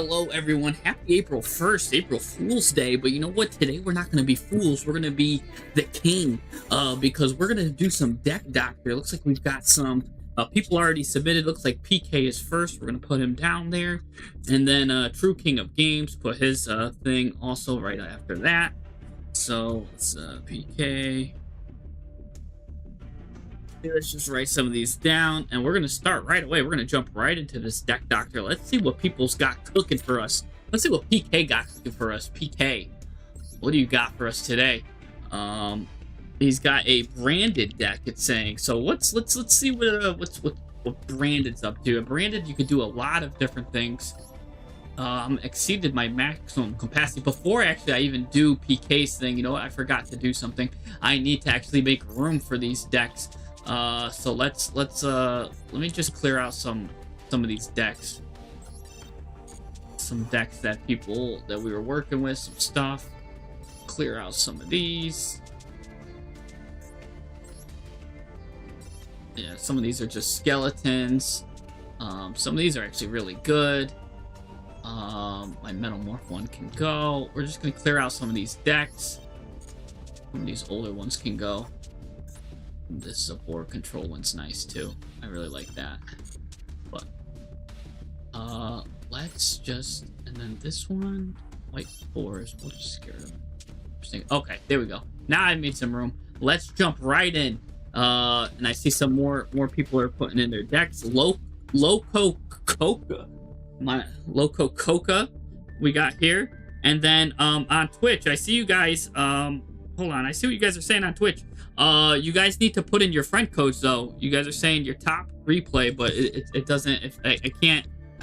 Hello, everyone. Happy April 1st, April Fool's Day. But you know what? Today, we're not going to be fools. We're going to be the king because we're going to do some deck doctor. It looks like we've got some people already submitted. Looks like PK is first. We're going to put him down there. And then True King of Games, put his thing also right after that. So it's PK. Let's just write some of these down, and we're going to start right away. We're going to jump right into this deck doctor. Let's see what people's got cooking for us. Let's see what PK got cooking for us. PK, what do you got for us today? He's got a branded deck, it's saying. So let's see what branded's up to. Branded, you could do a lot of different things. Exceeded my maximum capacity before actually I even do PK's thing. You know what? I forgot to do something. I need to actually make room for these decks. So let me just clear out some of these decks. Some decks that we were working with, some stuff. Clear out some of these. Yeah, some of these are just skeletons. Some of these are actually really good. My Metamorph one can go. We're just gonna clear out some of these decks. Some of these older ones can go. This support control one's nice too. I really like that. But let's just, and then this one, white fours, we'll just get rid of them. Okay, there we go. Now I made some room. Let's jump right in. And I see some more people are putting in their decks. Loco Coca we got here. And then on Twitch, I see you guys, hold on, I see what you guys are saying on Twitch. You guys need to put in your friend codes though. You guys are saying your top replay, but it doesn't. If I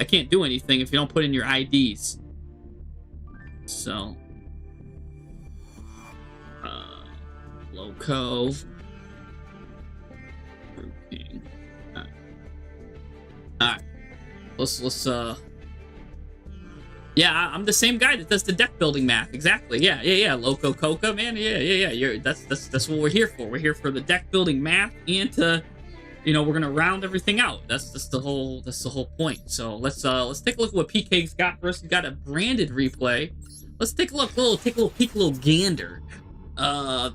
can't do anything if you don't put in your IDs. So, Loco. All right. Let's yeah, I'm the same guy that does the deck building math. Exactly. Yeah. Loco Coca, man. Yeah. That's what we're here for. We're here for the deck building math and to, we're gonna round everything out. That's the whole point. So let's take a look at what PK's got for us. He's got a branded replay. Let's take a look, take a little gander at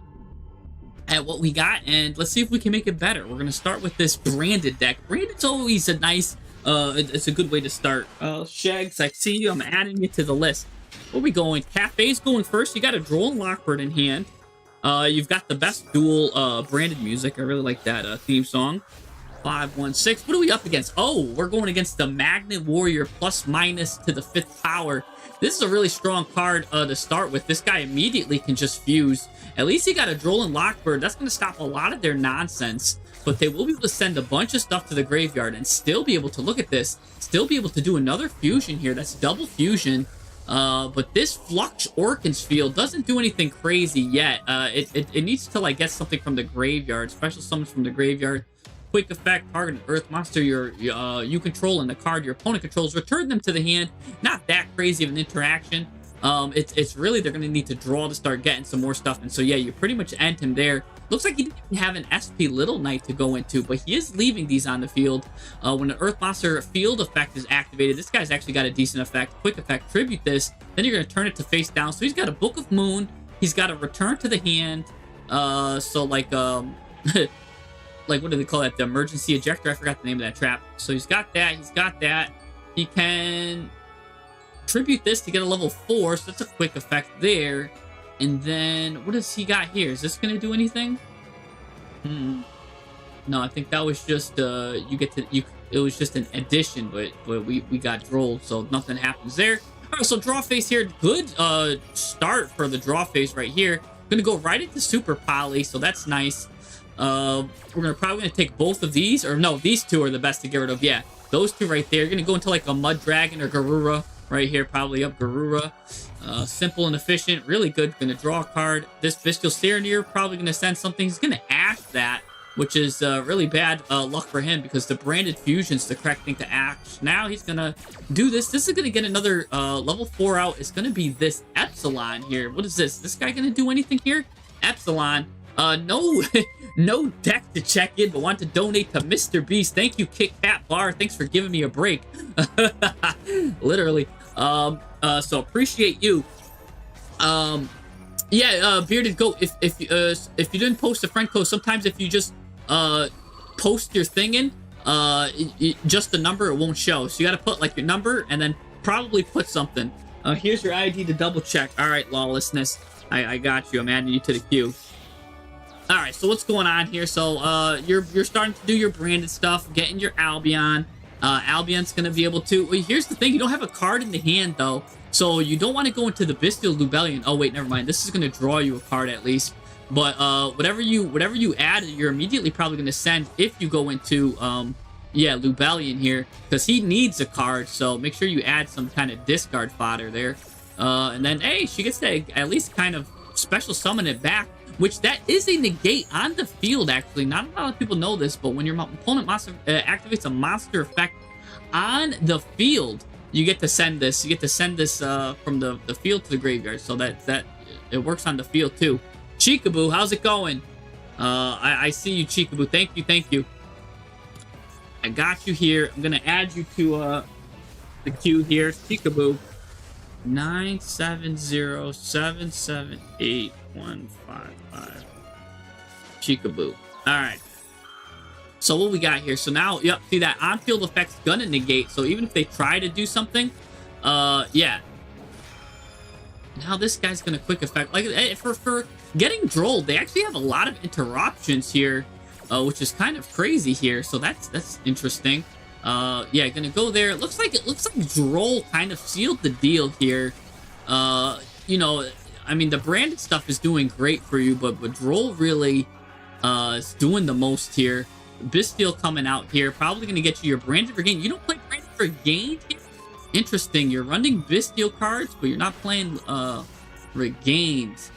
what we got, and let's see if we can make it better. We're gonna start with this branded deck. Branded's always a nice. It's a good way to start. Shags, I see you. I'm adding you to the list. Where we going? Cafe's going first. You got a Duel and Lockbird in hand. You've got the best duel branded music. I really like that theme song. 516. What are we up against? Oh, we're going against the Magnet Warrior plus minus to the 5th power. This is a really strong card to start with. This guy immediately can just fuse. At least he got a Duel and Lockbird. That's going to stop a lot of their nonsense. But they will be able to send a bunch of stuff to the graveyard and still be able to look at this. Still be able to do another fusion here. That's double fusion. But this Flux Orkins field doesn't do anything crazy yet. It needs to like get something from the graveyard. Special summons from the graveyard. Quick effect, target an earth monster you control and the card your opponent controls. Return them to the hand. Not that crazy of an interaction. It's really they're going to need to draw to start getting some more stuff. And so yeah, you pretty much end him there. Looks like he didn't even have an SP Little Knight to go into, but he is leaving these on the field. When an Earth Monster field effect is activated, this guy's actually got a decent effect. Quick effect, tribute this. Then you're going to turn it to face down. So he's got a Book of Moon. He's got a return to the hand. So like, like what do they call that? The emergency ejector. I forgot the name of that trap. So he's got that. He's got that. He can tribute this to get a level 4. So that's a quick effect there. And then, what does he got here? Is this going to do anything? No, I think that was just, it was just an addition, but we got drolled, so nothing happens there. All right, so draw phase here. Good start for the draw phase right here. Going to go right into Super Poly, so that's nice. We're probably going to take both of these, or no, these two are the best to get rid of. Yeah, those two right there. You're going to go into like a Mud Dragon or Garura right here, probably up Garura. Simple and efficient, really good. Gonna draw a card. This Visceral Serenir probably gonna send something. He's gonna ash that, which is really bad luck for him because the branded fusion's the correct thing to ash. Now he's gonna do this. This is gonna get another level 4 out. It's gonna be this Epsilon here. What is this? This guy gonna do anything here? Epsilon. No, no deck to check in, but want to donate to Mr. Beast. Thank you, Kick Fat Bar. Thanks for giving me a break. Literally. So appreciate you. Yeah, Bearded Goat, if you didn't post a friend code, sometimes if you just post your thing in, just the number, it won't show. So you gotta put like your number and then probably put something. Here's your ID to double check. All right, Lawlessness, I got you. I'm adding you to the queue. All right, so what's going on here? So you're starting to do your branded stuff, getting your Albion. Albion's gonna be able to. Well, here's the thing: you don't have a card in the hand though, so you don't want to go into the Bestial Lubellion. Oh wait, never mind. This is gonna draw you a card at least. But whatever you add, you're immediately probably gonna send if you go into yeah, Lubellion here, because he needs a card. So make sure you add some kind of discard fodder there. And then hey, she gets to at least kind of special summon it back. Which that is a negate on the field, actually. Not a lot of people know this, but when your opponent monster activates a monster effect on the field, you get to send this. You get to send this from the field to the graveyard, so that it works on the field too. Chickaboo, how's it going? I see you, Chickaboo. Thank you. I got you here. I'm gonna add you to the queue here, Chickaboo. 970778155. Chickaboo. Alright. So what we got here? So now, yep, see that on-field effect's gonna negate. So even if they try to do something, yeah. Now this guy's gonna quick effect. Like, for getting drolled, they actually have a lot of interruptions here, which is kind of crazy here. So that's interesting. Yeah, gonna go there. It looks like Droll kind of sealed the deal here. You know, I mean, the branded stuff is doing great for you, but Droll really is doing the most here. Bestial coming out here, probably gonna get you your branded regain. You don't play branded regain here? Interesting. You're running Bestial cards, but you're not playing regained.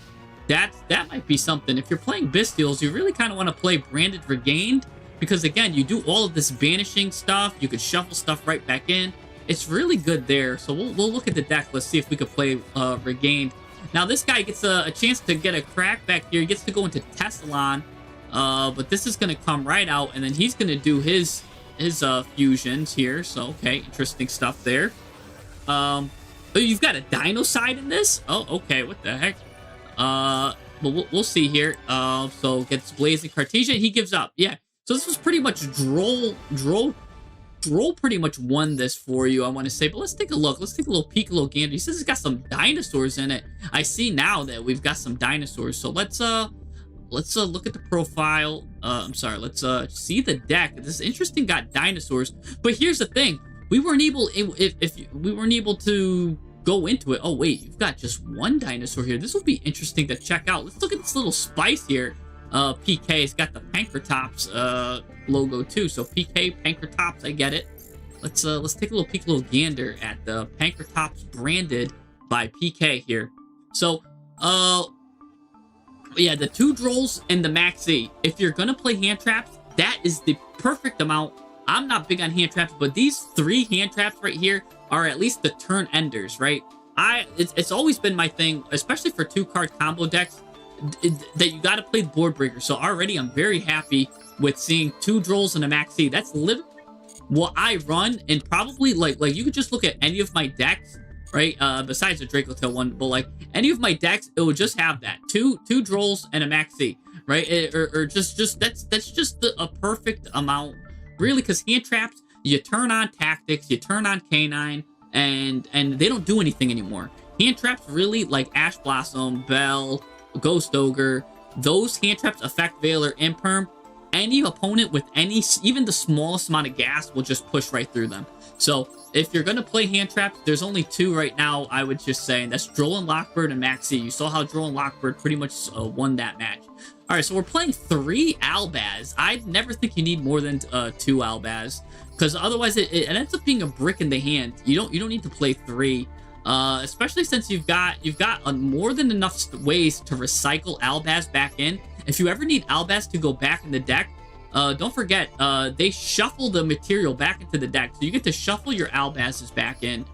That might be something. If you're playing Bestials, you really kind of want to play branded regained. Because again, you do all of this banishing stuff. You could shuffle stuff right back in. It's really good there. So we'll look at the deck. Let's see if we could play Regained. Now this guy gets a chance to get a crack back here. He gets to go into Tessalon. But this is going to come right out. And then he's going to do his fusions here. So, okay. Interesting stuff there. Oh, you've got a Dinocide in this? Oh, okay. What the heck? But we'll see here. So gets Blazing Cartesian. He gives up. Yeah. So this was pretty much Droll pretty much won this for you, I want to say. But let's take a look. Let's take a little peek, a little gander. He says it's got some dinosaurs in it. I see now that we've got some dinosaurs. So let's look at the profile. I'm sorry. Let's see the deck. This is interesting. Got dinosaurs. But here's the thing. We weren't able we weren't able to go into it. Oh wait, you've got just one dinosaur here. This will be interesting to check out. Let's look at this little spice here. PK, it's got the Pankratops logo too. So PK Pankratops, I get it. Let's take a little peek, a little gander at the Pankratops branded by PK here. So yeah, the 2 Drolls and the Maxi. If you're gonna play hand traps, that is the perfect amount. I'm not big on hand traps, but these 3 hand traps right here are at least the turn enders, right? It's always been my thing, especially for 2-card combo decks, that you got to play the board breaker. So already I'm very happy with seeing 2 Drolls and a Maxi. That's literally what I run, and probably like you could just look at any of my decks, right? Besides the Dracotail one, but like any of my decks, it would just have that 2 Drolls and a Maxi, right? Or just that's just a perfect amount, really, because hand traps, you turn on Tactics, you turn on Canine, and they don't do anything anymore. Hand traps really, like Ash Blossom, Bell, Ghost Ogre, those hand traps affect Veiler and Perm. Any opponent with even the smallest amount of gas will just push right through them. So if you're going to play hand traps, there's only 2 right now, I would just say, and that's Droll and Lockbird and Maxi. You saw how Droll and Lockbird pretty much won that match. All right, so we're playing 3 Albaz. I never think you need more than 2 Albaz, because otherwise it ends up being a brick in the hand. You don't need to play 3. Especially since you've got more than enough ways to recycle Albaz back in. If you ever need Albaz to go back in the deck, don't forget, they shuffle the material back into the deck. So you get to shuffle your Albazes back in.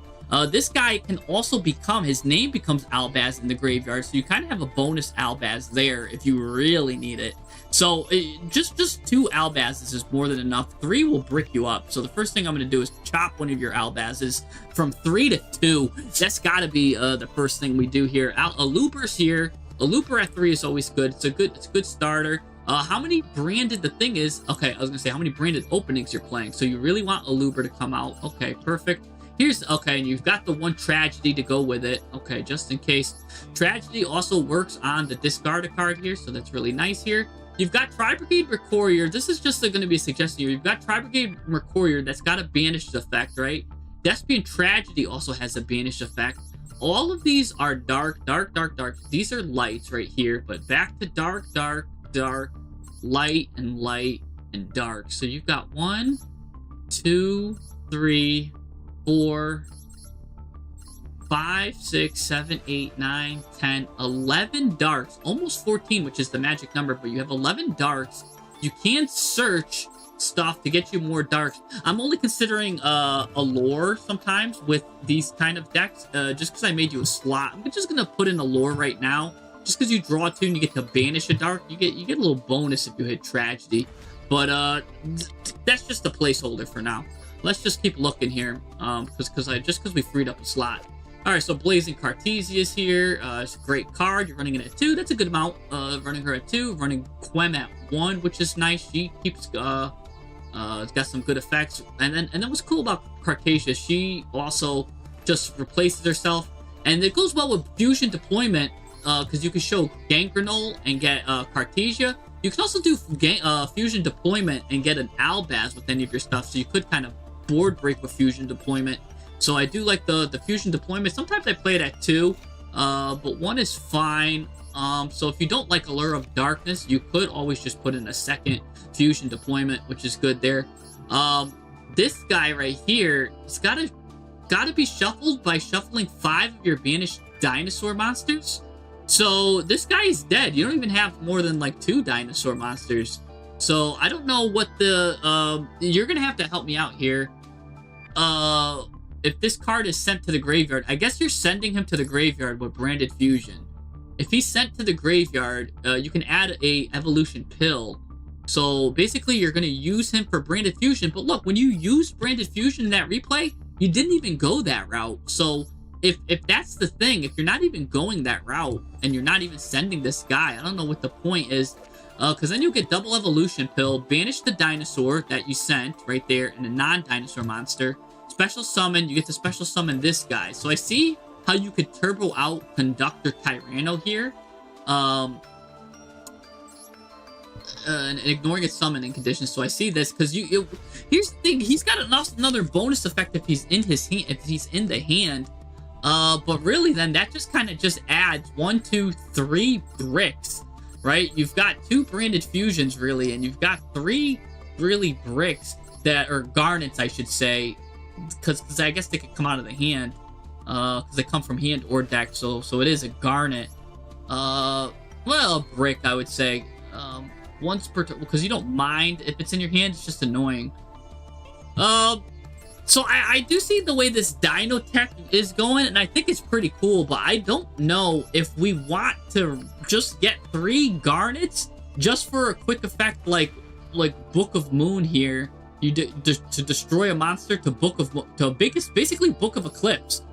This guy can also his name becomes Albaz in the graveyard. So you kind of have a bonus Albaz there if you really need it. So just 2 Albazes is more than enough. 3 will brick you up. So the first thing I'm going to do is chop one of your Albazes from 3 to 2. That's got to be the first thing we do here. A Looper's here. A Looper at 3 is always good. It's a good starter. How many branded, the thing is, okay, I was going to say how many branded openings you're playing. So you really want a Looper to come out. Okay, perfect. Here's, okay, and you've got the 1 Tragedy to go with it. Okay, just in case. Tragedy also works on the discard a card here, so that's really nice here. You've got Tri-Brigade Mercourier. This is just going to be a suggestion here. You've got Tri-Brigade Mercourier that's got a banished effect, right? Thespian Tragedy also has a banished effect. All of these are dark, dark, dark, dark. These are lights right here, but back to dark, dark, dark, light, and dark. So you've got 1, 2, 3, 4, 5, 6, 7, 8, 9, 10, 11 darks. Almost 14, which is the magic number, but you have 11 darks. You can search stuff to get you more darks. I'm only considering a lore sometimes with these kind of decks, just because I made you a slot. I'm just going to put in a lore right now. Just because you draw 2 and you get to banish a dark, you get a little bonus if you hit Tragedy. But that's just a placeholder for now. Let's just keep looking here, because we freed up a slot. All right, so Blazing Cartesia is here. It's a great card. You're running it at 2. That's a good amount. Running her at 2. Running Quem at 1, which is nice. She keeps it's got some good effects. And then what's cool about Cartesia, she also just replaces herself, and it goes well with Fusion Deployment, because you can show Gangrenol and get Cartesia. You can also do Fusion Deployment and get an Albaz with any of your stuff, so you could kind of board break with Fusion Deployment. So I do like the Fusion Deployment. Sometimes I play it at 2, but 1 is fine. So if you don't like Allure of Darkness, you could always just put in a second Fusion Deployment, which is good there. This guy right here, it's gotta be shuffled by shuffling 5 of your banished dinosaur monsters. So this guy is dead. You don't even have more than like 2 dinosaur monsters. So I don't know what the you're gonna have to help me out here. If this card is sent to the graveyard, I guess you're sending him to the graveyard with Branded Fusion. If he's sent to the graveyard, you can add a Evolution Pill. So basically, you're going to use him for Branded Fusion. But look, when you use Branded Fusion in that replay, you didn't even go that route. So if that's the thing, if you're not even going that route, and you're not even sending this guy, I don't know what the point is. Because then you'll get double Evolution Pill, banish the dinosaur that you sent right there, and a non-dinosaur monster. Special summon, you get to special summon this guy. So I see how you could turbo out Conductor Tyranno here. And ignoring its summoning conditions. So I see this because here's the thing, he's got another bonus effect if he's in his hand, if he's in the hand. But really then that just kind of just adds 1, 2, 3 bricks, right? You've got 2 branded fusions really, and you've got 3 really bricks that are garnets, I should say, because I guess they could come out of the hand, because they come from hand or deck, so it is a garnet. Well, a brick, I would say. Once per turn, because you don't mind if it's in your hand, it's just annoying. So I do see the way this Dino Tech is going, and I think it's pretty cool, but I don't know if we want to just get 3 garnets just for a quick effect like Book of Moon here. You to destroy a monster to basically Book of Eclipse.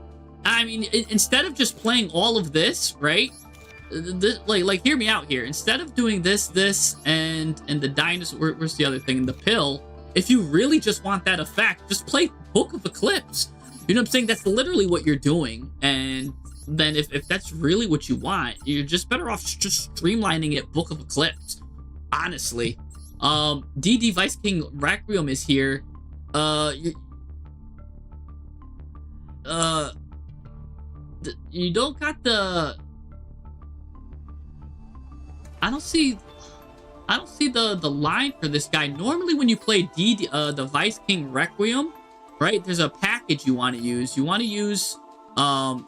I mean, instead of just playing all of this, right? Like hear me out here. Instead of doing this, and the dinosaur, where's the other thing? And the pill. If you really just want that effect, just play Book of Eclipse. You know what I'm saying? That's literally what you're doing. And then if that's really what you want, you're just better off just streamlining it Book of Eclipse. Honestly. DD Vice King Requiem is here. You don't got the... I don't see the line for this guy. Normally when you play the Vice King Requiem, right, there's a package you want to use. You want to use,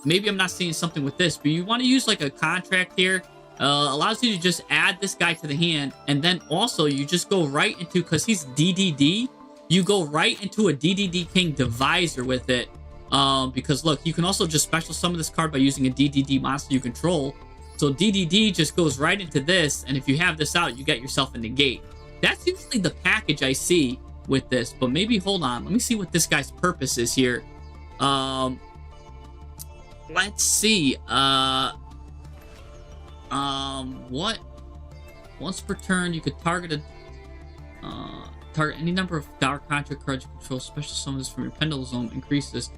maybe I'm not seeing something with this, but you want to use like a contract here. Allows you to just add this guy to the hand, and then also you just go right into, because he's DDD, you go right into a DDD King Divisor with it. Because look, you can also just special summon this card by using a DDD monster you control. So DDD just goes right into this, and if you have this out, you get yourself a negate. That's usually the package I see with this, but maybe, hold on, let me see what this guy's purpose is here. Let's see. What? Once per turn, you could target any number of Dark Contract cards you control. Special summons from your Paleozoic increases.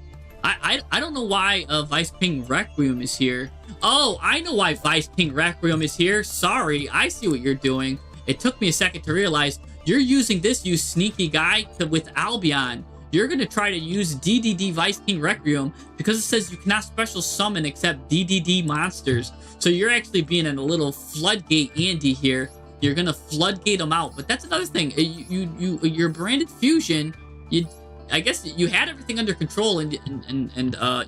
I don't know why Vice King Requiem is here. Oh, I know why Vice King Requiem is here. Sorry, I see what you're doing. It took me a second to realize you're using this, you sneaky guy, with Albion. You're going to try to use DDD Vice King Requiem because it says you cannot special summon except DDD monsters. So you're actually being in a little floodgate Andy here. You're going to floodgate them out. But that's another thing. Your branded fusion, I guess you had everything under control and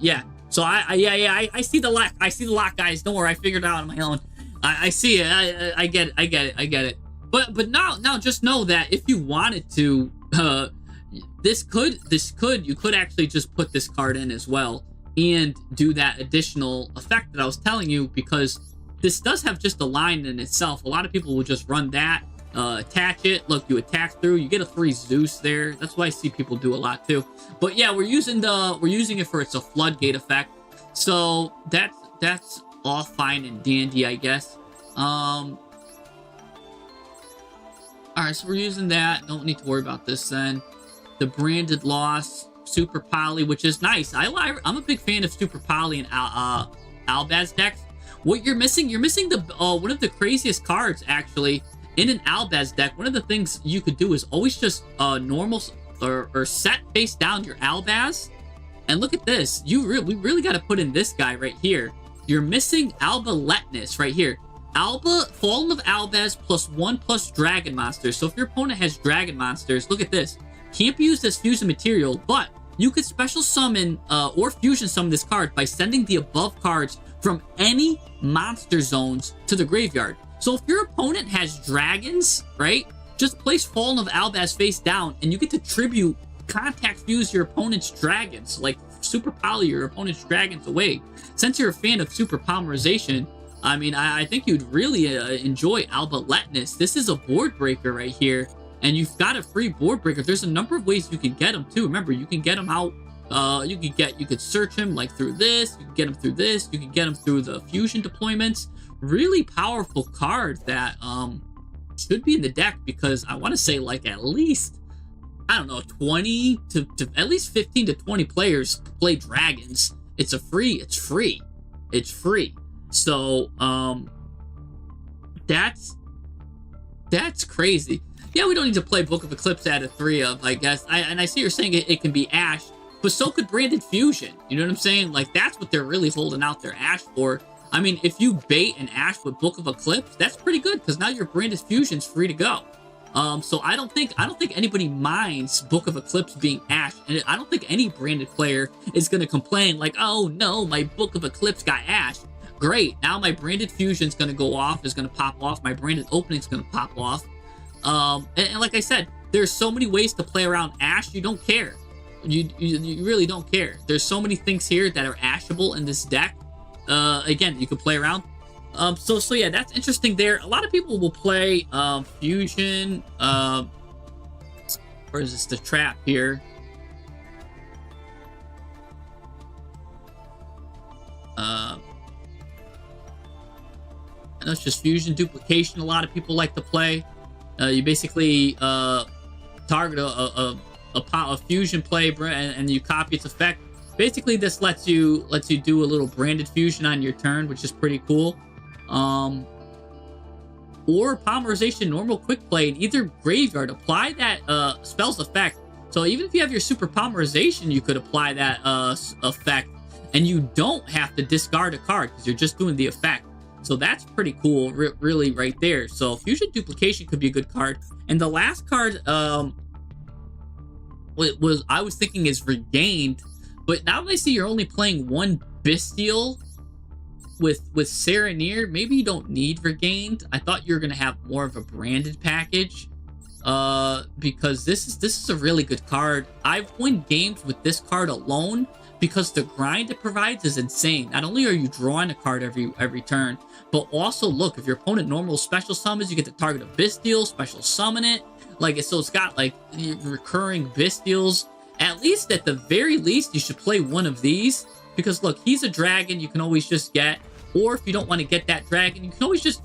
yeah. So I see the lock. I see the lock, guys. Don't worry, I figured it out on my own. I see it. I get it. But now just know that if you wanted to, you could actually just put this card in as well and do that additional effect that I was telling you, because this does have just a line in itself. A lot of people will just run that, attach it. Look, you attack through, you get a 3 Zeus there. That's why I see people do a lot too. But yeah, we're using it for it's a floodgate effect. So that's all fine and dandy, I guess. All right, so we're using that. Don't need to worry about this then. The branded loss, Super Poly, which is nice. I'm a big fan of Super Poly and Albaz decks. What you're missing the one of the craziest cards actually in an Albaz deck. One of the things you could do is always just normal or set face down your Albaz. And look at this. We really got to put in this guy right here. You're missing Alba Letness right here. Alba, Fallen of Albaz +1/+ Dragon Monsters. So if your opponent has Dragon Monsters, look at this. Can't be used as fusion material, but you could special summon or fusion summon this card by sending the above cards from any monster zones to the graveyard. So if your opponent has dragons, right, just place Fallen of Albaz face down, and you get to tribute contact fuse your opponent's dragons, like Super Poly your opponent's dragons away. Since you're a fan of Super Polymerization, I mean, I think you'd really enjoy Alba Letness. This is a board breaker right here, and you've got a free board breaker. There's a number of ways you can get them too. Remember, you can get them out. You could search him like through this. You can get him through this. You can get him through the fusion deployments. Really powerful card that should be in the deck, because I want to say like at least, I don't know, 20 to at least 15 to 20 players play dragons. It's free. So that's crazy. Yeah, we don't need to play Book of Eclipse out of 3 of, I guess. I see you're saying it can be Ash, but so could Branded Fusion. You know what I'm saying? Like, that's what they're really holding out their Ash for. I mean, if you bait an Ash with Book of Eclipse, that's pretty good, because now your Branded Fusion's free to go. So I don't think anybody minds Book of Eclipse being Ash, and I don't think any branded player is going to complain like, oh no, my Book of Eclipse got Ash. Great, now my branded fusion's going to go off, is going to pop off, my branded opening's going to pop off. And like I said, there's so many ways to play around Ash, you don't care. You really don't care. There's so many things here that are Ashable in this deck. Again, you can play around. So yeah, that's interesting there. A lot of people will play fusion. Where is this? The trap here. I know it's just fusion duplication. A lot of people like to play. You basically target a fusion play and you copy its effect. Basically, this lets you do a little branded fusion on your turn, which is pretty cool. Or polymerization normal quick play in either graveyard. Apply that spell's effect. So even if you have your super polymerization, you could apply that effect, and you don't have to discard a card because you're just doing the effect. So that's pretty cool, really, right there. So fusion duplication could be a good card. And the last card I was thinking is regained, but now that I see you're only playing one bestial with Serenir, maybe you don't need regained. I thought you were gonna have more of a branded package, because this is a really good card. I've won games with this card alone because the grind it provides is insane. Not only are you drawing a card every turn, but also look, if your opponent normal special summons, you get to target a Bestial, special summon it. Like, so it's got like recurring Bestials. At least, at the very least, you should play one of these, because look, he's a dragon you can always just get, or if you don't want to get that dragon, you can always just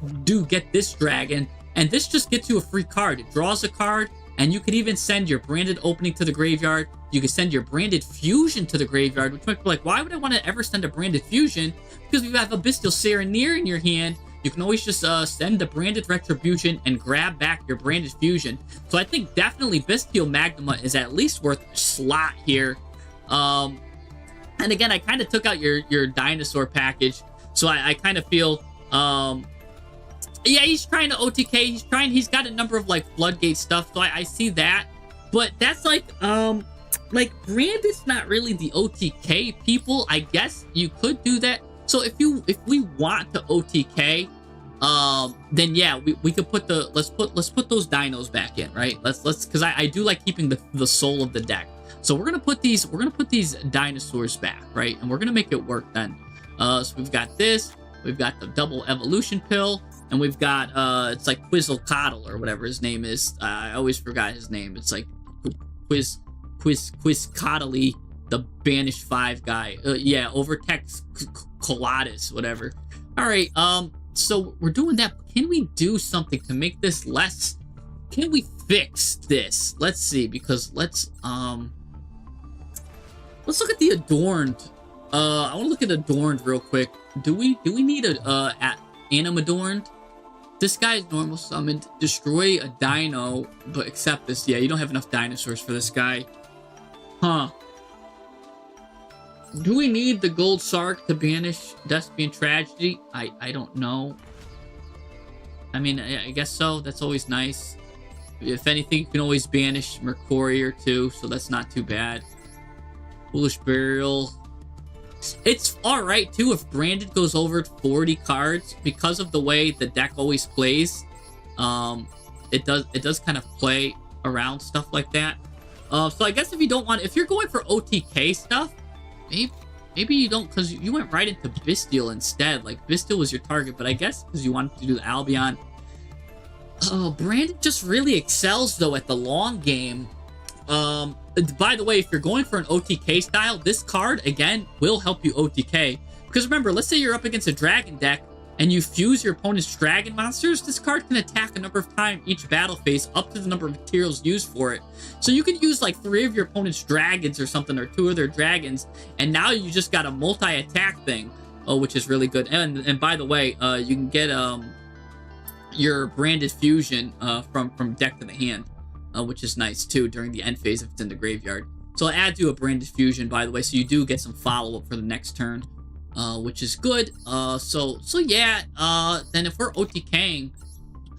get this dragon, and this just gets you a free card. It draws a card, and you could even send your branded opening to the graveyard. You can send your branded fusion to the graveyard, which might be like, why would I want to ever send a branded fusion? Because if you have a Bestial Serenir in your hand, you can always just send the branded retribution and grab back your branded fusion. So I think definitely Bestial Magma is at least worth a slot here. And again, I kind of took out your dinosaur package, so I kind of feel yeah, he's trying to OTK. He's got a number of like floodgate stuff, so I see that. But that's like Branded's not really the OTK people. I guess you could do that. So if we want to OTK, then yeah, we could put the let's put those dinos back in, right? Let's because I do like keeping the soul of the deck. So we're gonna put these dinosaurs back, right? And we're gonna make it work then. So we've got this, we've got the double evolution pill, and we've got it's like Quizzlecotl or whatever his name is. I always forgot his name. It's like Quizcottly, the Banished 5 guy. Yeah, Overtext Colatus, whatever. All right, so we're doing that. Can we do something to make this less? Can we fix this? Let's see, because let's look at the adorned. I want to look at adorned real quick. Do we need a anim adorned? This guy's normal summoned. Destroy a dino, but accept this. Yeah, you don't have enough dinosaurs for this guy. Huh. Do we need the gold Sark to banish Despian Tragedy? I don't know. I mean, I guess so. That's always nice. If anything, you can always banish Mercurier too, so that's not too bad. Foolish Burial. It's alright too if Branded goes over 40 cards, because of the way the deck always plays. It does kind of play around stuff like that. So I guess if you don't want, if you're going for OTK stuff, maybe you don't, because you went right into Bestial instead. Like, Bestial was your target, but I guess because you wanted to do the Albion. Oh, Branded just really excels though at the long game. By the way, if you're going for an OTK style, this card again will help you OTK, because remember, let's say you're up against a dragon deck and you fuse your opponent's dragon monsters. This card can attack a number of times each battle phase, up to the number of materials used for it. So you can use like 3 of your opponent's dragons or something, or 2 of their dragons, and now you just got a multi-attack thing, which is really good. And by the way, you can get your branded fusion from deck to the hand, which is nice too during the end phase if it's in the graveyard. So I'll add you a branded fusion, by the way, so you do get some follow-up for the next turn, which is good. So yeah, then if we're OTKing,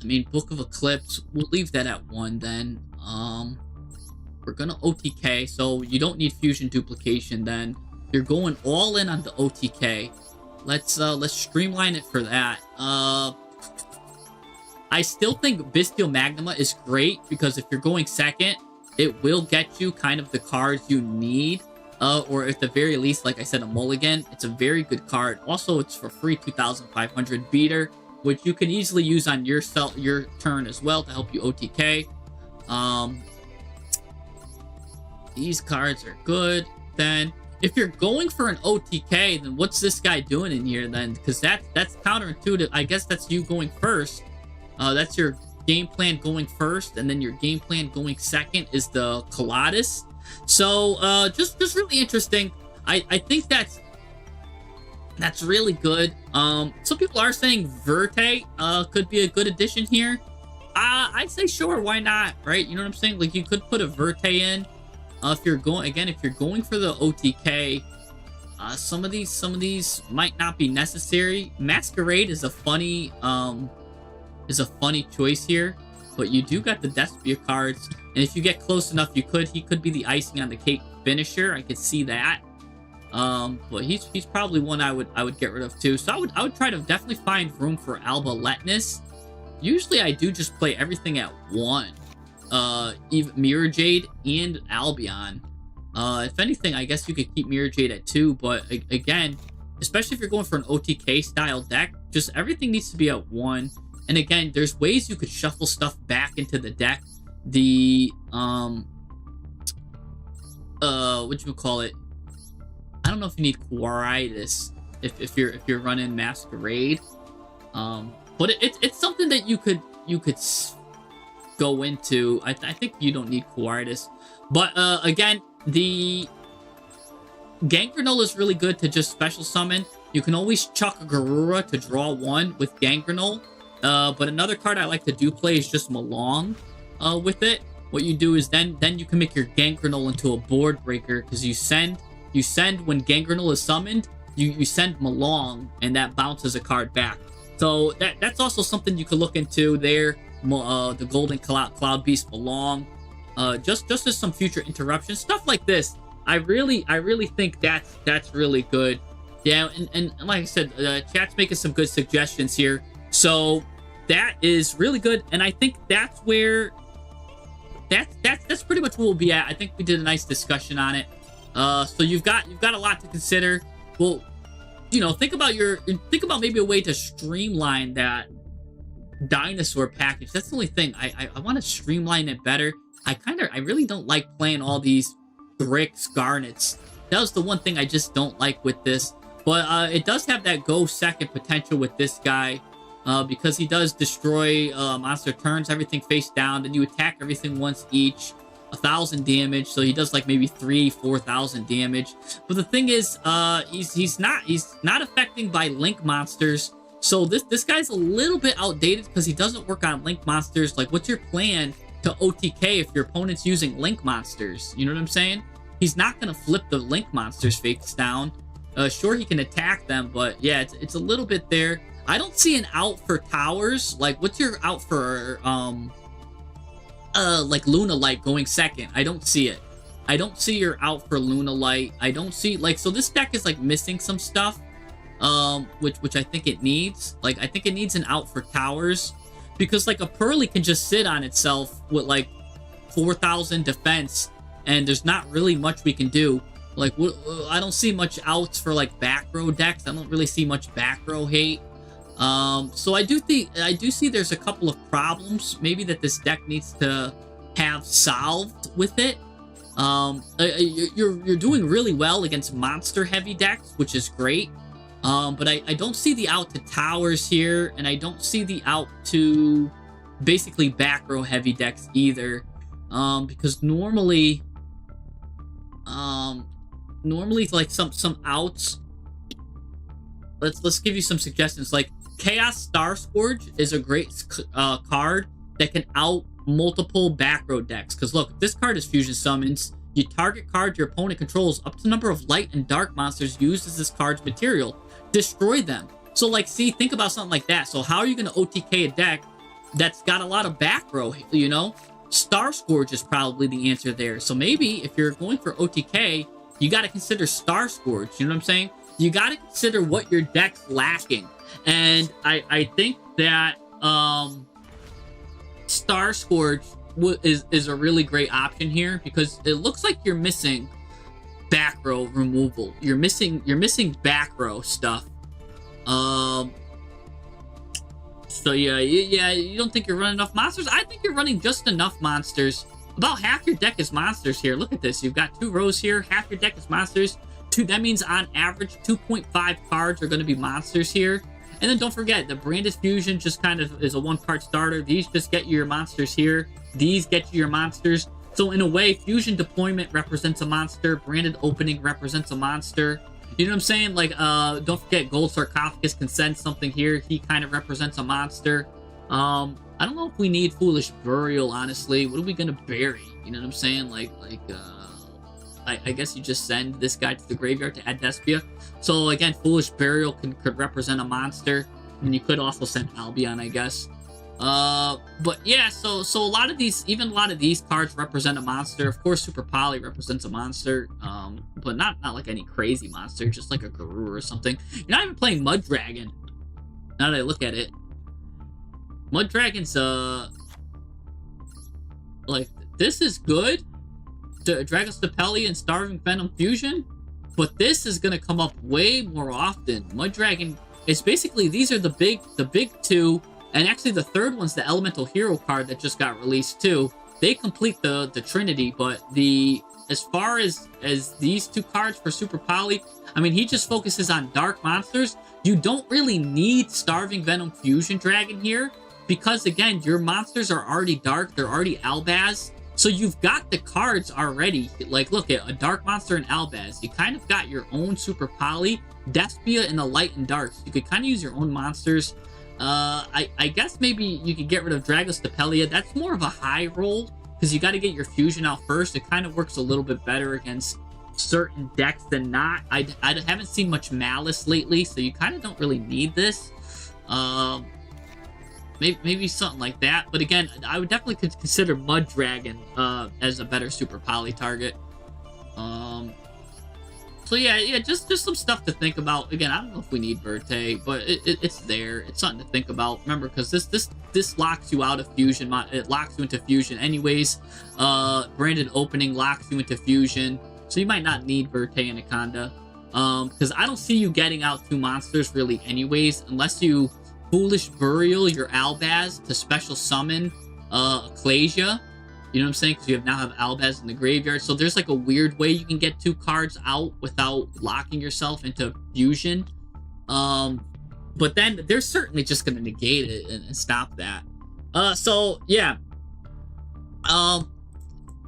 I mean, Book of Eclipse, we'll leave that at 1 then. We're gonna OTK, so you don't need fusion duplication then. You're going all in on the OTK. Let's streamline it for that. I still think Bestial Magma is great, because if you're going second, it will get you kind of the cards you need. Or at the very least, like I said, a mulligan. It's a very good card. Also, it's for free 2,500 beater, which you can easily use on your turn as well to help you OTK. These cards are good. Then, if you're going for an OTK, then what's this guy doing in here then? Because that's counterintuitive. I guess that's you going first. That's your game plan going first, and then your game plan going second is the Colatus. So just really interesting. I think that's really good. Some people are saying Verte could be a good addition here. I'd say sure, why not, right? You know what I'm saying? Like, you could put a Verte in if you're going for the OTK. Some of these might not be necessary. Masquerade is a funny choice here, but you do got the Despia cards, and if you get close enough, he could be the icing on the cake finisher. I could see that. But he's probably one I would get rid of too. So I would try to definitely find room for Alba Letnus. Usually I do just play everything at 1. Even Mirror Jade and Albion. If anything, I guess you could keep Mirror Jade at 2, but again, especially if you're going for an OTK style deck, just everything needs to be at 1. And again, there's ways you could shuffle stuff back into the deck. The what you call it? I don't know if you need Quaritis if you're running Masquerade. But it's something that you could go into. I think you don't need Quaritis, but again, the Gangrenola is really good to just special summon. You can always chuck a Garura to draw 1 with Gangrenola. But another card I like to do play is just Malong with it. What you do is then you can make your Gangrenola into a board breaker, because you send when Gangrenola is summoned, you send Malong, and that bounces a card back. So that's also something you could look into there. The Golden Cloud Beast Malong. Just as some future interruptions, stuff like this. I really think that's really good. Yeah, and like I said, chat's making some good suggestions here. So that is really good, and I think that's where that's pretty much where we'll be at. I think we did a nice discussion on it. So you've got a lot to consider. Well, think about maybe a way to streamline that dinosaur package. That's the only thing. I want to streamline it better. I really don't like playing all these bricks, garnets. That was the one thing I just don't like with this. But it does have that go second potential with this guy, because he does destroy monster turns everything face down. Then you attack everything once each, 1,000 damage. So he does like maybe 4,000 damage. But the thing is, he's not affecting by link monsters. So this guy's a little bit outdated because he doesn't work on link monsters. Like, what's your plan to OTK if your opponent's using link monsters? You know what I'm saying? He's not gonna flip the link monsters face down. Sure, he can attack them, but yeah, it's a little bit there. I don't see an out for towers. Like, what's your out for like Luna Light going second? I don't see it. I don't see your out for Luna Light. I don't see, like, so this deck is like missing some stuff, which I think it needs. Like, I think it needs an out for towers, because like a Pearly can just sit on itself with like 4,000 defense, and there's not really much we can do. Like, I don't see much outs for like back row decks. I don't really see much back row hate. So I do see there's a couple of problems maybe that this deck needs to have solved with it. You're doing really well against monster heavy decks, which is great. But I don't see the out to towers here, and I don't see the out to basically back row heavy decks either. Because normally like some outs. Let's give you some suggestions. Like Chaos Star Scourge is a great card that can out multiple back row decks. Because look, if this card is fusion summons, you target card your opponent controls up to the number of light and dark monsters used as this card's material. Destroy them. So like, see, think about something like that. So how are you going to OTK a deck that's got a lot of back row, Star Scourge is probably the answer there. So maybe if you're going for OTK, you got to consider Star Scourge. You know what I'm saying? You got to consider what your deck's lacking. And I think that Star Scourge is a really great option here, because it looks like you're missing back row removal. You're missing back row stuff. So yeah, you don't think you're running enough monsters? I think you're running just enough monsters. About half your deck is monsters here. Look at this. You've got 2 rows here. Half your deck is monsters. That means on average 2.5 cards are going to be monsters here. And then don't forget, the Branded Fusion just kind of is a 1-card starter. These just get you your monsters here. These get you your monsters. So in a way, Fusion Deployment represents a monster. Branded Opening represents a monster. You know what I'm saying? Like, don't forget, Gold Sarcophagus can send something here. He kind of represents a monster. I don't know if we need Foolish Burial, honestly. What are we gonna bury? You know what I'm saying? I guess you just send this guy to the graveyard to add Despia. So again, Foolish Burial could represent a monster. And you could also send Albion, I guess. But yeah, so a lot of these cards represent a monster. Of course, Super Poly represents a monster, but not like any crazy monster, just like a Garou or something. You're not even playing Mud Dragon. Now that I look at it, Mud Dragon's like, this is good. Dragostapelli and Starving Venom fusion, but this is gonna come up way more often. Mud Dragon. It's basically these are the big two, and actually the third one's the Elemental Hero card that just got released too. They complete the Trinity, but as far as these two cards for Super Poly, I mean, he just focuses on dark monsters. You don't really need Starving Venom Fusion Dragon here because, again, your monsters are already dark. They're already Albaz. So you've got the cards already. Like, look at a dark monster in Albaz. You kind of got your own Super Poly, Despia in the light and darks. You could kind of use your own monsters. I guess maybe you could get rid of Dragostapelia. That's more of a high roll because you got to get your fusion out first. It kind of works a little bit better against certain decks than not. I haven't seen much Malice lately, so you kind of don't really need this. Maybe something like that. But again, I would definitely consider Mud Dragon as a better Super Poly target. So yeah, just some stuff to think about. Again, I don't know if we need Verte, but it's there. It's something to think about. Remember, because this locks you out of fusion. It locks you into fusion anyways. Branded opening locks you into fusion, so you might not need Verte Anaconda. Because I don't see you getting out two monsters really anyways, unless you Foolish Burial your Albaz to special summon Ecclesia. You know what I'm saying? Because you now have Albaz in the graveyard. So there's like a weird way you can get two cards out without locking yourself into fusion. But then they're certainly just going to negate it and stop that. So yeah. No,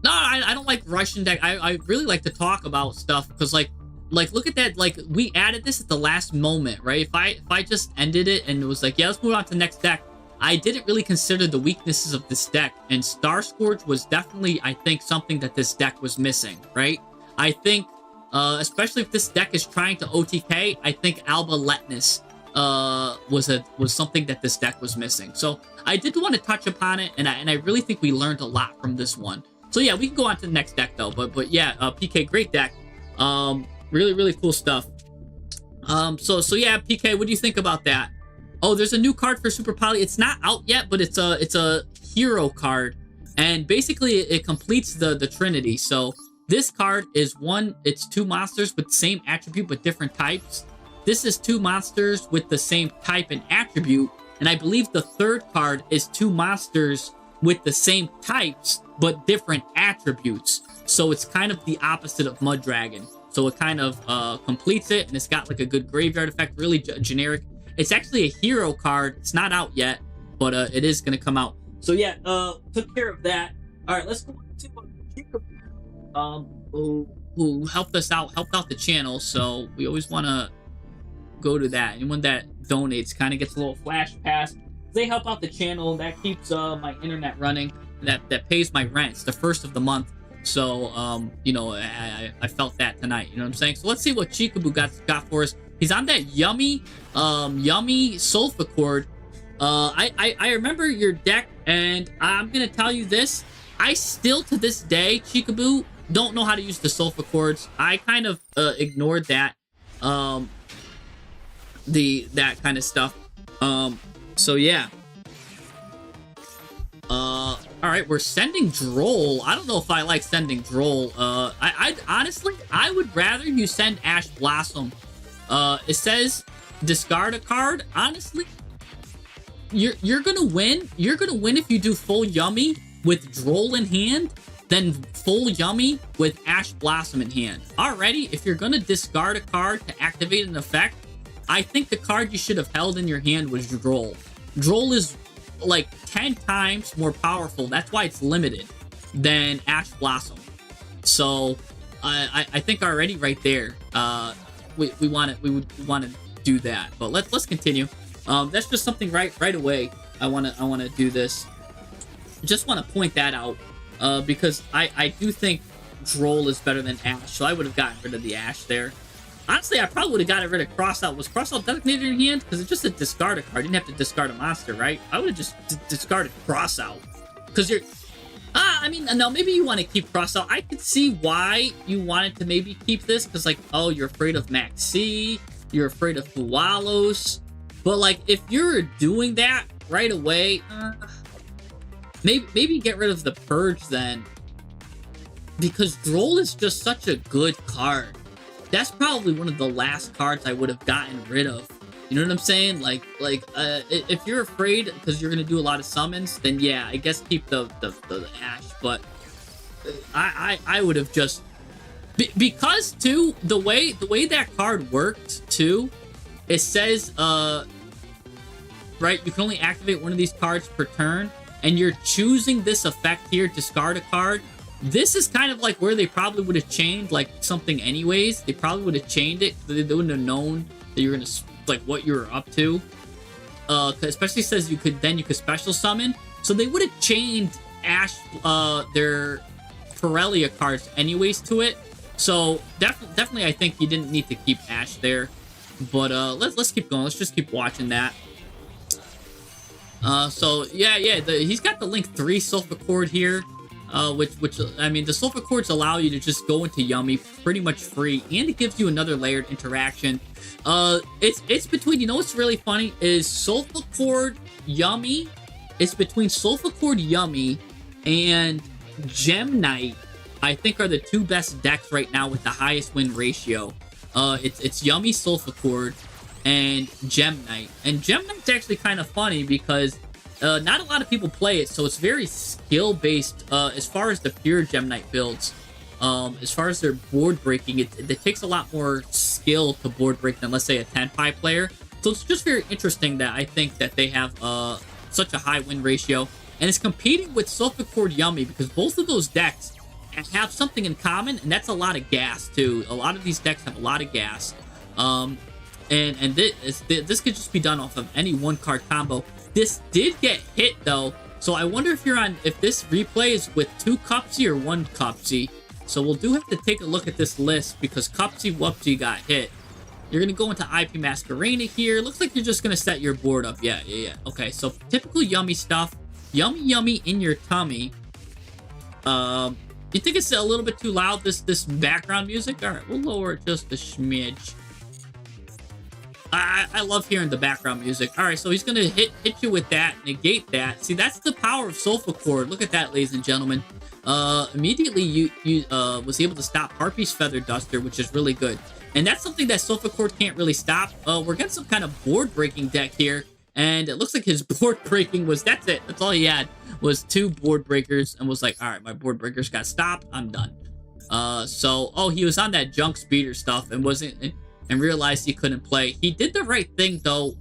I don't like Russian deck. I really like to talk about stuff because like look at that. Like we added this at the last moment, right? If I just ended it and it was like, yeah, let's move on to the next deck. I didn't really consider the weaknesses of this deck, and Star Scourge was definitely, I think, something that this deck was missing, right? I think, especially if this deck is trying to OTK, I think Alba Letness was something that this deck was missing. So I did want to touch upon it, and I really think we learned a lot from this one. So yeah, we can go on to the next deck though. But yeah, PK, great deck. Really cool stuff. So yeah, PK, what do you think about that? Oh, there's a new card for Super Poly. It's not out yet, but it's a hero card, and basically it completes the Trinity. So this card is it's two monsters with the same attribute but different types. This is two monsters with the same type and attribute, and I believe the third card is two monsters with the same types but different attributes. So it's kind of the opposite of Mud Dragon. So it kind of completes it, and it's got like a good graveyard effect, really generic. It's actually a hero card. It's not out yet, but it is going to come out. So yeah, took care of that. All right, let's go to Chica, who helped out the channel. So we always want to go to that. Anyone that donates kind of gets a little flash pass. They help out the channel. That keeps my internet running. That pays my rent. It's the first of the month. So you know, I felt that tonight. You know what I'm saying? So let's see what Chickaboo got for us. He's on that yummy Sulfacord. I remember your deck, and I'm gonna tell you this. I still, to this day, Chickaboo, don't know how to use the Sulfacords. I kind of ignored that. That kind of stuff. So yeah. All right, we're sending Droll. I don't know if I like sending Droll. I honestly, I would rather you send Ash Blossom. It says discard a card. Honestly, you're gonna win. You're gonna win if you do full Yummy with Droll in hand, then full Yummy with Ash Blossom in hand. Alrighty, if you're gonna discard a card to activate an effect, I think the card you should have held in your hand was Droll. Droll is like 10 times more powerful. That's why it's limited than Ash Blossom. So I think already right there, we would want to do that. But let's continue. That's just something right away. I wanna do this. Just want to point that out because I do think Droll is better than Ash. So I would have gotten rid of the Ash there. Honestly, I probably would have gotten rid of Crossout. Was Crossout designated in your hand? Because it's just a discard a card. You didn't have to discard a monster, right? I would have just discarded Crossout. Because you're... I mean, no, maybe you want to keep Crossout. I could see why you wanted to maybe keep this. Because, like, oh, you're afraid of Maxi. You're afraid of Fualos. But, like, if you're doing that right away, maybe get rid of the Purge then. because Droll is just such a good card. That's probably one of the last cards I would have gotten rid of. You know what I'm saying? If you're afraid because you're gonna do a lot of summons, then yeah, I guess keep the Ash. But I would have just because too the way that card worked too. It says right, you can only activate one of these cards per turn, and you're choosing this effect here, discard a card. This is kind of like where they probably would have chained like something anyways. They probably would have chained it. They wouldn't have known that you're gonna like what you were up to. Especially says you could special summon. So they would have chained Ash their Corellia cards anyways to it. So definitely I think you didn't need to keep Ash there. But let's keep going. Let's just keep watching that. So yeah, he's got the Link 3 Sulfacord here. Which I mean, the Sulfacords allow you to just go into Yummy pretty much free, and it gives you another layered interaction. It's between, you know what's really funny is Sulfacord Yummy. It's between Sulfacord Yummy and Gem Knight. I think are the two best decks right now with the highest win ratio. It's Yummy Sulfacord and Gem Knight, and Gem Knight's actually kind of funny because. Not a lot of people play it, so it's very skill-based as far as the pure Gem Knight builds. As far as their board breaking, it takes a lot more skill to board break than, let's say, a Tenpai player. So it's just very interesting that I think that they have such a high win ratio. And it's competing with Sulfacord Yummy because both of those decks have something in common, and that's a lot of gas, too. A lot of these decks have a lot of gas. And this could just be done off of any one-card combo. This did get hit though, so I wonder if this replay is with 2 Cupsy or 1 Cupsy. So we'll have to take a look at this list because Cupsy Wupsy got hit. You're gonna go into IP Masquerena here. Looks like you're just gonna set your board up. Yeah. Okay, so typical Yummy stuff. Yummy in your tummy. You think it's a little bit too loud, this background music? All right, we'll lower it just a smidge. I love hearing the background music. All right, so he's gonna hit you with that, negate that. See, that's the power of Sulfacord. Look at that, ladies and gentlemen. Immediately you was able to stop Harpy's Feather Duster, which is really good. And that's something that Sulfacord can't really stop. We're getting some kind of board breaking deck here, and it looks like his board breaking was that's it. That's all he had was 2 board breakers, and was like, all right, my board breakers got stopped. I'm done. He was on that junk speeder stuff and realized he couldn't play. He did the right thing though.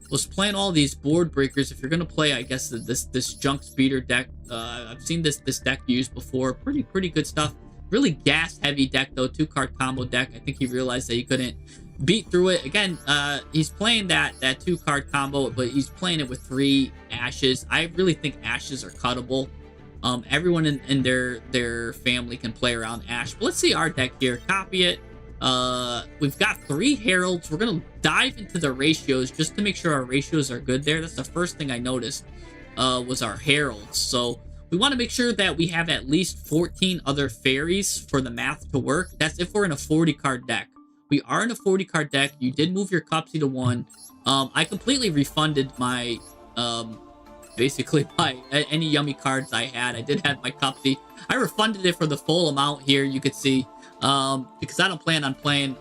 Was playing all these board breakers. If you're gonna play, I guess this junk speeder deck. I've seen this deck used before. Pretty good stuff. Really gas heavy deck though. 2-card combo deck. I think he realized that he couldn't beat through it. Again, he's playing that 2-card combo, but he's playing it with 3 Ashes. I really think Ashes are cuttable. Everyone in their family can play around Ash. But let's see our deck here. Copy it. We've got 3 Heralds. We're gonna dive into the ratios just to make sure our ratios are good there. That's the first thing I noticed was our Heralds. So we want to make sure that we have at least 14 other fairies for the math to work. That's if we're in a 40-card deck. We are in a 40-card deck. You did move your Cupsy to 1. I completely refunded my basically any Yummy cards I had. I did have my Cupsy. I refunded it for the full amount here, you could see. Because I don't plan on playing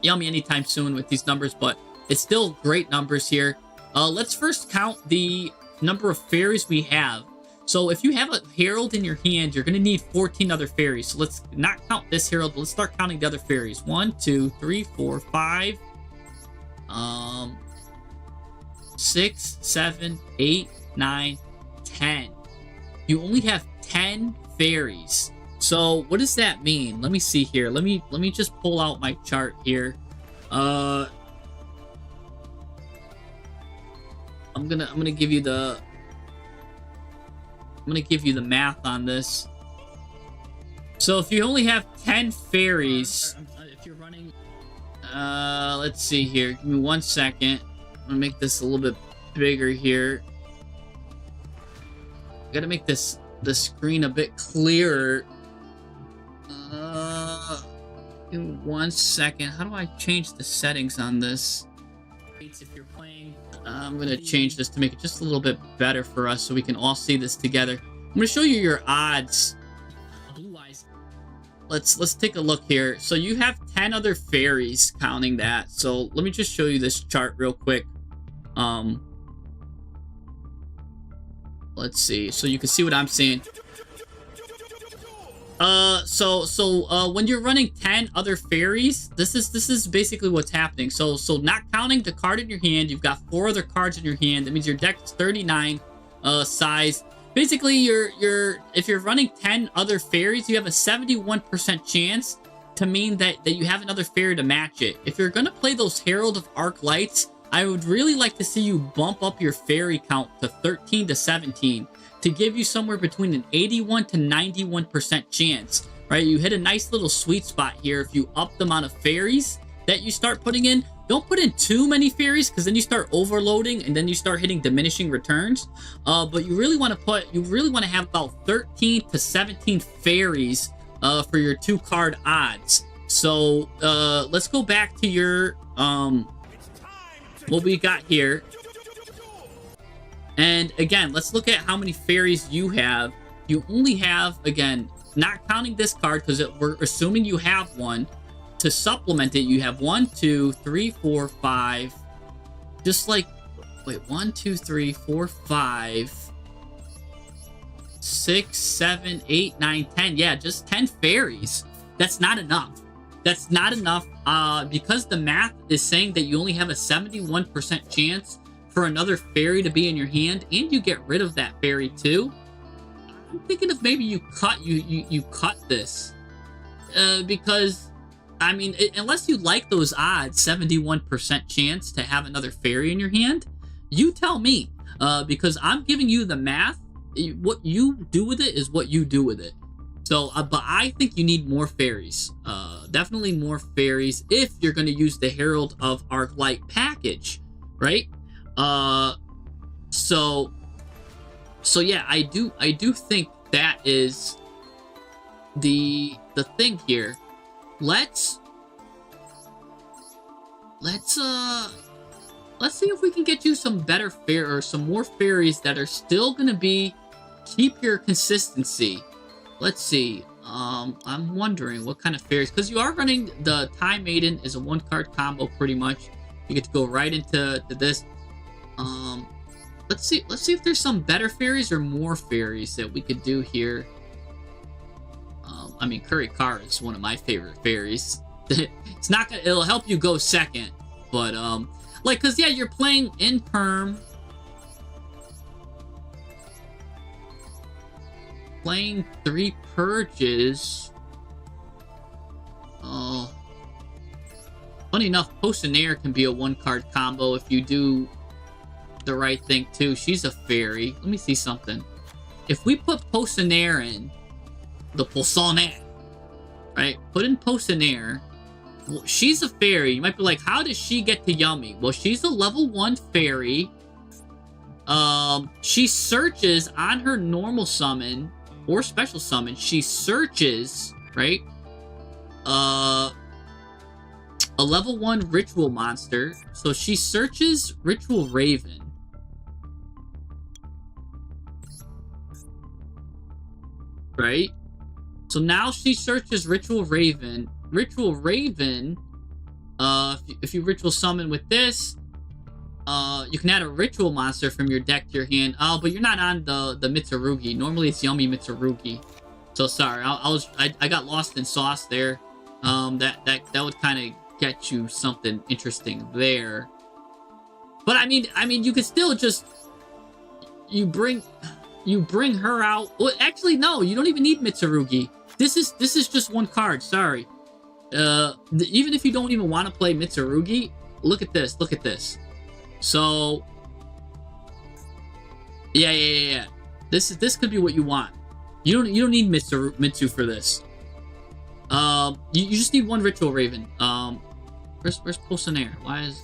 Yummy anytime soon with these numbers, but it's still great numbers here. Let's first count the number of fairies we have. So if you have a Herald in your hand, you're going to need 14 other fairies. So let's not count this Herald, but let's start counting the other fairies. 1, 2, 3, 4, 5, 6, 7, 8, 9, 10. You only have 10 fairies. So what does that mean? Let me see here. Let me just pull out my chart here. I'm gonna give you the math on this. So if you only have 10 fairies, if you're running, let's see here. Give me 1 second. I'm gonna make this a little bit bigger here. I gotta make the screen a bit clearer. Give me 1 second. How do I change the settings on this? If you're playing, I'm gonna change this to make it just a little bit better for us so we can all see this together. I'm gonna show you your odds let's take a look here. So you have 10 other fairies, counting that. So let me just show you this chart real quick. Let's see. So you can see what I'm seeing. When you're running 10 other fairies, this is basically what's happening. So not counting the card in your hand, you've got 4 other cards in your hand. That means your deck is 39 size. Basically, if you're running 10 other fairies, you have a 71% chance to mean that you have another fairy to match it. If you're gonna play those Herald of Arc Lights, I would really like to see you bump up your fairy count to 13 to 17 to give you somewhere between an 81 to 91% chance, right? You hit a nice little sweet spot here if you up the amount of fairies that you start putting in. Don't put in too many fairies, because then you start overloading and then you start hitting diminishing returns. But you really want to have about 13 to 17 fairies for your 2-card odds. So let's go back to your what we got here. And again, let's look at how many fairies you have. You only have, again, not counting this card because we're assuming you have one. To supplement it, you have 1, 2, 3, 4, 5. Just like, wait, 1, 2, 3, 4, 5, 6, 7, 8, 9, 10. Yeah, just 10 fairies. That's not enough. That's not enough because the math is saying that you only have a 71% chance for another fairy to be in your hand, and you get rid of that fairy too. I'm thinking of maybe you cut this because, I mean, unless you like those odds, 71% chance to have another fairy in your hand, you tell me, because I'm giving you the math. What you do with it is what you do with it. So, but I think you need more fairies. Definitely more fairies if you're going to use the Herald of Arclight package, right? So yeah, I do think that is the thing here. Let's see if we can get you some better or some more fairies that are still going to keep your consistency. Let's see. I'm wondering what kind of fairies, because you are running the Time Maiden is a 1-card combo pretty much. You get to go right into this. Let's see if there's some better fairies or more fairies that we could do here. I mean, Curry Car is one of my favorite fairies. It's not gonna, it'll help you go second, but like, cause yeah, you're playing in perm, playing 3 purges. Funny enough, Potionaire can be a 1-card combo if you do the right thing too. She's a fairy. Let me see something. If we put Potionaire in, the Potionaire, right? Put in Potionaire. Well, she's a fairy. You might be like, how does she get to Yummy? Well, she's a level 1 fairy. She searches on her normal summon or special summon. She searches, right? A level 1 ritual monster. So she searches Ritual Raven. Right? So now she searches Ritual Raven. Ritual Raven, if you ritual summon with this, you can add a ritual monster from your deck to your hand. Oh, but you're not on the Mitsurugi. Normally it's Yummy Mitsurugi. So sorry, I got lost in sauce there. That would kind of get you something interesting there. But I mean, you could still just you bring her out. Well, actually, no, you don't even need Mitsurugi. This is just 1 card. Sorry. Even if you don't even want to play Mitsurugi, look at this. Look at this. So, yeah. This could be what you want. You don't need Mitsu for this. You just need 1 Ritual Raven. Where's Potionaire? Why is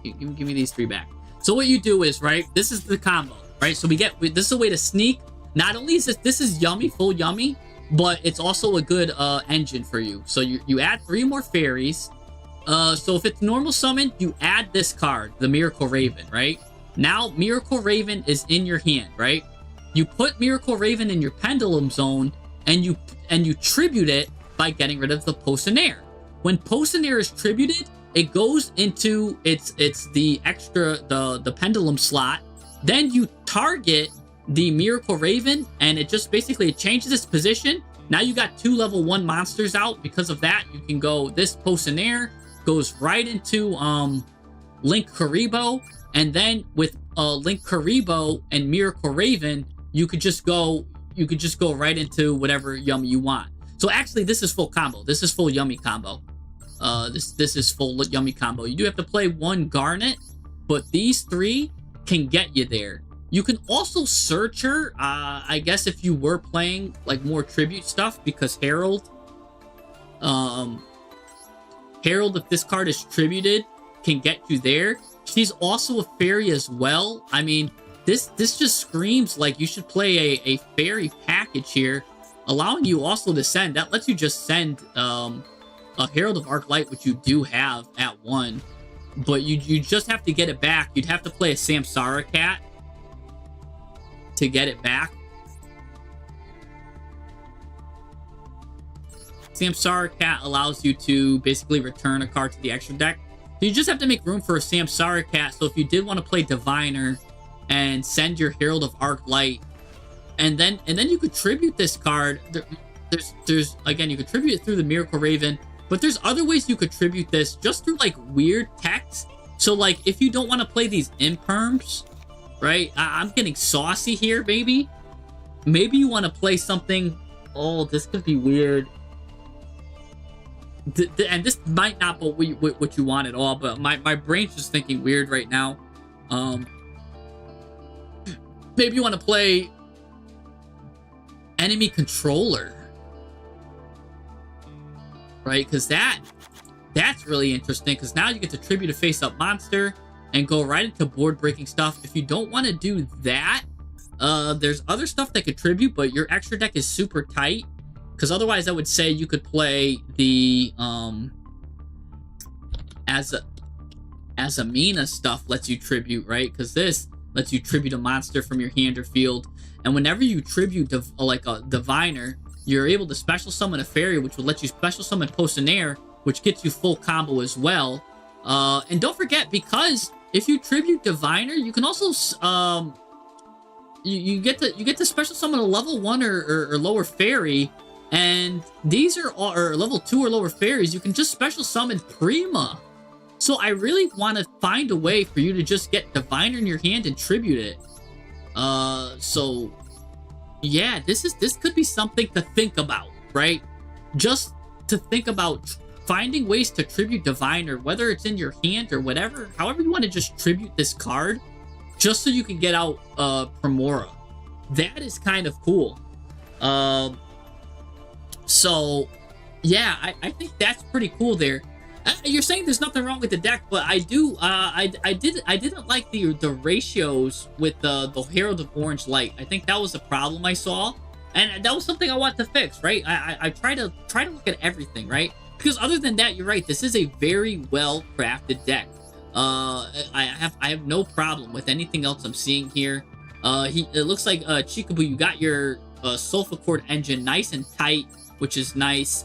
give me these 3 back? So what you do is, right, this is the combo, right? So this is a way to sneak. Not only is this is Yummy, full Yummy, but it's also a good engine for you. So you add 3 more fairies. So if it's normal summon, you add this card, the Miracle Raven, right? Now Miracle Raven is in your hand, right? You put Miracle Raven in your Pendulum Zone, and you tribute it by getting rid of the Potionnaire. When Potionnaire is tributed, it goes into it's the extra the pendulum slot. Then you target the Miracle Raven, and it just basically it changes its position. Now you got 2 level 1 monsters out. Because of that, you can go this Potionnaire goes right into Link Karibo, and then with Link Karibo and Miracle Raven, you could just go right into whatever yummy you want. So actually, this is full combo. This is full yummy combo. This is full yummy combo. You do have to play 1 Garnet, but these 3 can get you there. You can also search her, I guess, if you were playing like more tribute stuff, because Herald, if this card is tributed, can get you there. She's also a fairy as well. I mean, this just screams like you should play a fairy package here, allowing you also to send. That lets you just send a Herald of Arclight, which you do have at 1, but you just have to get it back. You'd have to play a Samsara Cat to get it back. Samsara Cat allows you to basically return a card to the extra deck. So you just have to make room for a Samsara Cat. So if you did want to play Diviner and send your Herald of Arclight, and then you could tribute this card. There's again, you could tribute it through the Miracle Raven, but there's other ways you could tribute this just through like weird text. So like if you don't want to play these imperms, right? I'm getting saucy here, baby. Maybe you want to play something. Oh, this could be weird. And this might not be what you want at all, but my brain's just thinking weird right now. Maybe you want to play Enemy Controller, right? Because that's really interesting, because now you get to tribute a face-up monster and go right into board-breaking stuff. If you don't want to do that, there's other stuff that could tribute, but your extra deck is super tight. Because otherwise, I would say you could play the Azamina stuff lets you tribute, right? Because this lets you tribute a monster from your hand or field, and whenever you tribute like a Diviner, you're able to special summon a fairy, which will let you special summon Potionnaire, which gets you full combo as well. And don't forget, because if you tribute Diviner, you can also you get to special summon a level 1 or lower fairy. And these are all, or level 2 or lower fairies, you can just special summon Prima. So I really want to find a way for you to just get Diviner in your hand and tribute it. So yeah, this could be something to think about, right? Just to think about finding ways to tribute Diviner, whether it's in your hand or whatever, however you want to just tribute this card, just so you can get out Primora. That is kind of cool. So, yeah, I think that's pretty cool there. You're saying there's nothing wrong with the deck, but I do. I didn't like the ratios with the Herald of Orange Light. I think that was a problem I saw, and that was something I want to fix. Right? I try to look at everything, right? Because other than that, you're right. This is a very well crafted deck. I have no problem with anything else I'm seeing here. It looks like Chica, you got your Sulfacord engine nice and tight, which is nice.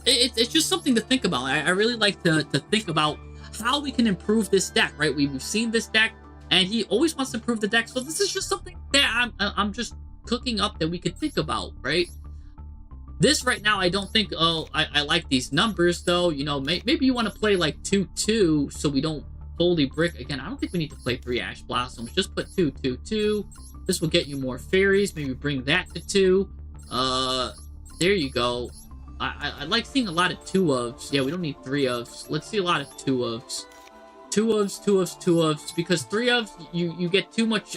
It's just something to think about. I really like to think about how we can improve this deck, right? We've seen this deck, and he always wants to improve the deck, so this is just something that I'm just cooking up that we could think about, right? This right now, I don't think, I like these numbers, though. You know, maybe you want to play like 2-2, so we don't fully brick. Again, I don't think we need to play 3 Ash Blossoms. Just put 2-2-2. This will get you more fairies. Maybe bring that to 2. There you go. I like seeing a lot of 2-ofs. Yeah, we don't need 3-ofs. Let's see a lot of 2-ofs. 2-ofs, because 3-ofs, you get too much,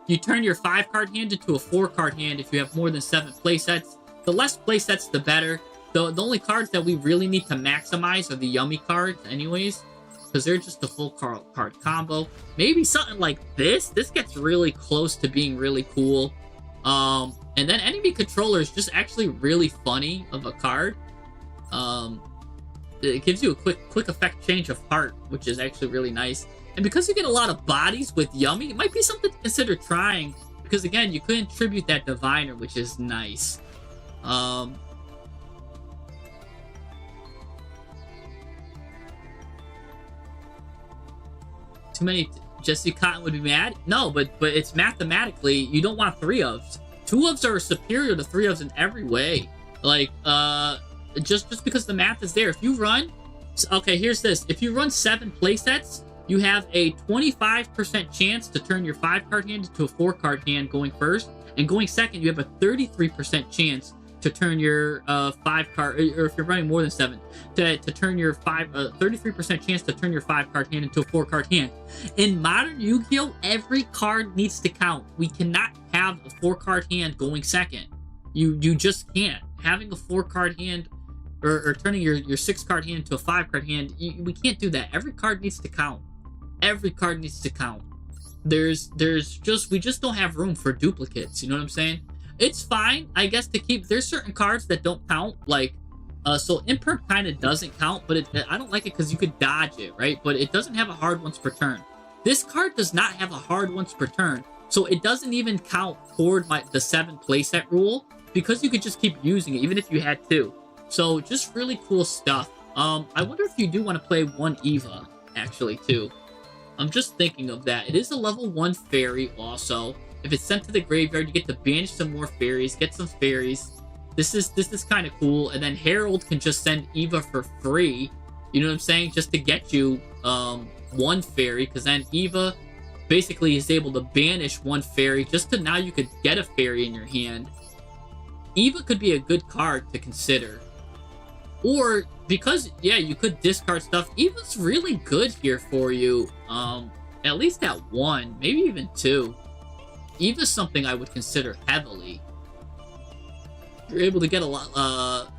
you turn your 5-card hand into a 4-card hand if you have more than 7 playsets. The less playsets, the better. The only cards that we really need to maximize are the yummy cards anyways, because they're just a full card combo. Maybe something like this. This gets really close to being really cool. And then Enemy Controller is just actually really funny of a card. It gives you a quick effect change of heart, which is actually really nice. And because you get a lot of bodies with Yummy, it might be something to consider trying. because again, you couldn't tribute that diviner, which is nice. Too many. Jesse Cotton would be mad. No, but it's mathematically you don't want 3-ofs. 2-ofs are superior to 3-ofs in every way. Like just because the math is there. If you run, okay, here's this. If you run 7 playsets, you have a 25% chance to turn your 5-card hand into a 4-card hand going first, and going second, you have a 33% chance to turn your 5-card, or if you're running more than 7, to turn your 33% chance to turn your 5-card hand into a 4-card hand. In modern Yu-Gi-Oh, every card needs to count. We cannot have a 4-card hand going second. You just can't. Having a 4-card hand or turning your 6-card hand into a 5-card hand, we can't do that. Every card needs to count. Every card needs to count. We just don't have room for duplicates. You know what I'm saying? It's fine, I guess, to keep. There's certain cards that don't count, like so imperm kind of doesn't count, but I don't like it because you could dodge it, right? But it doesn't have a hard once per turn. This card does not have a hard once per turn, so it doesn't even count toward the 7 playset rule, because you could just keep using it even if you had 2. So just really cool stuff. I wonder if you do want to play 1 Eva actually too. I'm just thinking of that. It is a level 1 fairy also. If it's sent to the graveyard, you get to banish some more fairies, get some fairies. This is kind of cool. And then Herald can just send Eva for free. You know what I'm saying? Just to get you 1 fairy, because then Eva basically is able to banish 1 fairy just to now you could get a fairy in your hand. Eva could be a good card to consider. Or because, yeah, you could discard stuff. Eva's really good here for you. At least at 1, maybe even 2. Eva's something I would consider heavily. You're able to get a lot,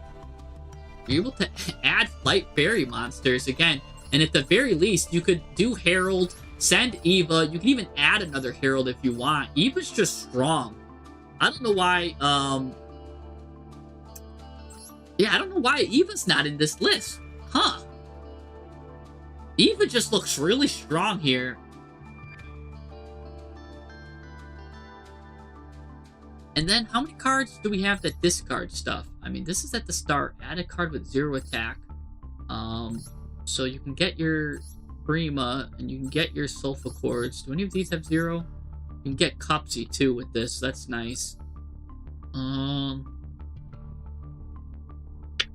you're able to add light fairy monsters again. And at the very least, you could do Herald, send Eva. You can even add another Herald if you want. Eva's just strong. I don't know why, yeah, I don't know why Eva's not in this list. Huh. Eva just looks really strong here. And then, how many cards do we have that discard stuff? I mean, this is at the start. Add a card with 0 attack. So you can get your Prima, and you can get your Sulfacords. Do any of these have 0? You can get Cupsy, too, with this. That's nice.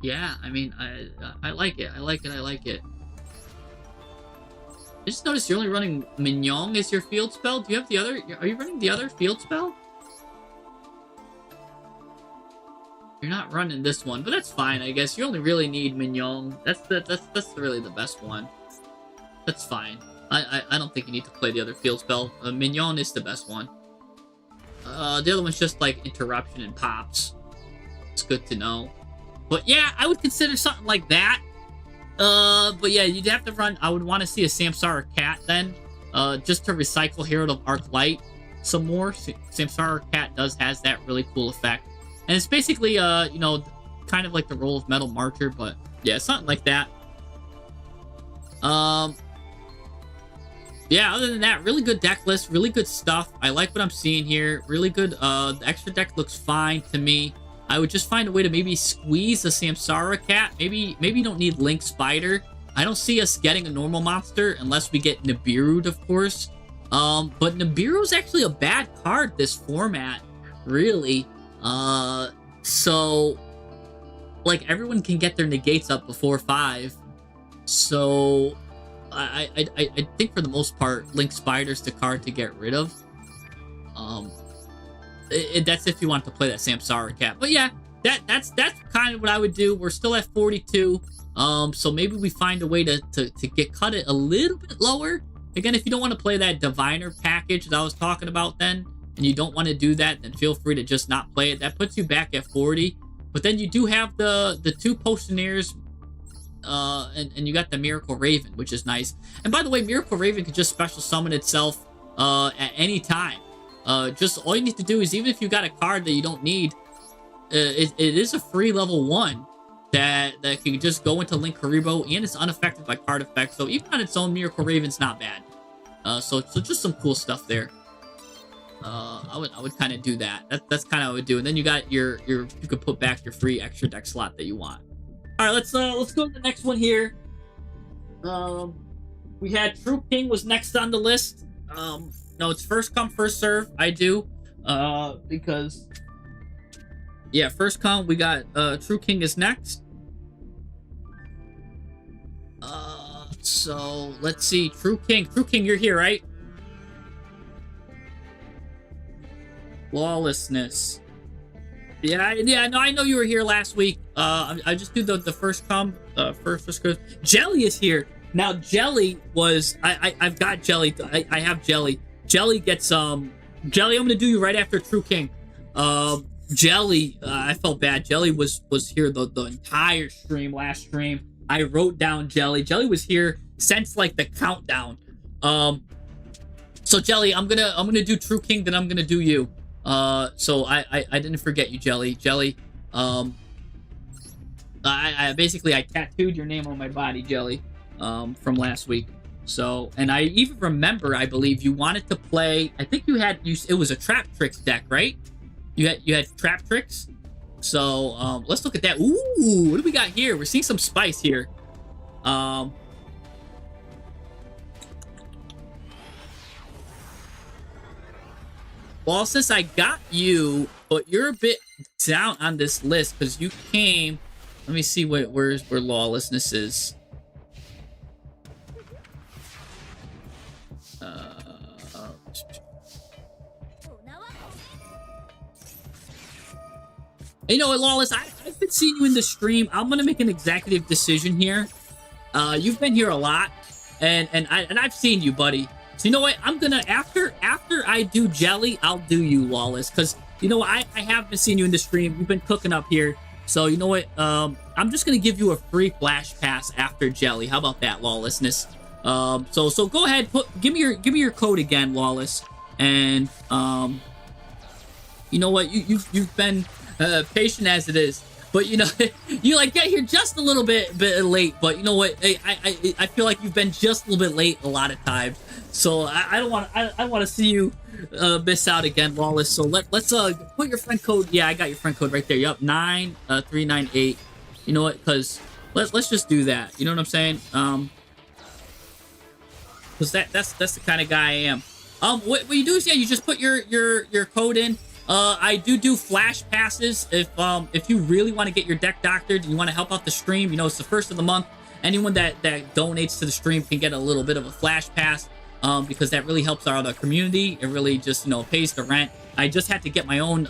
Yeah, I mean, I like it. I like it. I just noticed you're only running Mignon as your field spell. Do you have the other... Are you running the other field spell? You're not running this one, but that's fine, I guess. You only really need Mignon. That's really the best one. That's fine. I don't think you need to play the other field spell. Mignon is the best one. The other one's just like interruption and pops. It's good to know. But yeah, I would consider something like that. But yeah, you'd have to run. I would want to see a Samsara Cat then, just to recycle Herald of Arc Light some more. Samsara Cat has that really cool effect. And it's basically, you know, kind of like the role of Metal Marcher, but yeah, something like that. Yeah, other than that, really good deck list, really good stuff. I like what I'm seeing here. Really good. The extra deck looks fine to me. I would just find a way to maybe squeeze a Samsara Cat. Maybe you don't need Link Spider. I don't see us getting a normal monster unless we get Nibiru, of course. But Nibiru's actually a bad card this format, really. So, like, everyone can get their negates up before 5. So, I think for the most part, Link Spider's the card to get rid of. That's if you want to play that Samsara Cat. But yeah, that's kind of what I would do. We're still at 42. So maybe we find a way to cut it a little bit lower. Again, if you don't want to play that Diviner package that I was talking about then, and you don't want to do that, then feel free to just not play it. That puts you back at 40. But then you do have the 2 Potionaires, and you got the Miracle Raven, which is nice. And by the way, Miracle Raven can just special summon itself at any time. Just all you need to do is, even if you got a card that you don't need, it is a free level 1 that can just go into Link Haribo, and it's unaffected by card effects. So even on its own, Miracle Raven's not bad. So just some cool stuff there. I would kind of do that. That's kind of what I would do. And then you got you could put back your free extra deck slot that you want. All right, let's go to the next one here. We had True King was next on the list. No, it's first come first serve. I do, because yeah, first come. We got True King is next. So let's see, True King, you're here, right? Lawlessness. Yeah, no, I know you were here last week. I just do the first come, first goes. Jelly is here now. Jelly was I've got Jelly. I have Jelly. Jelly gets Jelly. I'm gonna do you right after True King. Jelly. I felt bad. Jelly was here the entire stream, last stream. I wrote down Jelly. Jelly was here since like the countdown. So Jelly, I'm gonna do True King, then I'm gonna do you. So I didn't forget you, Jelly. Jelly, I basically I tattooed your name on my body, Jelly, from last week. So, and I even remember, I believe you wanted to play, I think it was a Trap Tricks deck, right? You had Trap Tricks. So, let's look at that. Ooh, what do we got here? We're seeing some spice here. Well, since I got you, but you're a bit down on this list because you came. Let me see where Lawlessness is. You know what, Lawless? I've been seeing you in the stream. I'm gonna make an executive decision here. You've been here a lot, and I've seen you, buddy. So you know what? I'm gonna after I do Jelly, I'll do you, Lawless, because you know what? I have been seeing you in the stream. You've been cooking up here. So you know what? I'm just gonna give you a free flash pass after Jelly. How about that, Lawlessness? So go ahead, give me your code again, Lawless, and you know what? You've been patient as it is, but you know you like get here just a little bit late. But you know what? I feel like you've been just a little bit late a lot of times. So I don't want to see you miss out again, Lawless. So let's put your friend code. Yeah, I got your friend code right there. Yup, 9398. You know what? Because let's just do that. You know what I'm saying? Because that's the kind of guy I am. What you do is, yeah, you just put your code in. I do flash passes if you really want to get your deck doctored and you want to help out the stream. You know, it's the first of the month. Anyone that donates to the stream can get a little bit of a flash pass, because that really helps out our community. It really just, you know, pays the rent. I just had to get my own,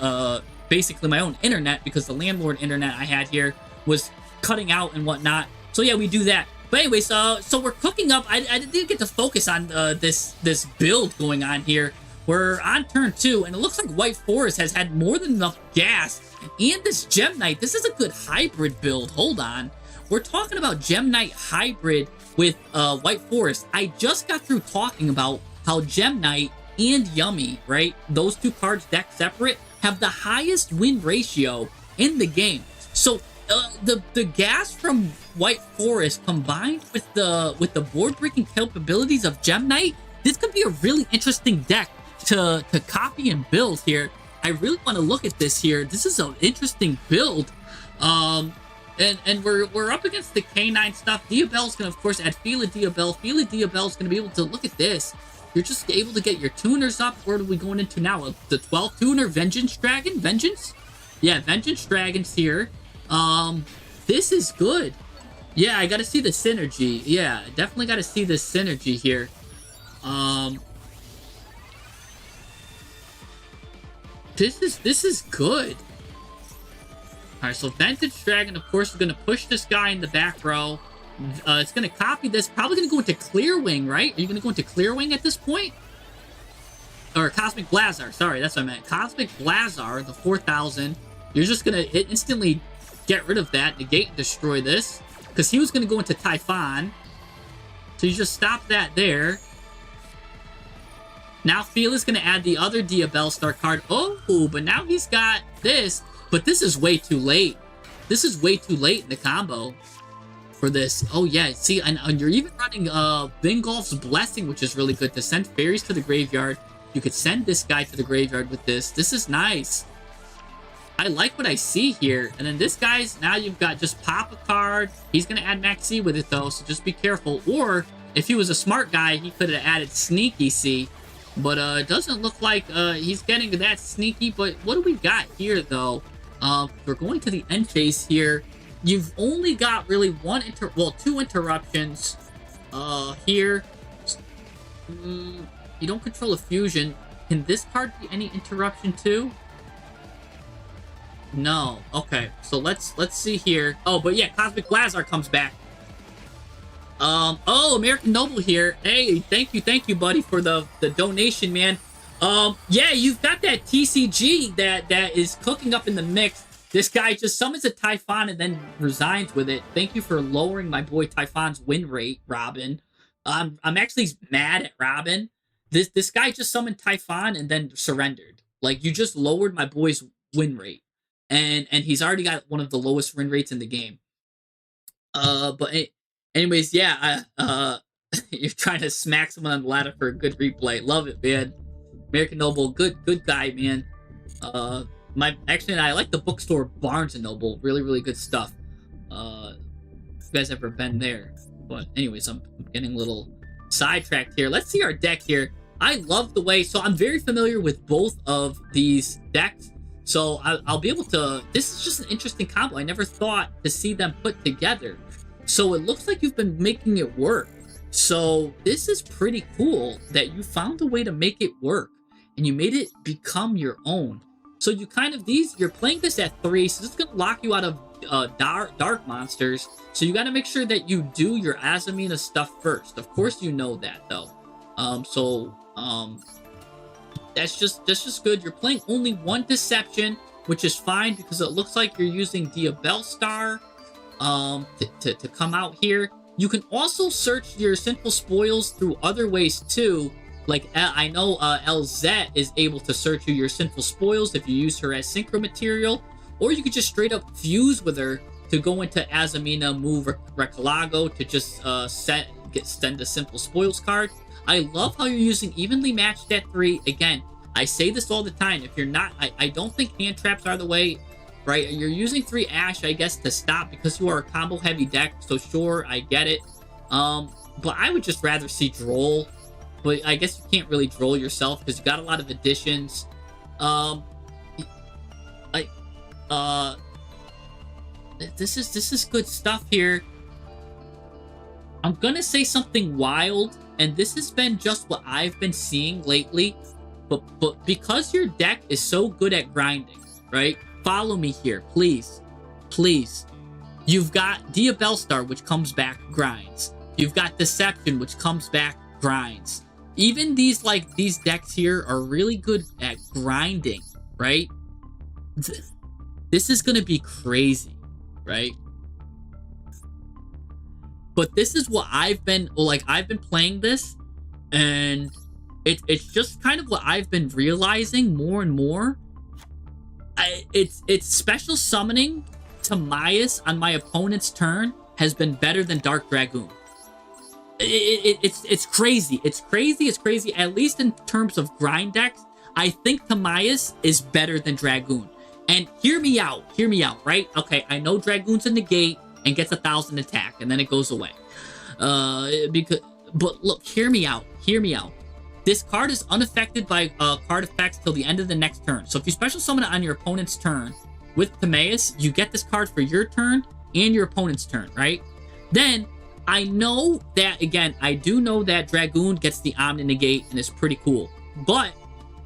basically my own internet, because the landlord internet I had here was cutting out and whatnot. So yeah, we do that. But anyway, so we're cooking up. I didn't get to focus on this build going on here. We're on turn 2, and it looks like White Forest has had more than enough gas. And this Gem Knight, this is a good hybrid build. Hold on. We're talking about Gem Knight hybrid with White Forest. I just got through talking about how Gem Knight and Yummy, right? Those two cards decked separate have the highest win ratio in the game. So the gas from White Forest combined with the board breaking capabilities of Gem Knight, this could be a really interesting deck to copy and build here. I really want to look at this here. This is an interesting build. And we're up against the K9 stuff. Diabell's gonna of course add Fila Diabell. Fila Diabell's gonna be able to look at this. You're just able to get your tuners up. What are we going into now? The 12 tuner Vengeance Dragon? Vengeance? Yeah, Vengeance Dragon's here. This is good. Yeah, I gotta see the synergy. Yeah, definitely gotta see the synergy here. This is good. Alright, so Vintage Dragon, of course, is going to push this guy in the back row. It's going to copy this. Probably going to go into Clear Wing, right? Are you going to go into Clear Wing at this point? Or Cosmic Blazar. Sorry, that's what I meant. Cosmic Blazar, the 4000. You're just going to instantly get rid of that, negate and destroy this. Because he was going to go into Typhon. So you just stop that there. Now Fela's going to add the other Diabell Star card. Oh, but now he's got this. But this is way too late. This is way too late in the combo for this. Oh, yeah. See, and you're even running Vingolf's Blessing, which is really good to send fairies to the graveyard. You could send this guy to the graveyard with this. This is nice. I like what I see here. And then this guy's, now you've got just pop a card. He's going to add Max C with it, though, so just be careful. Or, if he was a smart guy, he could have added Sneaky C. But it doesn't look like he's getting that sneaky. But what do we got here, though? We're going to the end phase here. You've only got really two interruptions here. You don't control a fusion. Can this card be any interruption too? No. Okay, so let's see here. Oh, but yeah, Cosmic Blazar comes back. Oh, American Noble here. Hey, thank you, buddy, for the donation, man. Yeah, you've got that TCG that is cooking up in the mix. This guy just summons a Typhon and then resigns with it. Thank you for lowering my boy Typhon's win rate, Robin. I'm actually mad at Robin. This guy just summoned Typhon and then surrendered. Like, you just lowered my boy's win rate. And he's already got one of the lowest win rates in the game. Anyways, yeah, you're trying to smack someone on the ladder for a good replay. Love it, man. American Noble, good guy, man. Actually, I like the bookstore Barnes & Noble. Really, really good stuff. If you guys ever been there. But anyways, I'm getting a little sidetracked here. Let's see our deck here. I love the way, so I'm very familiar with both of these decks. So I'll be able to, this is just an interesting combo. I never thought to see them put together. So it looks like you've been making it work. So this is pretty cool that you found a way to make it work. And you made it become your own. So you kind of, you're playing this at 3, so this is going to lock you out of dark monsters. So you got to make sure that you do your Azamina stuff first. Of course you know that, though. That's just good. You're playing only 1 Deception, which is fine because it looks like you're using Diabellstar to come out here. You can also search your Sinful Spoils through other ways too. Like, I know LZ is able to search your Sinful Spoils if you use her as Synchro Material, or you could just straight up fuse with her to go into Azamina, move Recalago to just send a Sinful Spoils card. I love how you're using Evenly Matched at 3. Again, I say this all the time. If you're not, I don't think hand traps are the way, right? You're using 3 Ash, I guess, to stop because you are a combo heavy deck. So sure, I get it. But I would just rather see Droll. But I guess you can't really Droll yourself because you got a lot of additions. This is good stuff here. I'm gonna say something wild, and this has been just what I've been seeing lately. But because your deck is so good at grinding, right? Follow me here, please. Please. You've got Diabellstar, which comes back, grinds. You've got Deception, which comes back, grinds. Even these decks here are really good at grinding, right? This is gonna be crazy, right? But this is what I've been playing this, and it's just kind of what I've been realizing more and more. It's special summoning Timaeus on my opponent's turn has been better than Dark Dragoon. It's crazy. It's crazy. At least in terms of grind decks, I think Timaeus is better than Dragoon. And hear me out, right? Okay, I know Dragoon's a negate and gets 1,000 attack, and then it goes away. But look, hear me out. This card is unaffected by card effects till the end of the next turn. So if you special summon it on your opponent's turn with Timaeus, you get this card for your turn and your opponent's turn, right? Then, I know that, again, I do know that Dragoon gets the Omni Negate and is pretty cool. But,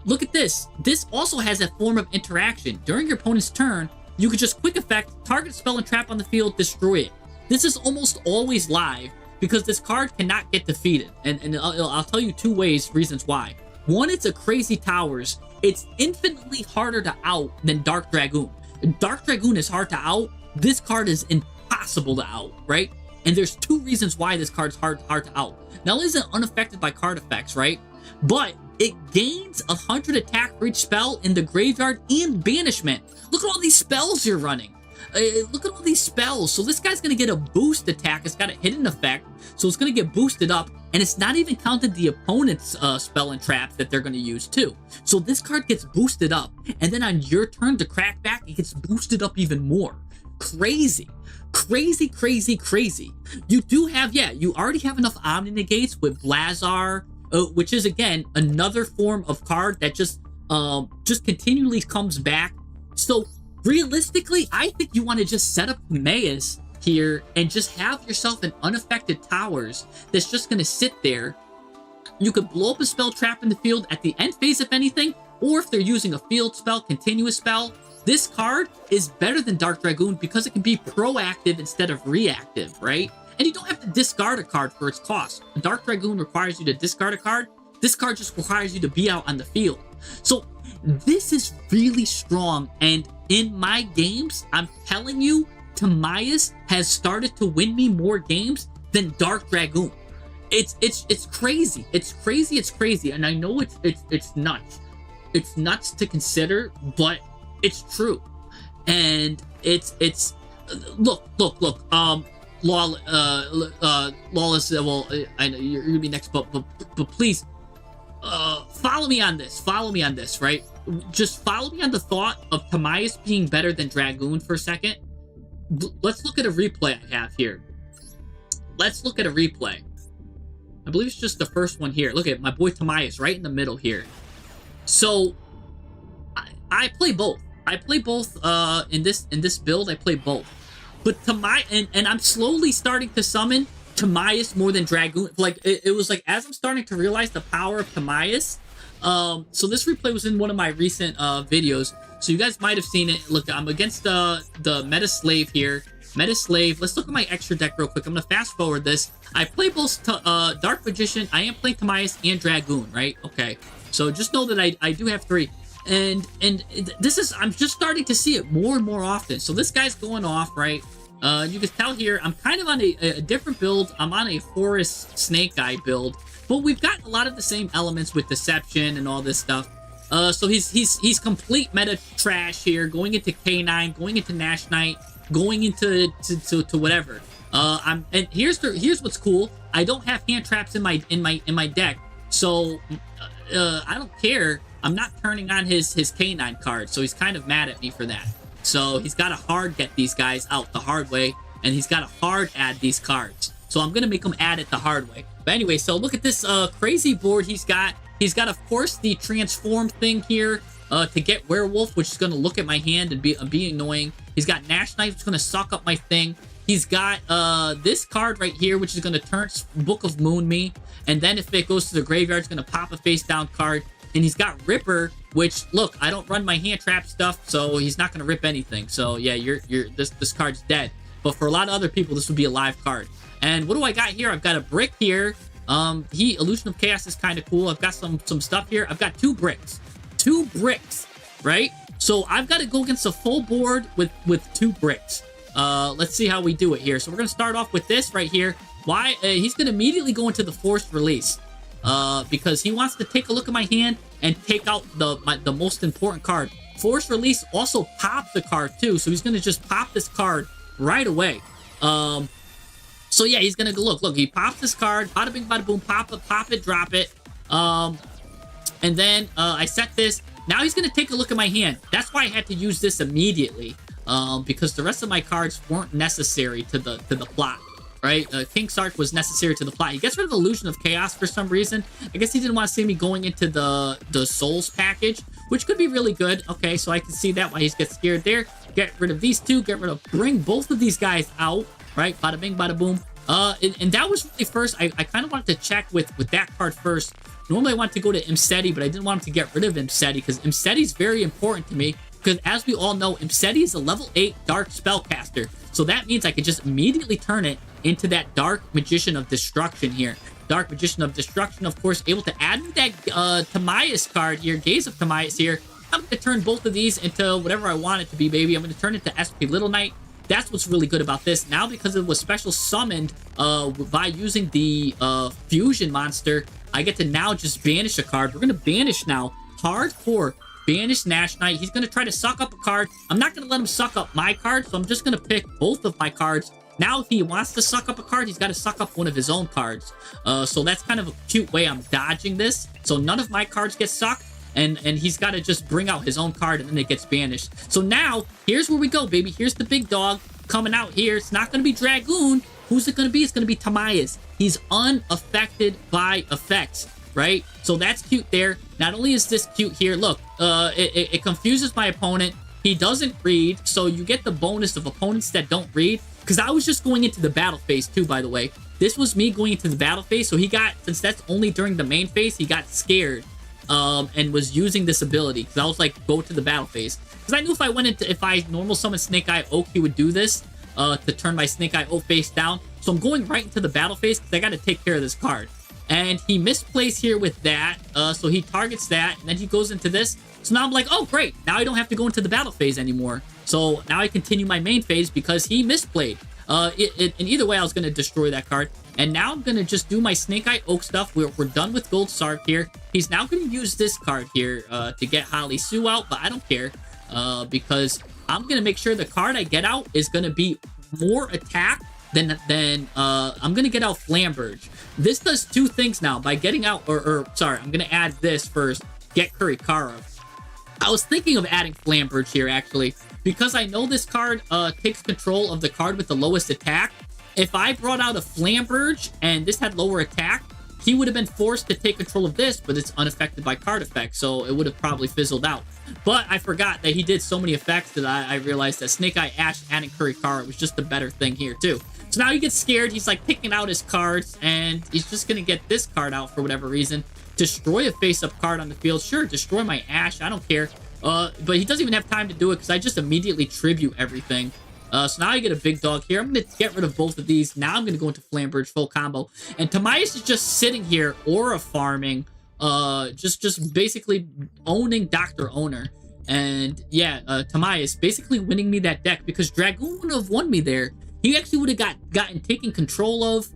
look at this. This also has a form of interaction. During your opponent's turn, you could just quick effect, target spell and trap on the field, destroy it. This is almost always live because this card cannot get defeated. And I'll tell you 2 reasons why. 1, it's a crazy towers. It's infinitely harder to out than Dark Dragoon. Dark Dragoon is hard to out. This card is impossible to out, right? And there's 2 reasons why this card's hard to out. Not only is it unaffected by card effects, right? But it gains 100 attack for each spell in the graveyard and banishment. Look at all these spells you're running. Look at all these spells. So this guy's going to get a boost attack. It's got a hidden effect. So it's going to get boosted up. And it's not even counted the opponent's spell and traps that they're going to use too. So this card gets boosted up. And then on your turn to crack back, it gets boosted up even more. Crazy. Crazy, crazy, crazy. You do have, yeah, you already have enough Omni Negates with Blazar, which is, again, another form of card that just continually comes back. So realistically, I think you want to just set up Timaeus here and just have yourself an unaffected towers that's just going to sit there. You could blow up a spell trap in the field at the end phase, if anything, or if they're using a field spell, continuous spell. This card is better than Dark Dragoon because it can be proactive instead of reactive, right? And you don't have to discard a card for its cost. Dark Dragoon requires you to discard a card. This card just requires you to be out on the field. So this is really strong. And in my games, I'm telling you, Timaeus has started to win me more games than Dark Dragoon. It's crazy. It's crazy. It's crazy. And I know it's nuts. It's nuts to consider, but it's true. And it's look. Lawless. Well, I know you're gonna be next, but please, follow me on this. Follow me on this, right? Just follow me on the thought of Timaeus being better than Dragoon for a second. Let's look at a replay I have here. Let's look at a replay. I believe it's just the first one here. Look at my boy Timaeus right in the middle here. So I play both. I play both in this build. I play both. But Timaeus, and I'm slowly starting to summon Timaeus more than Dragoon. Like it was like as I'm starting to realize the power of Timaeus. So this replay was in one of my recent videos. So you guys might have seen it. Look, I'm against the Meta Slave here. Meta Slave. Let's look at my extra deck real quick. I'm gonna fast forward this. I play both Dark Magician. I am playing Timaeus and Dragoon, right? Okay. So just know that I do have three. And this is, I'm just starting to see it more and more often. So this guy's going off, right? You can tell here, I'm kind of on a different build. I'm on a Forest Snake Guy build. But we've got a lot of the same elements with Deception and all this stuff. So he's complete meta trash here, going into K9, going into Nash Knight, going into to whatever. And here's what's cool. I don't have hand traps in my deck, so I don't care. I'm not turning on his K9 card, so he's kind of mad at me for that. So he's got to hard get these guys out the hard way, and he's got to hard add these cards. So I'm gonna make him add it the hard way. But anyway, so look at this crazy board he's got. He's got, of course, the transform thing here to get Werewolf, which is going to look at my hand and be annoying. He's got Nash Knife, which is going to suck up my thing. He's got this card right here, which is going to turn Book of Moon me. And then if it goes to the graveyard, it's going to pop a face-down card. And he's got Ripper, which, look, I don't run my hand trap stuff, so he's not going to rip anything. So, yeah, this card's dead. But for a lot of other people, this would be a live card. And what do I got here? I've got a brick here. Illusion of Chaos is kind of cool. I've got some stuff here. I've got two bricks, right? So I've got to go against a full board with two bricks. Let's see how we do it here. So we're gonna start off with this right here. Why? He's gonna immediately go into the forced release, because he wants to take a look at my hand and take out the most important card. Forced release also pops the card too, so he's gonna just pop this card right away. So yeah, he's gonna go look. He pops this card, bada bing, bada boom, pop it, drop it. And then I set this. Now he's gonna take a look at my hand. That's why I had to use this immediately, because the rest of my cards weren't necessary to the plot, right? King Sark was necessary to the plot. He gets rid of Illusion of Chaos for some reason. I guess he didn't want to see me going into the Souls package, which could be really good. Okay, so I can see that why he gets scared there. Get rid of these two. Bring both of these guys out. Right, bada bing, bada boom. And that was really first. I kind of wanted to check with that card first. Normally I want to go to Imseti, but I didn't want him to get rid of Imseti because Imseti is very important to me. Because as we all know, Imseti is a level 8 Dark Spellcaster. So that means I could just immediately turn it into that Dark Magician of Destruction here. Dark Magician of Destruction, of course, able to add me that Timaeus card here, Gaze of Timaeus here. I'm going to turn both of these into whatever I want it to be, baby. I'm going to turn it to SP Little Knight. That's what's really good about this. Now, because it was special summoned by using the fusion monster, I get to now just banish a card. We're going to banish now. Hardcore banish Nash Knight. He's going to try to suck up a card. I'm not going to let him suck up my card, so I'm just going to pick both of my cards. Now, if he wants to suck up a card, he's got to suck up one of his own cards. So that's kind of a cute way I'm dodging this. So none of my cards get sucked, and he's got to just bring out his own card, and then it gets banished. So now, here's where we go, baby. Here's the big dog coming out here. It's not going to be Dragoon. Who's it going to be? It's going to be Tamias. He's unaffected by effects, right? So that's cute there. Not only is this cute here, look, it confuses my opponent. He doesn't read, so you get the bonus of opponents that don't read. Because I was just going into the battle phase too, by the way. This was me going into the battle phase, so he got, since that's only during the main phase, he got scared and was using this ability. Because I was like, go to the battle phase. Because I knew if I normal summon Snake Eye Oak, he would do this to turn my Snake Eye Oak face down. So I'm going right into the battle phase because I got to take care of this card. And he misplays here with that, so he targets that, and then he goes into this. So now I'm like, oh, great. Now I don't have to go into the battle phase anymore. So now I continue my main phase because he misplayed. And either way, I was going to destroy that card. And now I'm going to just do my Snake Eye Oak stuff. We're done with Gold Sark here. He's now going to use this card here to get Holly Sue out, but I don't care because I'm going to make sure the card I get out is going to be more attack than I'm going to get out Flamberge. This does two things now. By getting out, sorry, I'm going to add this first. Get Kurikara. I was thinking of adding Flamberge here, actually, because I know this card takes control of the card with the lowest attack. If I brought out a Flamberge and this had lower attack, he would have been forced to take control of this, but it's unaffected by card effects, so it would have probably fizzled out. But I forgot that he did so many effects that I realized that Snake Eye Ash adding Kurikara was just a better thing here, too. So now he gets scared. He's like picking out his cards, and he's just going to get this card out for whatever reason. Destroy a face-up card on the field. Sure, destroy my Ash. I don't care. But he doesn't even have time to do it because I just immediately tribute everything. So now I get a big dog here. I'm going to get rid of both of these. Now I'm going to go into Flamberge full combo. And Tamias is just sitting here, aura farming, just basically owning Dr. Owner. And yeah, Tamias basically winning me that deck because Dragoon would have won me there. He actually would have gotten taken control of.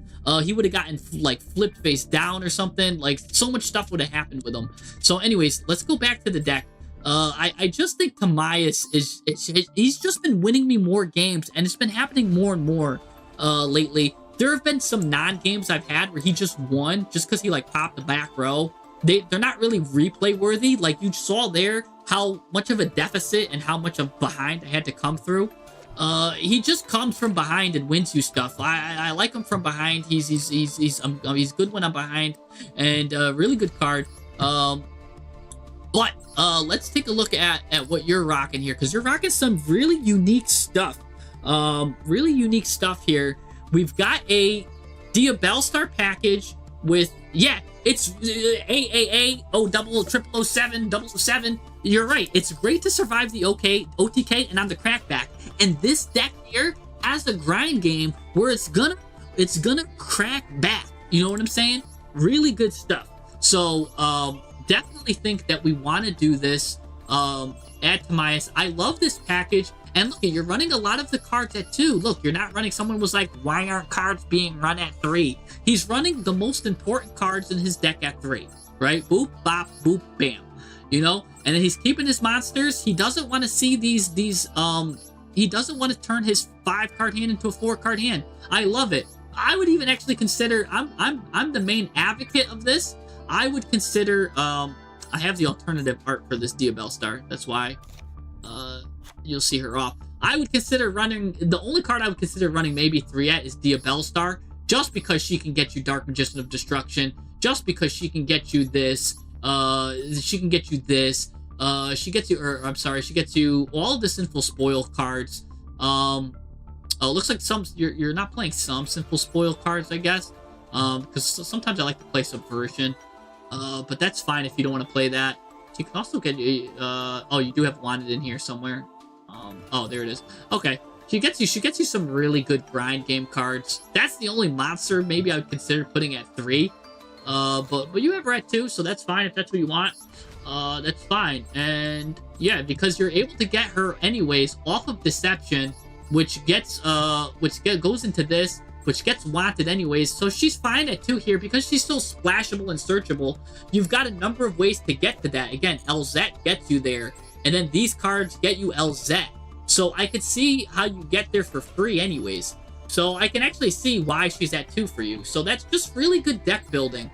He would have gotten like flipped face down or something. Like so much stuff would have happened with him. So anyways, let's go back to the deck. I just think Tamias he's just been winning me more games, and it's been happening more and more lately. There have been some non-games I've had where he just won just because he like popped the back row. They're not really replay worthy. Like you saw there how much of a deficit and how much of behind I had to come through. He just comes from behind and wins you stuff. I like him from behind. He's good when I'm behind, and really good card. But let's take a look at what you're rocking here, because you're rocking some really unique stuff. Really unique stuff here. We've got a Diabellstar package with, yeah, it's AAA, double 007, 007. You're right. It's great to survive the OTK, and I'm the crackback. And this deck here has a grind game where it's gonna crack back. You know what I'm saying? Really good stuff. So definitely think that we want to do this. Add Tamias. I love this package. And look, you're running a lot of the cards at 2. Look, you're not running. Someone was like, why aren't cards being run at 3? He's running the most important cards in his deck at 3, right? Boop, bop, boop, bam. You know? And then he's keeping his monsters. He doesn't want to see these he doesn't want to turn his 5-card hand into a 4-card hand. I love it. I would even actually consider, I'm the main advocate of this. I would consider, I have the alternative art for this Diabellstar. That's why you'll see her off. I would consider running, the only card I would consider running maybe 3 at is Diabellstar, just because she can get you Dark Magician of Destruction, just because she can get you this, she can get you this, she gets you, or I'm sorry, she gets you all of the Sinful Spoil cards. Looks like some, you're not playing some Sinful Spoil cards, I guess, because sometimes I like to play Subversion, but that's fine if you don't want to play that. You can also get, oh, you do have Wanted in here somewhere. Oh, there it is. Okay. She gets you some really good grind game cards. That's the only monster maybe I would consider putting at 3. But you have her at 2, so that's fine if that's what you want. That's fine. And yeah, because you're able to get her anyways off of Deception, which goes into this. which gets wanted anyways. So she's fine at 2 here because she's still splashable and searchable. You've got a number of ways to get to that. Again, LZ gets you there, and then these cards get you LZ. So I could see how you get there for free anyways. So I can actually see why she's at 2 for you. So that's just really good deck building.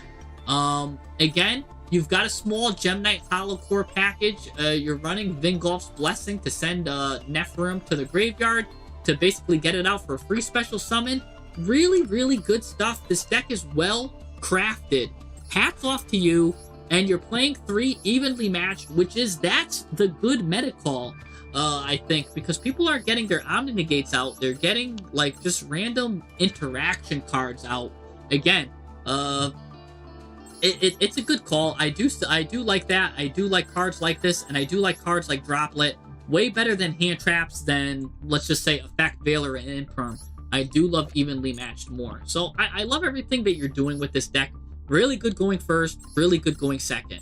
Again, you've got a small Gem Knight Hollow Core package. You're running Vingolf's Blessing to send Nephirim to the graveyard to basically get it out for a free special summon. Really, really good stuff. This deck is well crafted. Hats off to you. And you're playing 3 evenly matched, that's the good meta call, I think, because people aren't getting their Omni Negates out. They're getting like just random interaction cards out. Again, it's a good call. I do like that. I do like cards like this, and I do like cards like Droplet. Way better than hand traps than, let's just say, Effect Veiler and Imperm. I do love evenly matched more. So I love everything that you're doing with this deck. Really good going first, really good going second.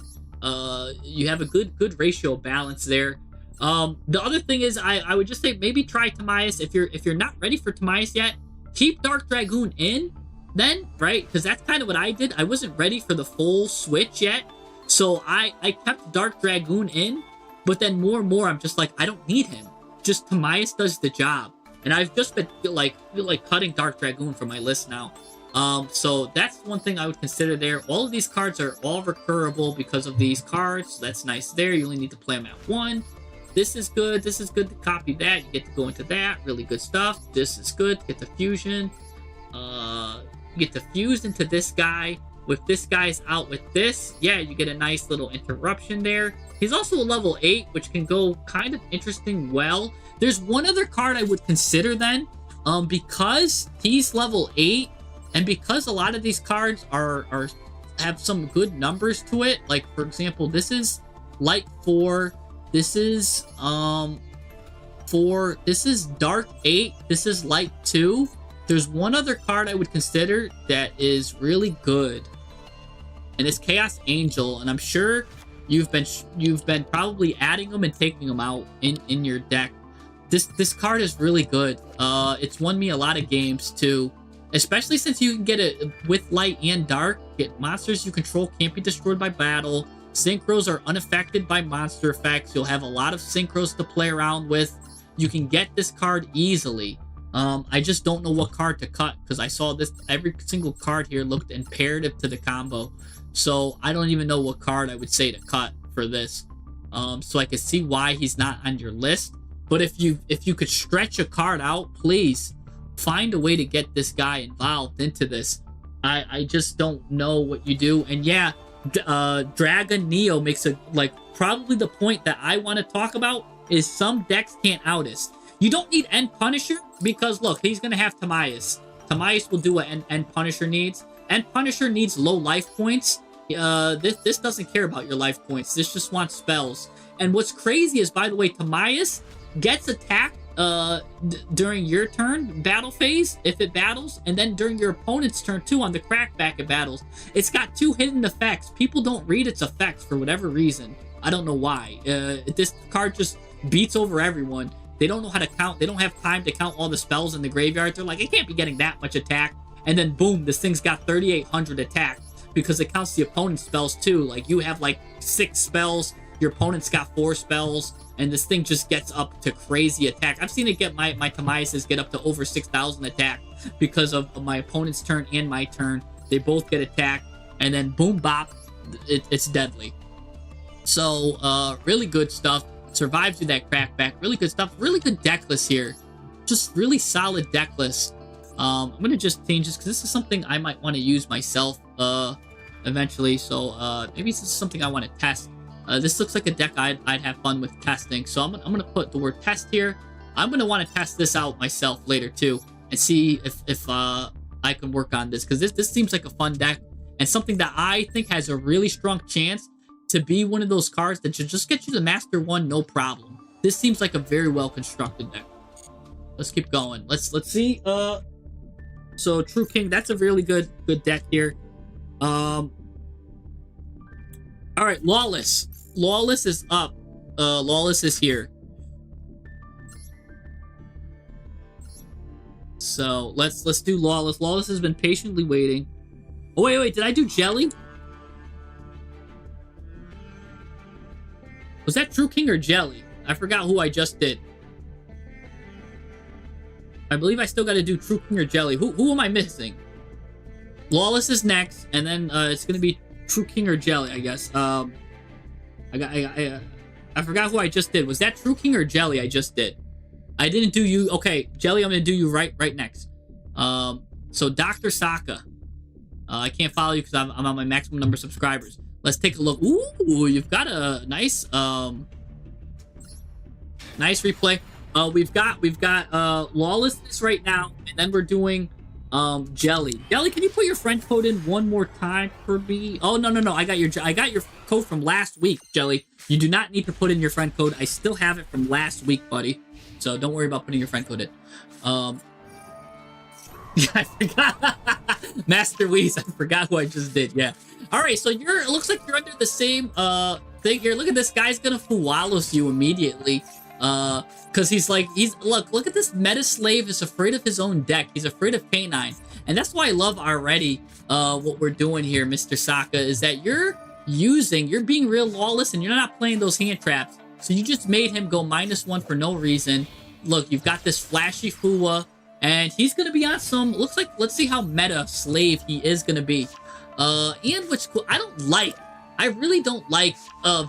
You have a good ratio balance there. The other thing is I would just say maybe try Tamias. If you're not ready for Tamias yet, keep Dark Dragoon in then, right? Because that's kind of what I did. I wasn't ready for the full switch yet. So I kept Dark Dragoon in, but then more and more I'm just like, I don't need him. Just Tamias does the job. And I've just been like cutting Dark Dragoon from my list now. So that's one thing I would consider there. All of these cards are all recurable because of these cards. So that's nice there. You only need to play them at 1. This is good. This is good to copy that. You get to go into that. Really good stuff. This is good to get the fusion. You get to fuse into this guy. With this guy's out with this, yeah, you get a nice little interruption there. He's also a level 8, which can go kind of interesting well. There's one other card I would consider then. Because he's level 8, and because a lot of these cards have some good numbers to it, like for example, this is light 4, this is 4, this is dark 8, this is light 2. There's one other card I would consider that is really good, and it's Chaos Angel, and I'm sure you've been probably adding them and taking them out in your deck. This card is really good. It's won me a lot of games too. Especially since you can get it with light and dark. Get monsters you control can't be destroyed by battle. Synchros are unaffected by monster effects. You'll have a lot of synchros to play around with. You can get this card easily. I just don't know what card to cut because I saw this. Every single card here looked imperative to the combo. So I don't even know what card I would say to cut for this. So I could see why he's not on your list. But if you could stretch a card out, please find a way to get this guy involved into this. I just don't know what you do. And yeah, Dragon Neo makes probably the point that I want to talk about is some decks can't Outis. You don't need End Punisher because look, he's gonna have Tamias. Tamias will do what End Punisher needs. End Punisher needs low life points. This doesn't care about your life points. This just wants spells. And what's crazy is, by the way, Tamias gets attacked during your turn battle phase if it battles, and then during your opponent's turn too on the crackback it battles. It's got 2 hidden effects. People don't read its effects for whatever reason. I don't know why. This card just beats over everyone. They don't know how to count. They don't have time to count all the spells in the graveyard. They're like, it can't be getting that much attack. And then boom, this thing's got 3,800 attack because it counts the opponent's spells too. Like you have like 6 spells, your opponent's got 4 spells, and this thing just gets up to crazy attack. I've seen it get my Tamiases get up to over 6,000 attack because of my opponent's turn and my turn. They both get attacked, and then boom bop, it's deadly. So really good stuff. Survives through that crackback. Really good stuff. Really good deck list here. Just really solid deck list. I'm gonna just change this because this is something I might want to use myself eventually. So maybe this is something I want to test. This looks like a deck I'd have fun with testing. So I'm gonna put the word test here. I'm gonna want to test this out myself later too and see if I can work on this because this seems like a fun deck and something that I think has a really strong chance to be one of those cards that should just get you to Master 1 no problem. This seems like a very well constructed deck. Let's keep going. Let's see. So True King, that's a really good deck here. All right, Lawless. Lawless is up. Lawless is here. So let's do Lawless. Lawless has been patiently waiting. Oh, wait, did I do Jelly? Was that True King or Jelly? I forgot who I just did. I believe I still got to do True King or Jelly. Who am I missing? Lawless is next, and then it's gonna be True King or Jelly, I guess. I forgot who I just did. Was that True King or Jelly I just did? I didn't do you. Okay, Jelly, I'm gonna do you right next. So Dr. Sokka. I can't follow you because I'm on my maximum number of subscribers. Let's take a look. Ooh, you've got a nice nice replay. We've got Lawlessness right now, and then we're doing Jelly. Jelly, can you put your friend code in one more time for me? Oh, no. I got your code from last week, Jelly. You do not need to put in your friend code. I still have it from last week, buddy. So don't worry about putting your friend code in. Yeah, I forgot. Master Weeze, I forgot who I just did. Yeah. All right, so it looks like you're under the same thing here. Look at this guy's gonna Fuwalos you immediately. Because look at this meta slave is afraid of his own deck. He's afraid of K9. And that's why I love already what we're doing here, Mr. Sokka, is that you're being real lawless and you're not playing those hand traps. So you just made him go -1 for no reason. Look, you've got this flashy Fuwa, and he's gonna be on some, looks like, let's see how meta slave he is gonna be. And what's cool, I really don't like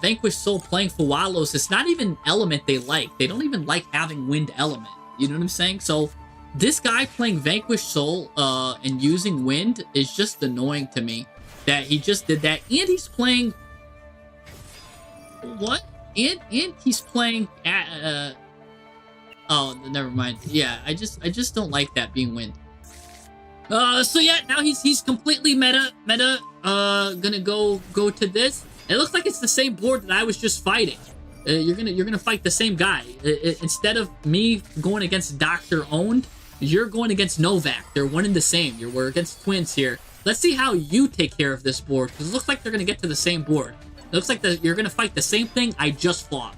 Vanquished Soul playing Fuwalos. It's not even element they like. They don't even like having wind element. You know what I'm saying? So this guy playing Vanquished Soul and using wind is just annoying to me that he just did that. And he's playing what? And he's playing oh, never mind. Yeah, I just don't like that being wind. So yeah, now he's completely meta. Gonna go to this. It looks like it's the same board that I was just fighting. You're gonna fight the same guy. Instead of me going against Doctor Owned, you're going against Novak. They're one and the same. We're against twins here. Let's see how you take care of this board, because it looks like they're gonna get to the same board. It looks like you're gonna fight the same thing I just fought.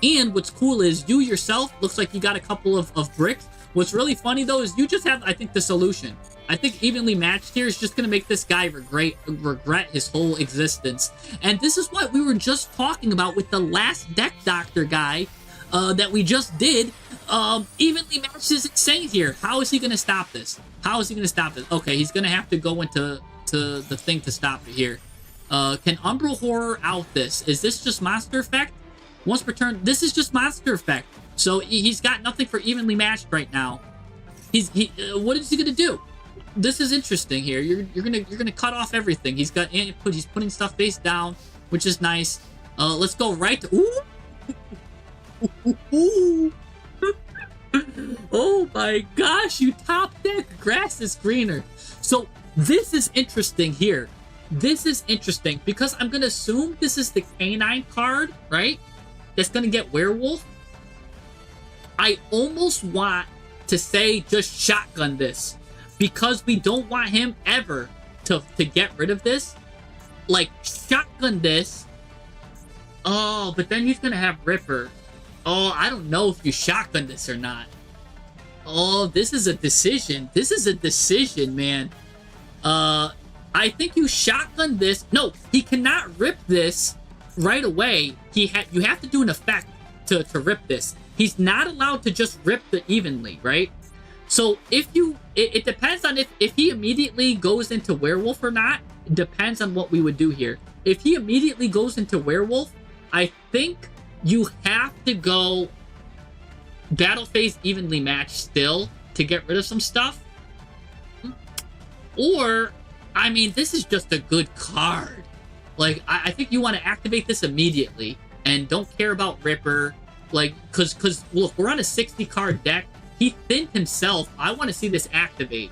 And what's cool is you yourself looks like you got a couple of bricks. What's really funny though is you just have, I think, the solution. I think evenly matched here is just going to make this guy regret his whole existence. And this is what we were just talking about with the last deck doctor guy that we just did. Evenly matched is insane here. How is he going to stop this? How is he going to stop this? Okay, he's going to have to go into the thing to stop it here. Can Umbral Horror out this? Is this just monster effect? Once per turn, this is just monster effect. So he's got nothing for evenly matched right now. What is he going to do? This is interesting here. You're gonna cut off everything. He's putting stuff face down, which is nice. Let's go right to, ooh. Oh my gosh, you top deck. Grass is greener. So this is interesting here. This is interesting because I'm gonna assume this is the K9 card, right? That's gonna get werewolf. I almost want to say just shotgun this, because we don't want him ever to get rid of this. Like, shotgun this. Oh, but then he's going to have Ripper. Oh, I don't know if you shotgun this or not. Oh, this is a decision. This is a decision, man. I think you shotgun this. No, he cannot rip this right away. You have to do an effect to rip this. He's not allowed to just rip the evenly, right? So it depends on if he immediately goes into werewolf or not. It depends on what we would do here. If he immediately goes into werewolf, I think you have to go battle phase evenly matched still to get rid of some stuff. Or, I mean, this is just a good card. Like, I think you want to activate this immediately and don't care about Ripper. Like, because look, we're on a 60 card deck. He thinned himself. I want to see this activate.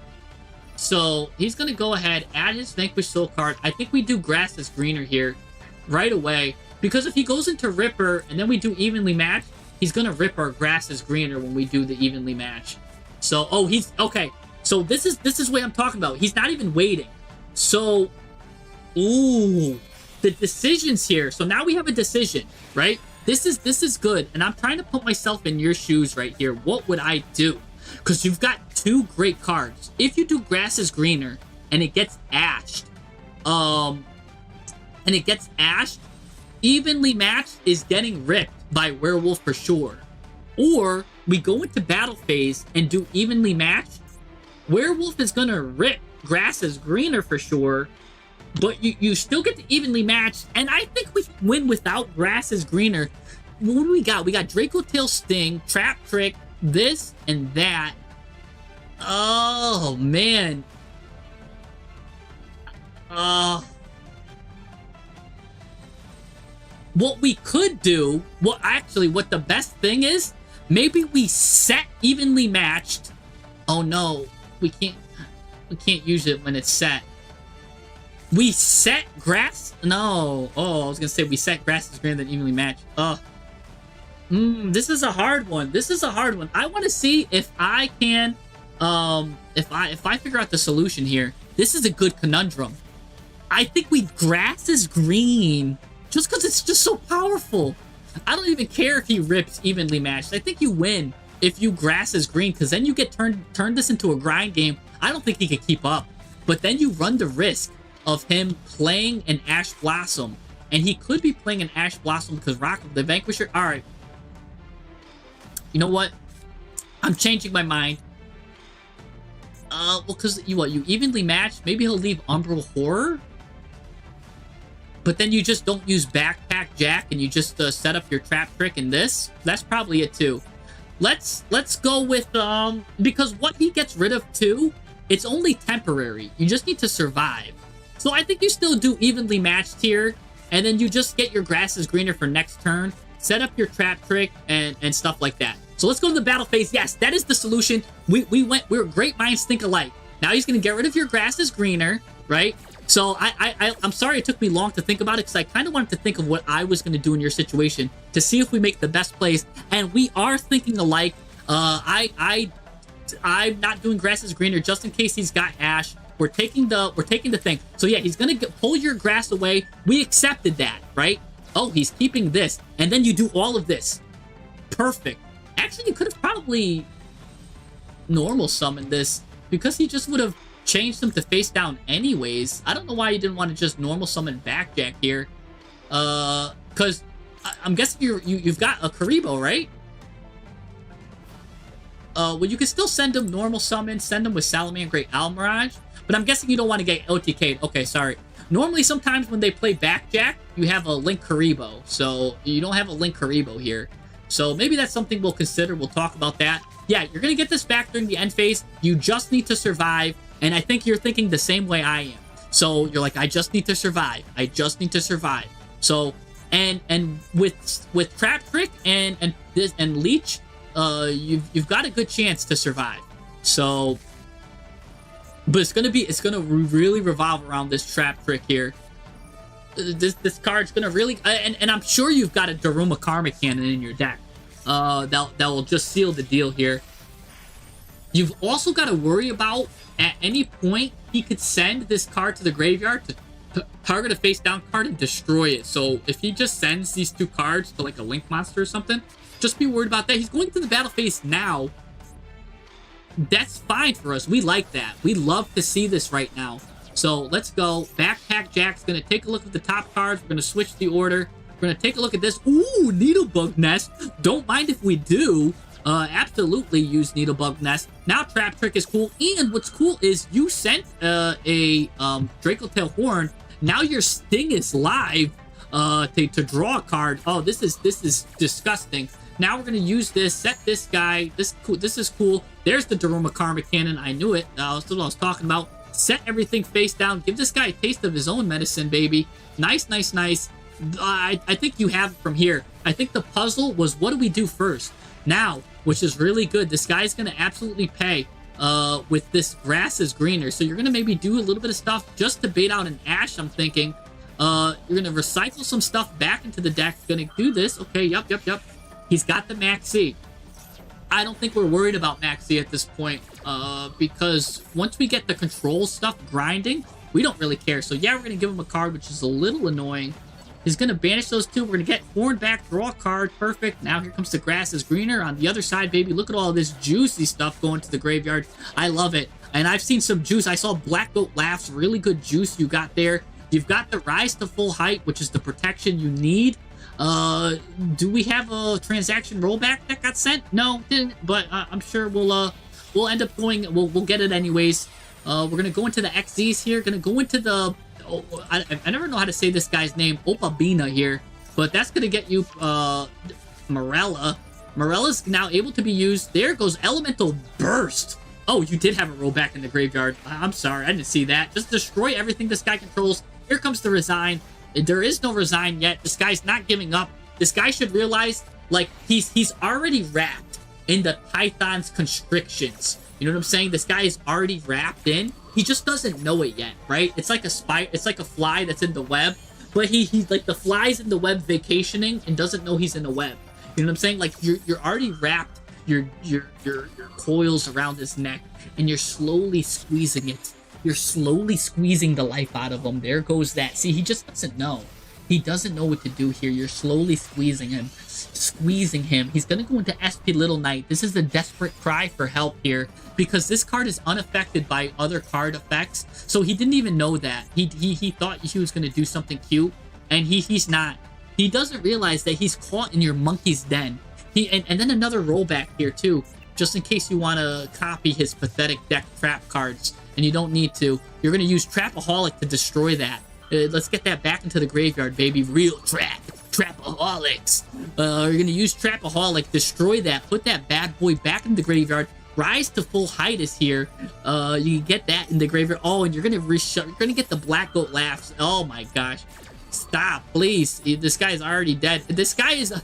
So he's going to go ahead, add his Vanquished Soul card. I think we do Grass is Greener here right away. Because if he goes into Ripper and then we do evenly match, he's going to rip our Grass is Greener when we do the evenly match. So, oh, he's, okay. So this is what I'm talking about. He's not even waiting. So, ooh, the decisions here. So now we have a decision, right? This is good, and I'm trying to put myself in your shoes right here. What would I do? because you've got two great cards. If you do grass is greener and it gets ashed, evenly matched is getting ripped by werewolf for sure. Or we go into battle phase and do evenly matched. Werewolf is gonna rip grass is greener for sure, but you still get to evenly matched, and I think we win without grass is greener. What do we got? We got Draco Tail Sting, Trap Trick, this and that. Oh man. What we could do, what the best thing is, maybe we set evenly matched. Oh no, we can't use it when it's set. We set grass? No. Oh, I was gonna say we set grass is greater than evenly matched. This is a hard one. I want to see if I can, if I figure out the solution here. This is a good conundrum. I think grass is green. Just because it's just so powerful. I don't even care if he rips evenly matched. I think you win if you grass is green, because then you get turn this into a grind game. I don't think he could keep up. But then you run the risk of him playing an Ash Blossom. And he could be playing an Ash Blossom because Rock of the Vanquisher. Alright. You know what? I'm changing my mind. Well, because you evenly matched? Maybe he'll leave Umbral Horror? But then you just don't use Backpack Jack and you just set up your Trap Trick in this. That's probably it too. Let's go with because what he gets rid of too, it's only temporary. You just need to survive. So I think you still do evenly matched here, and then you just get your grass is greener for next turn, set up your Trap Trick and stuff like that. So let's go to the battle phase. Yes, that is the solution. We're great minds think alike. Now he's gonna get rid of your grass is greener, right? So I'm sorry it took me long to think about it, because I kind of wanted to think of what I was going to do in your situation to see if we make the best plays, and we are thinking alike. I'm not doing grass is greener just in case he's got Ash. We're taking the thing. So yeah, he's gonna pull your grass away. We accepted that, right? Oh, he's keeping this, and then you do all of this. Perfect. Actually, you could have probably normal summoned this, because he just would have changed him to face down anyways. I don't know why you didn't want to just normal summon Backjack here. Because I'm guessing you've got a Karibo, right? Well, you can still send him normal summon, send him with Salaman Great Almirage, but I'm guessing you don't want to get OTK'd. Okay, sorry. Normally, sometimes when they play Backjack, you have a Link Karibo, so you don't have a Link Karibo here. So maybe that's something we'll consider. We'll talk about that. Yeah, you're going to get this back during the end phase. You just need to survive. And I think you're thinking the same way I am. So you're like, I just need to survive. I just need to survive. So and with Trap Trick and Leech, you've got a good chance to survive. So, but it's gonna really revolve around this Trap Trick here. This card's gonna really and I'm sure you've got a Daruma Karma Cannon in your deck. That will just seal the deal here. You've also got to worry about, at any point, he could send this card to the graveyard to target a face-down card and destroy it. So if he just sends these two cards to like a Link monster or something, just be worried about that. He's going to the battle phase now. That's fine for us. We like that. We love to see this right now. So let's go. Backpack Jack's going to take a look at the top cards. We're going to switch the order. We're going to take a look at this. Ooh, Needlebug Nest. Don't mind if we do. Absolutely use Needlebug Nest. Now Trap Trick is cool, and what's cool is you sent a Draco Tail Horn. Now your Sting is live to draw a card. Oh, this is disgusting. Now we're gonna use this. Set this guy. This is cool. There's the Daruma Karma Cannon. I knew it. That's what I was talking about. Set everything face down. Give this guy a taste of his own medicine, baby. Nice, nice, nice. I think you have it from here. I think the puzzle was, what do we do first? Now, which is really good. This guy's going to absolutely pay with this grass is greener. So you're going to maybe do a little bit of stuff just to bait out an Ash, I'm thinking. You're going to recycle some stuff back into the deck. Going to do this. Okay, yep. He's got the Maxi. I don't think we're worried about Maxi at this point because once we get the control stuff grinding, we don't really care. So yeah, we're going to give him a card, which is a little annoying. He's going to banish those two. We're going to get Horn back, draw a card. Perfect. Now here comes the grass is greener. On the other side, baby, look at all this juicy stuff going to the graveyard. I love it. And I've seen some juice. I saw Black Goat Laughs. Really good juice you got there. You've got the Rise to Full Height, which is the protection you need. Do we have a transaction rollback that got sent? No, didn't. But I'm sure we'll end up going. We'll get it anyways. We're gonna go into the XZs here. Gonna go into the. Oh, I never know how to say this guy's name. Opabina here, but that's gonna get you Morella. Morella's now able to be used. There goes Elemental Burst. Oh, you did have a rollback in the graveyard. I'm sorry, I didn't see that. Just destroy everything this guy controls. Here comes the Resign. There is no Resign yet. This guy's not giving up. This guy should realize, like, he's already wrapped in the Python's constrictions. You know what I'm saying? This guy is already wrapped in. He just doesn't know it yet, right? It's like a spy. It's like a fly that's in the web, but he's like the fly's in the web vacationing and doesn't know he's in the web. You know what I'm saying? Like you're already wrapped your coils around his neck, and you're slowly squeezing it. You're slowly squeezing the life out of him. There goes that. See, he just doesn't know. He doesn't know what to do here. You're slowly squeezing him. Squeezing him. He's going to go into SP Little Knight. This is a desperate cry for help here because this card is unaffected by other card effects. So he didn't even know that. He thought he was going to do something cute, and he's not. He doesn't realize that he's caught in your monkey's den. And then another rollback here too, just in case you want to copy his pathetic deck trap cards, and you don't need to. You're going to use Trapaholic to destroy that. Let's get that back into the graveyard, baby. Real Trapaholics. You're going to use Trapaholic, destroy that, put that bad boy back in the graveyard. Rise to Full Height is here. You get that in the graveyard. Oh, and you're going to get the Black Goat Laughs. Oh my gosh. Stop, please. This guy is already dead. This guy is...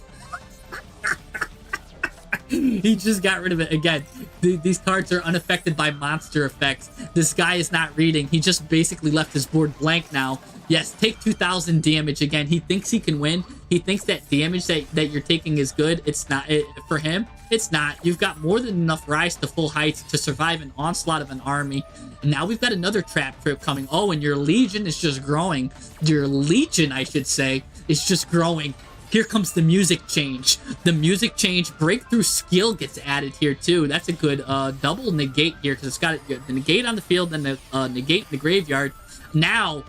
He just got rid of it again. These cards are unaffected by monster effects. This guy is not reading. He just basically left his board blank now. Yes, take 2,000 damage again. He thinks he can win. He thinks that damage that you're taking is good. It's not. For him, it's not. You've got more than enough Rise to Full Heights to survive an onslaught of an army. And now we've got another trap trip coming. Oh, and your Legion is just growing. Your Legion, I should say, is just growing. Here comes the music change. The music change. Breakthrough skill gets added here too. That's a good double negate here because it's got the negate on the field and the negate in the graveyard. Now,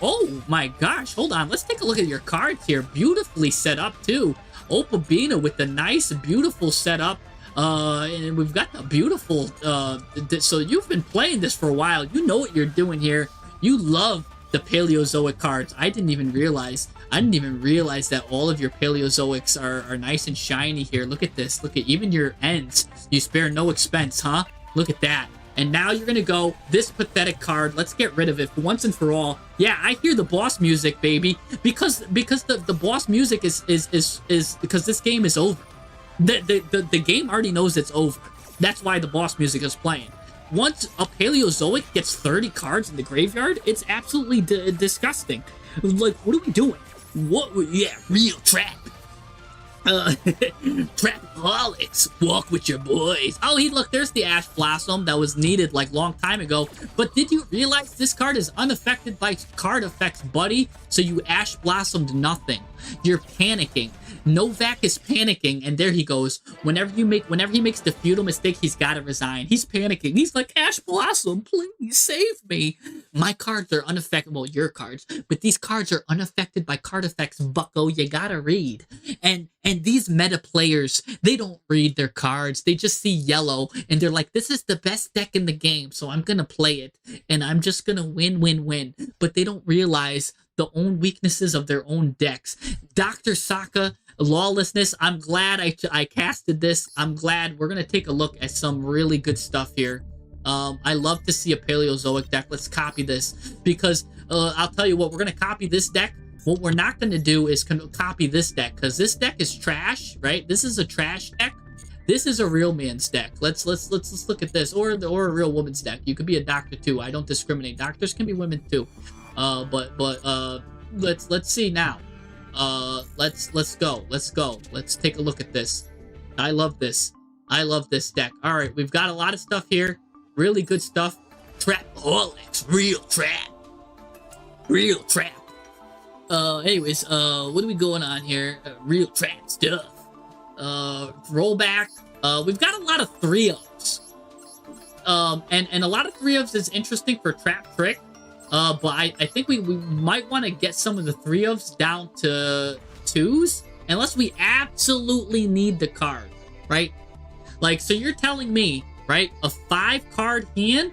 oh my gosh, hold on. Let's take a look at your cards here. Beautifully set up too. Opabina with the nice, beautiful setup. And we've got the beautiful. So you've been playing this for a while. You know what you're doing here. You love the Paleozoic cards. I didn't even realize that all of your Paleozoics are nice and shiny here. Look at this. Look at even your ends. You spare no expense, huh? Look at that. And now you're gonna go this pathetic card. Let's get rid of it for once and for all. Yeah, I hear the boss music, baby, because the boss music is because this game is over. The game already knows it's over. That's why the boss music is playing. Once a Paleozoic gets 30 cards in the graveyard, it's absolutely disgusting. Like, what are we doing? What? Yeah, real trap. Trapaholics, walk with your boys. Oh, look, there's the Ash Blossom that was needed like long time ago. But did you realize this card is unaffected by card effects, buddy? So you Ash Blossomed nothing. You're panicking. Novak is panicking, and there he goes. Whenever he makes the feudal mistake, he's got to resign. He's panicking. He's like, Ash Blossom, please save me. My cards are unaffected. Well, your cards, but these cards are unaffected by card effects, bucko. You gotta read. And these meta players, they don't read their cards. They just see yellow, and they're like, this is the best deck in the game, so I'm gonna play it, and I'm just gonna win. But they don't realize the own weaknesses of their own decks. Dr. Saka, Lawlessness, I'm glad I casted this. I'm glad. We're going to take a look at some really good stuff here. I love to see a Paleozoic deck. Let's copy this because I'll tell you what, we're going to copy this deck. What we're not going to do is copy this deck because this deck is trash, right? This is a trash deck. This is a real man's deck. Let's look at this, or a real woman's deck. You could be a doctor too. I don't discriminate. Doctors can be women too. But let's see now. Let's go. Let's take a look at this. I love this. I love this deck. All right, we've got a lot of stuff here. Really good stuff. Trapaholics, real trap. Anyways, what are we going on here? Real trap stuff. Rollback. We've got a lot of 3-ofs. And a lot of 3-ofs is interesting for trap trick. But I think we might want to get some of the 3-ofs down to 2s, unless we absolutely need the card, right? Like, so you're telling me, right, a 5-card hand,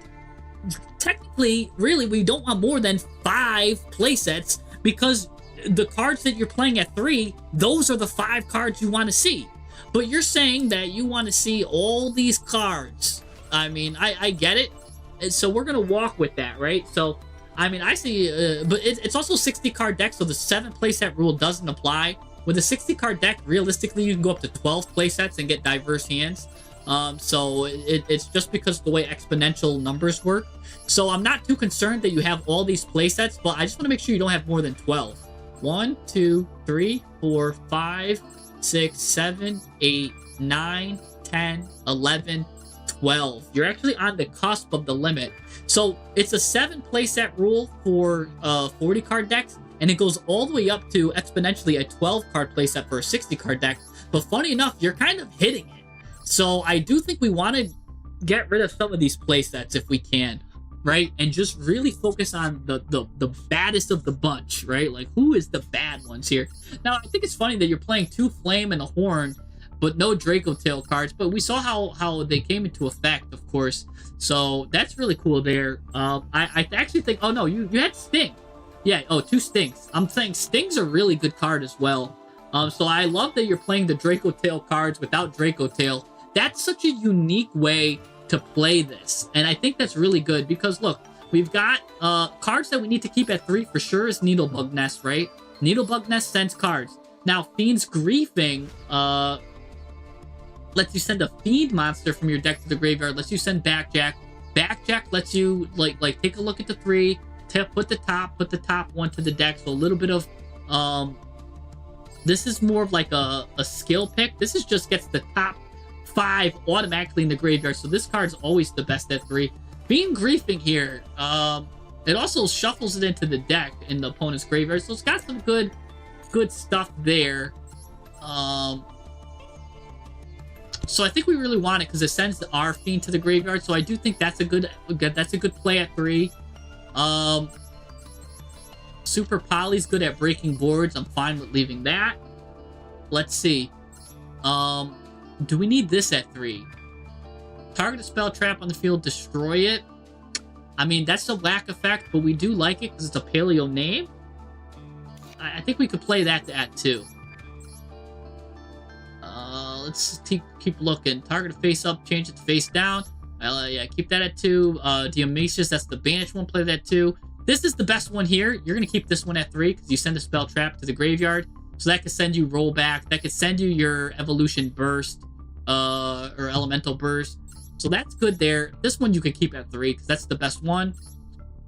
technically, really, we don't want more than 5 playsets, because the cards that you're playing at 3, those are the 5 cards you want to see. But you're saying that you want to see all these cards. I mean, I get it. So we're going to walk with that, right? So, I mean, I see, but it's also a 60-card deck, so the 7 playset rule doesn't apply. With a 60-card deck, realistically, you can go up to 12 playsets and get diverse hands. So it's just because of the way exponential numbers work. So I'm not too concerned that you have all these playsets, but I just want to make sure you don't have more than 12. 1, 2, 3, 4, 5, 6, 7, 8, 9, 10, 11, 12. You're actually on the cusp of the limit. So it's a 7 playset rule for 40-card decks, and it goes all the way up to exponentially a 12-card playset for a 60-card deck. But funny enough, you're kind of hitting it. So I do think we want to get rid of some of these playsets if we can, right? And just really focus on the baddest of the bunch, right? Like, who is the bad ones here? Now, I think it's funny that you're playing 2 Flame and a Horn, but no Draco Tail cards. But we saw how they came into effect, of course. So that's really cool there. I actually think, oh no, you had Sting. Yeah, 2 Stings. I'm saying Sting's a really good card as well. So I love that you're playing the Draco Tail cards without Draco Tail. That's such a unique way to play this. And I think that's really good because, look, we've got cards that we need to keep at 3 for sure is Needlebug Nest, right? Needlebug Nest sends cards. Now, Fiend's Griefing lets you send a Fiend monster from your deck to the graveyard, lets you send Backjack. Backjack lets you, like take a look at the 3, put the top one to the deck. So a little bit of, this is more of like a skill pick. This is just gets the top 5 automatically in the graveyard, so this card's always the best at 3. Being Griefing here, it also shuffles it into the deck in the opponent's graveyard, so it's got some good stuff there. So I think we really want it because it sends our Fiend to the graveyard, so I do think that's a good play at 3. Super Poly's good at breaking boards. I'm fine with leaving that. Let's see. Do we need this at 3? Target a spell trap on the field, destroy it. I mean, that's a whack effect, but we do like it because it's a paleo name. I think we could play that at 2. Let's keep looking. Target a face up, change it to face down. Yeah, keep that at 2. Dionysius, that's the banished one, play that at 2. This is the best one here. You're going to keep this one at 3 because you send a spell trap to the graveyard. So that could send you rollback. That could send you your evolution burst, or elemental burst. So that's good there. This one you can keep at 3 because that's the best one.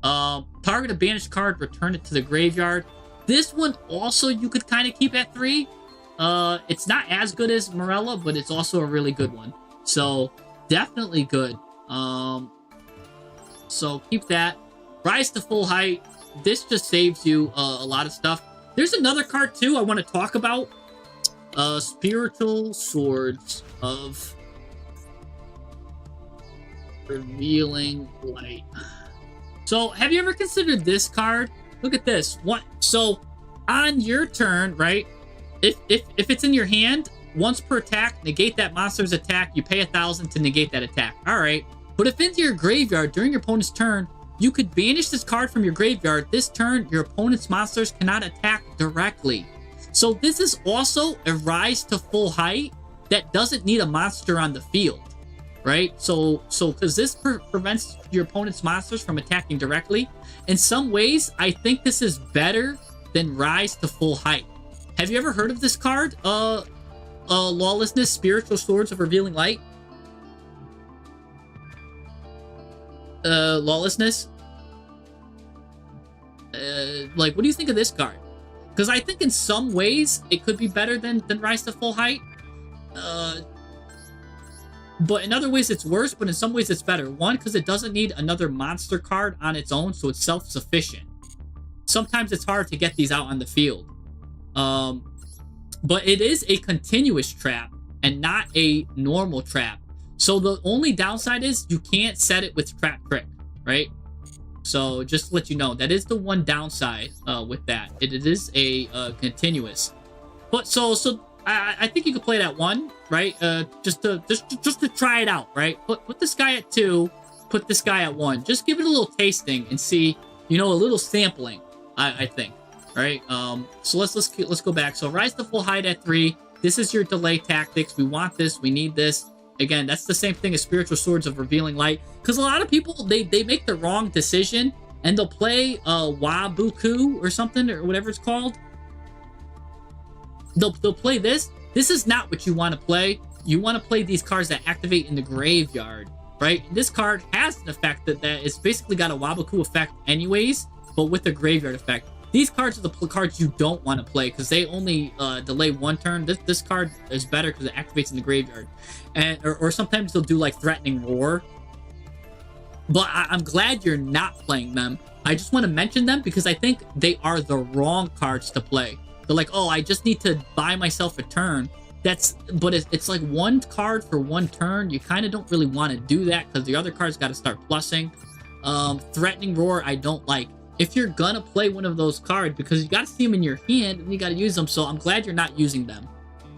Target a banished card, return it to the graveyard. This one also you could kind of keep at 3. It's not as good as Morella, but it's also a really good one. So definitely good. So keep that. Rise to full height. This just saves you a lot of stuff. There's another card too I want to talk about. Spiritual Swords of Revealing Light. So have you ever considered this card? Look at this. What? So on your turn, right? If it's in your hand, once per attack, negate that monster's attack. You pay 1,000 to negate that attack. All right. But if into your graveyard during your opponent's turn, you could banish this card from your graveyard. This turn, your opponent's monsters cannot attack directly. So this is also a rise to full height that doesn't need a monster on the field, right? So because this prevents your opponent's monsters from attacking directly. In some ways, I think this is better than rise to full height. Have you ever heard of this card? Lawlessness, Spiritual Swords of Revealing Light. Lawlessness. Like, what do you think of this card? Because I think in some ways it could be better than Rise to Full Height. But in other ways it's worse, but in some ways it's better. One, because it doesn't need another monster card on its own, so it's self-sufficient. sometimes it's hard to get these out on the field. But it is a continuous trap and not a normal trap. So the only downside is you can't set it with trap trick, right? So just to let you know, that is the one downside with that. It is a continuous. But so I think you could play that one, right? Just to try it out, right? Put this guy at 2, put this guy at 1. Just give it a little tasting and see, you know, a little sampling. I think, right? So let's go back. So rise to full height at 3. This is your delay tactics. We want this. We need this. Again, that's the same thing as Spiritual Swords of Revealing Light. Because a lot of people, they make the wrong decision and they'll play Wabuku or something or whatever it's called. They'll play this. This is not what you want to play. You want to play these cards that activate in the graveyard, right? This card has an effect that it's basically got a Wabuku effect anyways, but with the graveyard effect. These cards are the cards you don't want to play because they only delay 1 turn. This card is better because it activates in the graveyard. And or sometimes they'll do like Threatening Roar. But I'm glad you're not playing them. I just want to mention them because I think they are the wrong cards to play. They're like, oh, I just need to buy myself a turn. But it's like 1 card for 1 turn. You kind of don't really want to do that because the other cards got to start plussing. Threatening Roar, I don't like. If you're gonna play one of those cards, because you gotta see them in your hand and you gotta use them, so I'm glad you're not using them.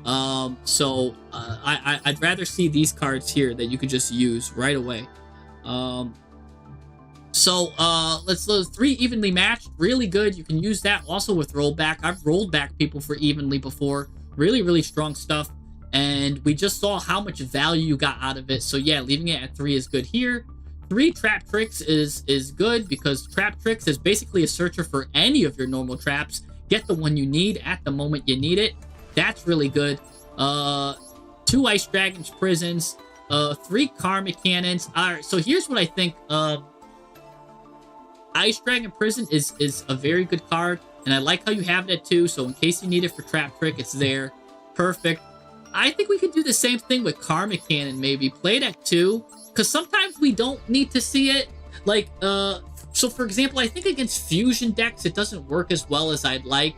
I'd rather see these cards here that you could just use right away. Let's 3 evenly matched, really good. You can use that also with rollback. I've rolled back people for evenly before. Really, really strong stuff. And we just saw how much value you got out of it. So yeah, leaving it at 3 is good here. 3 Trap Tricks is good because Trap Tricks is basically a searcher for any of your normal traps. Get the one you need at the moment you need it. That's really good. 2 Ice Dragons Prisons. 3 Karmic Cannons. Alright, so here's what I think. Ice Dragon Prison is a very good card. And I like how you have it at 2. So in case you need it for Trap Trick, it's there. Perfect. I think we could do the same thing with Karmic Cannon maybe. Play it at 2. Because sometimes we don't need to see it. Like, so for example, I think against fusion decks, it doesn't work as well as I'd like.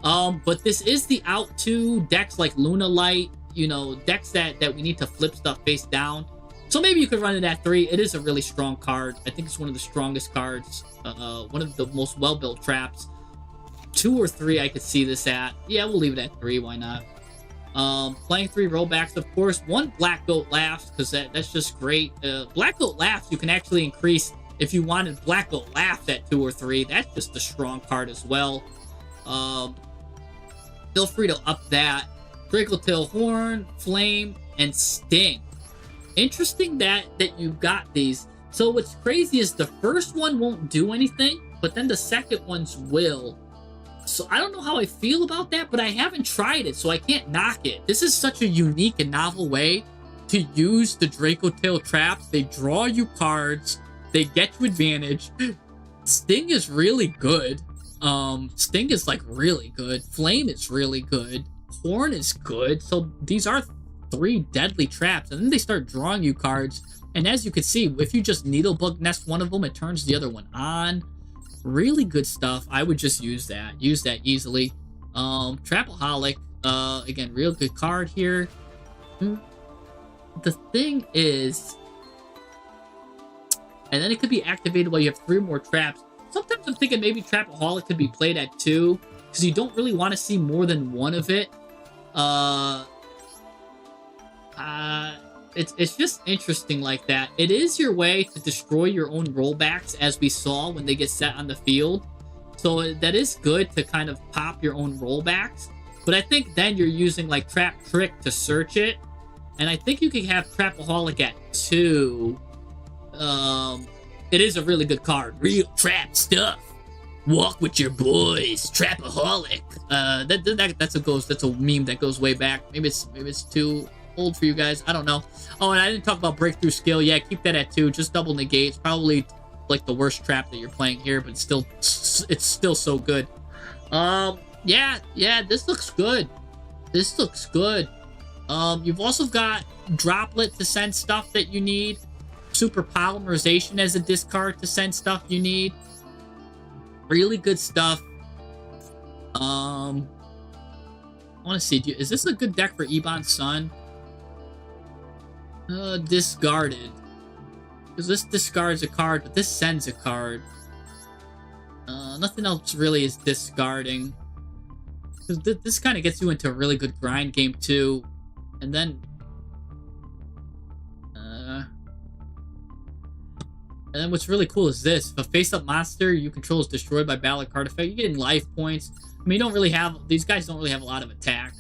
But this is the out 2 decks like Luna Light, you know, decks that we need to flip stuff face down. So maybe you could run it at 3. It is a really strong card. I think it's one of the strongest cards. One of the most well-built traps. 2 or 3 I could see this at. Yeah, we'll leave it at 3. Why not? Playing 3 rollbacks, of course. 1 Black Goat Laughs, because that's just great. Black Goat Laughs, you can actually increase if you wanted Black Goat Laughs at 2 or 3. That's just a strong card as well. Feel free to up that. Dracotail Horn, Flame, and Sting. Interesting that you got these. So what's crazy is the first one won't do anything, but then the second ones will. So I don't know how I feel about that, but I haven't tried it, so I can't knock it. This is such a unique and novel way to use the Dracotail traps. They draw you cards. They get you advantage. Sting is really good. Sting is like really good. Flame is really good. Horn is good. So these are 3 deadly traps, and then they start drawing you cards. And as you can see, if you just Needlebug Nest one of them, it turns the other one on. Really good stuff. I would just use that. Use that easily. Trapaholic. Again, real good card here. The thing is... And then it could be activated while you have 3 more traps. Sometimes I'm thinking maybe Trapaholic could be played at 2. Because you don't really want to see more than 1 of it. It's just interesting like that. It is your way to destroy your own rollbacks, as we saw when they get set on the field. So that is good to kind of pop your own rollbacks. But I think then you're using like Trap Trick to search it. And I think you can have Trapaholic at 2. It is a really good card. Real trap stuff. Walk with your boys. Trapaholic. That's a meme that goes way back. Maybe it's too old for you guys. I don't know. Oh, and I didn't talk about Breakthrough Skill. Yeah, keep that at 2. Just double negate. It's probably like the worst trap that you're playing here, but it's still so good. Yeah, this looks good. This looks good. You've also got Droplet to send stuff that you need. Super Polymerization as a discard to send stuff you need. Really good stuff. I want to see. Is this a good deck for Ebon's Son? Discarded. Because this discards a card, but this sends a card. Nothing else really is discarding. Because this kind of gets you into a really good grind game too. And then... and then what's really cool is this. If a face-up monster you control is destroyed by battle card effect, you're getting life points. I mean, you don't really have... These guys don't really have a lot of attack.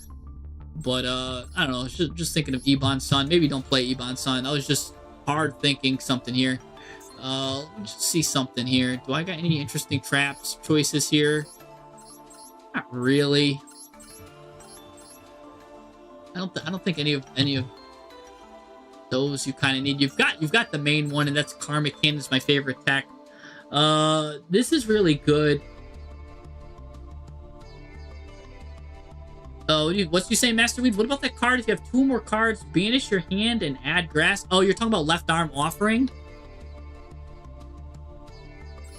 But, I don't know. Just thinking of Ebon's Son. Maybe don't play Ebon's Son. I was just hard thinking something here. Let me just see something here. Do I got any interesting traps choices here? Not really. I don't think any of those you kind of need. You've got the main one, and that's Karmic Cannon is my favorite tech. This is really good. Oh, what you say, Master Weed? What about that card? If you have 2 more cards, banish your hand and add grass. Oh, you're talking about Left Arm Offering?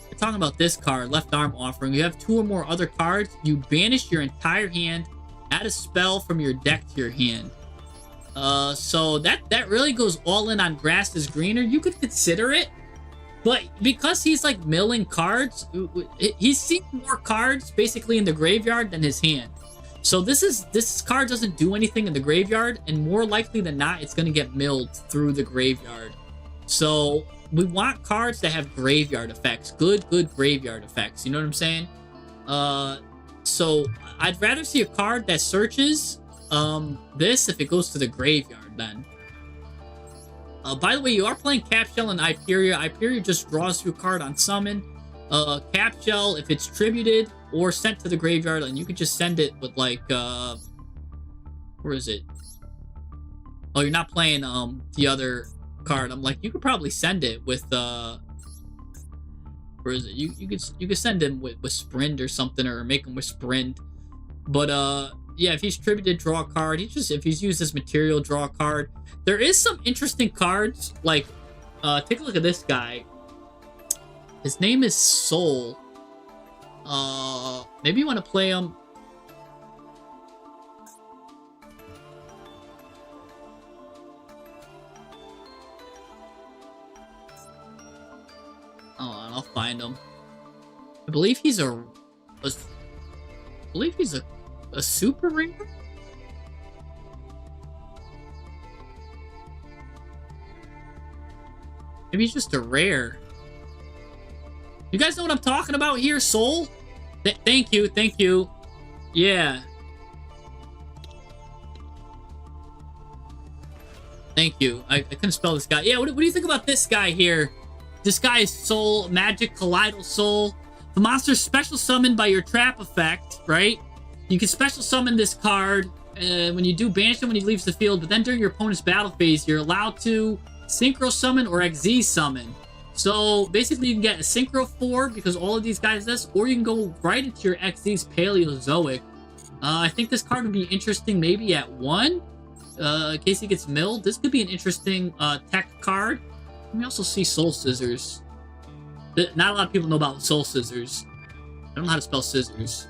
You're talking about this card, Left Arm Offering. You have 2 or more other cards, you banish your entire hand, add a spell from your deck to your hand. So that really goes all in on grass is greener. You could consider it, but because he's like milling cards, he's seeing more cards basically in the graveyard than his hand. So this card doesn't do anything in the graveyard, and more likely than not, it's going to get milled through the graveyard. So we want cards that have graveyard effects, good graveyard effects. You know what I'm saying? So I'd rather see a card that searches this if it goes to the graveyard then. By the way, you are playing Capshell and Hyperia. Hyperia just draws you a card on summon. Capshell, if it's tributed or sent to the graveyard, and you could just send it with like where is it? Oh, you're not playing the other card. I'm like, you could probably send it with where is it? You could send him with Sprint or something, or make him with Sprint. But yeah, if he's tributed, draw a card. If he's used as material, draw a card. There is some interesting cards, like take a look at this guy. His name is Soul. Maybe you want to play him. Oh, I'll find him. I believe he's a super rare. Maybe he's just a rare. You guys know what I'm talking about here, Soul? Thank you. Yeah. Thank you. I couldn't spell this guy. Yeah, what do you think about this guy here? This guy is Soul, Magic Colloidal Soul. The monster's special summoned by your trap effect, right? You can special summon this card when you do banish him when he leaves the field, but then during your opponent's battle phase, you're allowed to Synchro Summon or XZ Summon. So basically, you can get a Synchro 4 because all of these guys this, or you can go right into your XZ's Paleozoic. I think this card would be interesting maybe at 1, in case he gets milled. This could be an interesting tech card. Let me also see Soul Scissors. Not a lot of people know about Soul Scissors. I don't know how to spell scissors.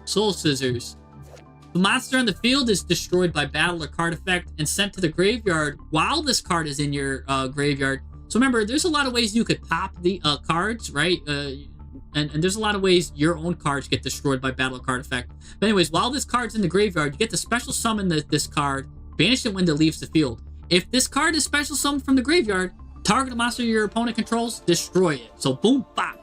Soul Scissors. The monster on the field is destroyed by battle or card effect and sent to the graveyard while this card is in your graveyard. So remember, there's a lot of ways you could pop the cards, right? And there's a lot of ways your own cards get destroyed by battle or card effect. But anyways, while this card's in the graveyard, you get to special summon this card, banish it when it leaves the field. If this card is special summoned from the graveyard, target a monster your opponent controls, destroy it. So boom, bop.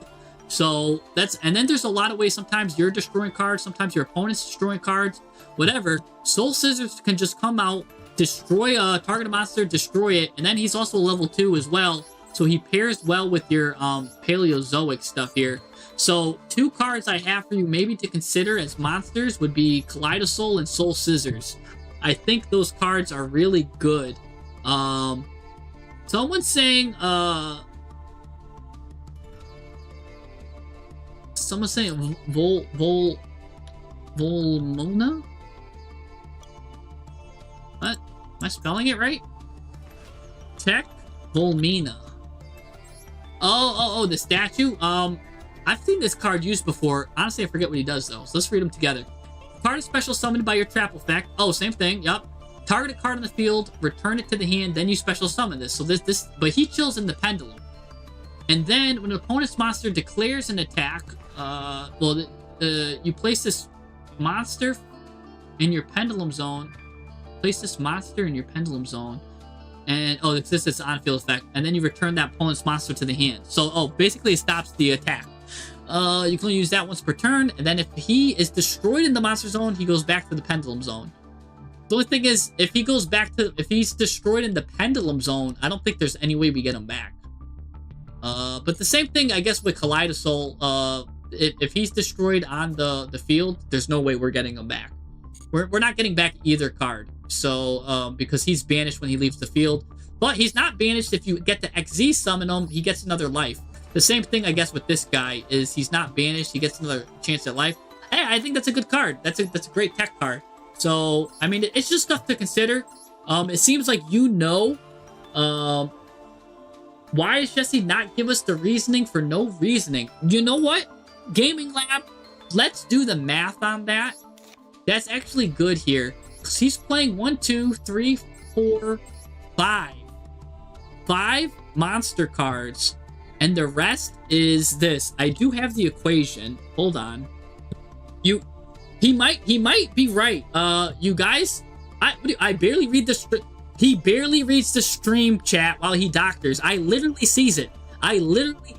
So and then there's a lot of ways. Sometimes you're destroying cards, sometimes your opponent's destroying cards, whatever. Soul Scissors can just come out, destroy a target monster, destroy it, and then he's also level 2 as well. So he pairs well with your Paleozoic stuff here. So 2 cards I have for you maybe to consider as monsters would be Kaleidosol and Soul Scissors. I think those cards are really good. Someone's saying Volmona? What? Am I spelling it right? Check Volmina. Oh, the statue. I've seen this card used before. Honestly, I forget what he does though. So let's read them together. Card is special summoned by your trap effect. Oh, same thing. Yup. Target a card on the field, return it to the hand, then you special summon this. So but he chills in the pendulum. And then when an opponent's monster declares an attack, you place this monster in your pendulum zone. Place this monster in your pendulum zone. And, this is an on-field effect. And then you return that opponent's monster to the hand. So, basically it stops the attack. You can only use that once per turn. And then if he is destroyed in the monster zone, he goes back to the pendulum zone. The only thing is, if he's destroyed in the pendulum zone, I don't think there's any way we get him back. But the same thing, I guess, with Kaleidosol. If he's destroyed on the field, there's no way we're getting him back. We're not getting back either card. So, because he's banished when he leaves the field. But he's not banished if you get to XZ summon him, he gets another life. The same thing, I guess, with this guy, is he's not banished, he gets another chance at life. Hey, I think that's a good card. That's a great tech card. So, I mean, it's just stuff to consider. It seems like why is Jesse not give us the reasoning for no reasoning? You know what? Gaming Lab, let's do the math on that. That's actually good here. Because he's playing 1, 2, 3, 4, 5. 5 monster cards. And the rest is this. I do have the equation. Hold on. He might be right. You guys, I barely read the he barely reads the stream chat while he doctors. I literally sees it. I'm literally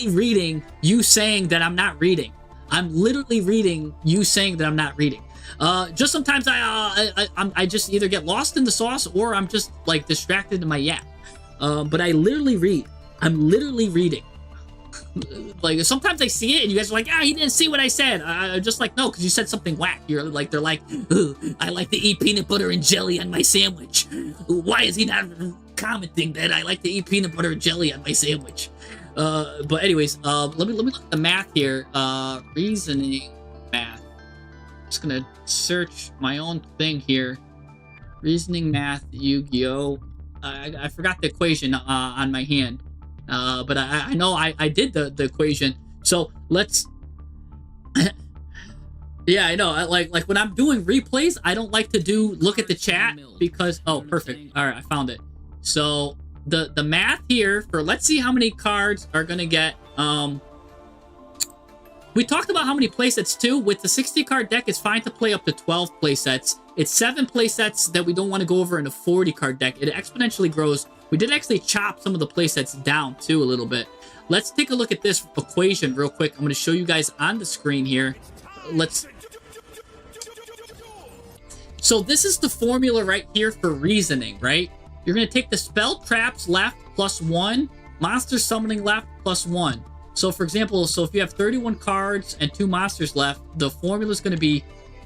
reading you saying that I'm not reading. I'm literally reading you saying that I'm not reading. Just sometimes I just either get lost in the sauce or I'm just like distracted in my yap. But I literally read. I'm literally reading. Like sometimes I see it and you guys are like, he didn't see what I said. I'm just like, no, because you said something whack. They're like, I like to eat peanut butter and jelly on my sandwich. Why is he not commenting that I like to eat peanut butter and jelly on my sandwich? But anyways, let me look at the math here. Reasoning math. Just gonna search my own thing here. Reasoning math Yu-Gi-Oh. I forgot the equation on my hand. But I know I did the equation. So let's. Yeah, I know. Like when I'm doing replays, I don't like to look at the chat because perfect. All right, I found it. So the math here for let's see how many cards are gonna get. We talked about how many playsets too. With the 60 card deck, it's fine to play up to 12 playsets. It's 7 playsets that we don't want to go over in a 40 card deck. It exponentially grows. We did actually chop some of the playsets down too a little bit. Let's take a look at this equation real quick. I'm going to show you guys on the screen here. So this is the formula right here for reasoning, right? You're going to take the spell traps left +1, monster summoning left +1. So for example, if you have 31 cards and 2 monsters left, the formula is going to be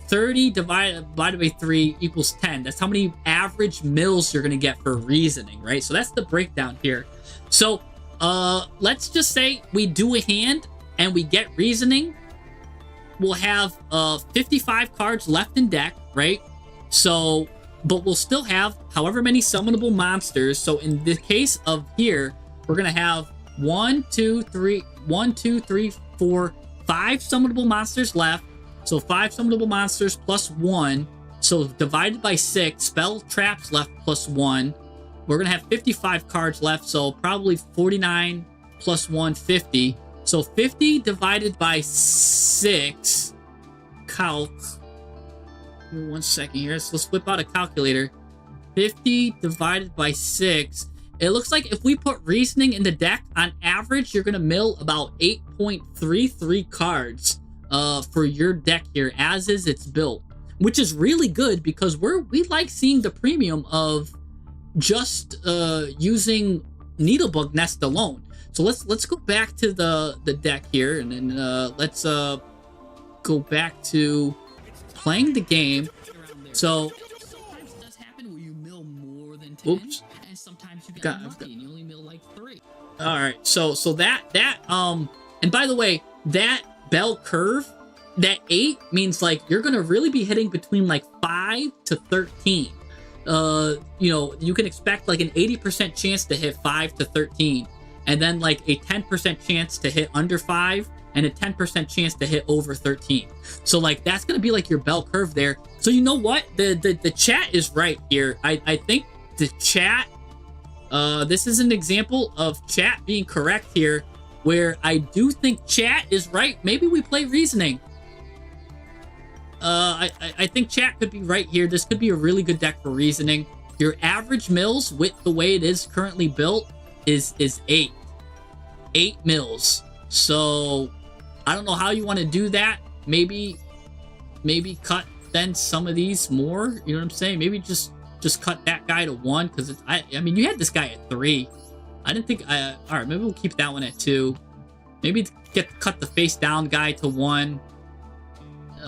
30 divided by 3 equals 10. That's how many average mills you're going to get for reasoning, right? So that's the breakdown here. So let's just say we do a hand and we get reasoning. We'll have 55 cards left in deck, right? So, but we'll still have however many summonable monsters. So in the case of here, we're going to have 1, 2, 3, 4, 5 summonable monsters left. So 5 summonable monsters +1. So divided by 6, spell traps left +1. We're going to have 55 cards left. So probably 49 +1, 50. So 50 divided by 6. Calc. Give me 1 second here. So let's whip out a calculator. 50 divided by 6. It looks like if we put reasoning in the deck, on average, you're going to mill about 8.33 cards for your deck here, as is it's built. Which is really good because we like seeing the premium of just using Needlebug Nest alone. So let's go back to the deck here, and then let's go back to playing the game. So sometimes it does happen where you mill more than 10. Oops. And sometimes you got lucky and you only mill like 3. All right. So that and by the way, that bell curve, that 8 means like you're gonna really be hitting between like 5 to 13. You know, you can expect like an 80% chance to hit 5 to 13. and then like a 10% chance to hit under 5, and a 10% chance to hit over 13. So like that's gonna be like your bell curve there. So you know what? The chat is right here. I think the chat, this is an example of chat being correct here, where I do think chat is right. Maybe we play reasoning. I think chat could be right here. This could be a really good deck for reasoning. Your average mills with the way it is currently built is 8 mills. So I don't know how you want to do that. Maybe cut then some of these more. You know what I'm saying? Maybe just cut that guy to 1, because I mean you had this guy at 3. I didn't think. All right, maybe we'll keep that one at 2. Maybe cut the face down guy to 1.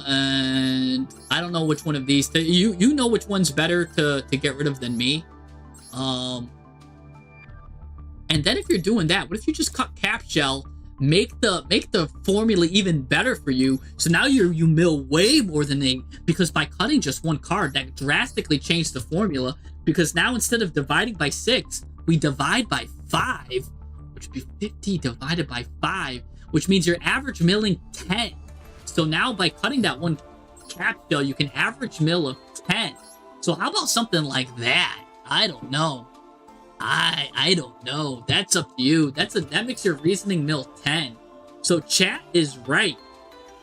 And I don't know which one of these. You know which one's better to get rid of than me. And then if you're doing that, what if you just cut cap shell, make the formula even better for you, so now you mill way more than 8, because by cutting just 1 card, that drastically changed the formula, because now instead of dividing by 6, we divide by 5, which would be 50 divided by 5, which means your average milling 10. So now by cutting that 1 cap shell, you can average mill of 10. So how about something like that? I don't know. I don't know. That's up to you. That makes your reasoning mill 10. So chat is right.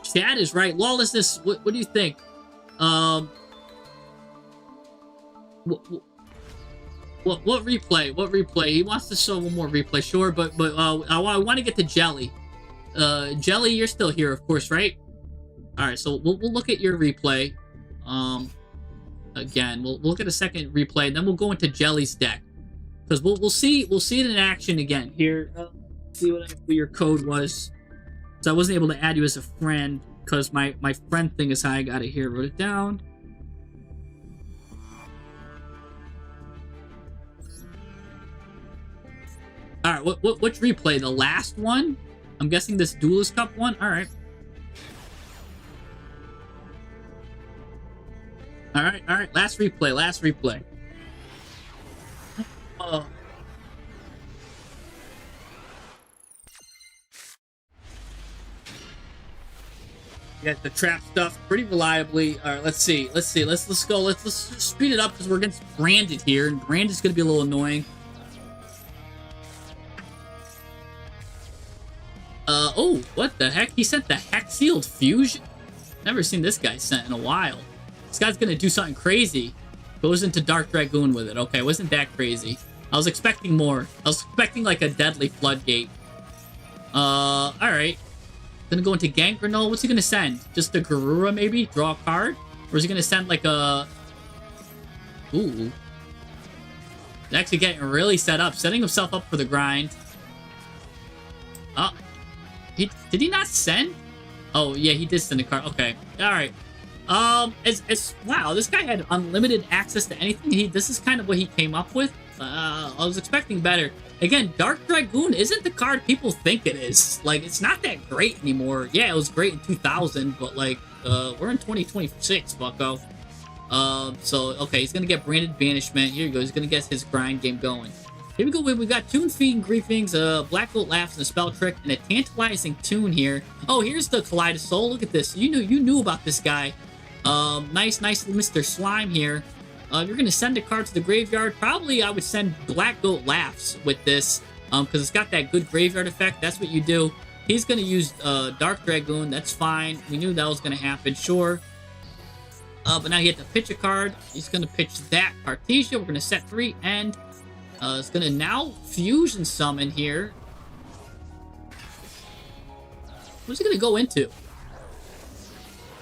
Chat is right. Lawlessness, what do you think? What replay? What replay? He wants to show one more replay, sure, but I want to get to Jelly. Jelly, you're still here, of course, right? All right, so we'll look at your replay. Again, we'll look at a second replay, and then we'll go into Jelly's deck, because we'll see it in action again. Here, see what your code was. So I wasn't able to add you as a friend because my friend thing is how I got it here. Wrote it down. All right, which replay? The last one? I'm guessing this Duelist Cup one. All right. All right. Last replay. Yeah, the trap stuff pretty reliably. All right, let's see. Let's go. Let's speed it up because we're against Branded here, and Branded's gonna be a little annoying. Oh, what the heck? He sent the Hex Sealed Fusion? Never seen this guy sent in a while. This guy's gonna do something crazy. Goes into Dark Dragoon with it. Okay, wasn't that crazy. I was expecting more. I was expecting like a Deadly Floodgate. Alright. Gonna go into Gangrel. What's he gonna send? Just a Garura maybe? Draw a card? Or is he gonna send like a... Ooh. He's actually getting really set up. Setting himself up for the grind. Oh. Did he not send? Oh, yeah, he did send a card. Okay. Alright. Wow, this guy had unlimited access to anything. This is kind of what he came up with. I was expecting better. Again, Dark Dragoon isn't the card people think it is. Like, it's not that great anymore. Yeah, it was great in 2000, but like, we're in 2026, bucko. So, okay, he's gonna get Branded Banishment. Here he goes. He's gonna get his grind game going. Here we go. We got Toon Feed and Griefings, Black Goat Laughs, and a Spell Trick, and a Tantalizing Tune here. Oh, here's the Kaleidosol. Look at this. You knew about this guy. Nice Mr. Slime here. You're gonna send a card to the graveyard. Probably I would send Black Goat Laughs with this, because it's got that good graveyard effect. That's what you do. He's gonna use Dark Dragoon. That's fine. We knew that was gonna happen, sure. But now you have to pitch a card. He's gonna pitch that Cartesia. We're gonna set 3 and it's gonna now Fusion Summon here. What's he gonna go into?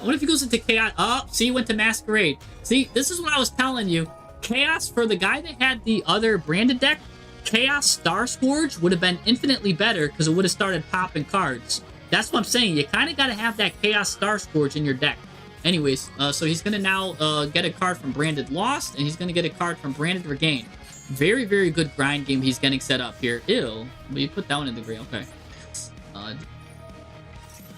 What if he goes into Chaos? Oh, see, he went to Masquerade. See, this is what I was telling you. Chaos, for the guy that had the other Branded deck, Chaos Star Scourge would have been infinitely better because it would have started popping cards. That's what I'm saying. You kind of got to have that Chaos Star Scourge in your deck. Anyways, so he's going to now get a card from Branded Lost, and he's going to get a card from Branded Regain. Very, very good grind game he's getting set up here. Ew. But you put that one in the green. Okay.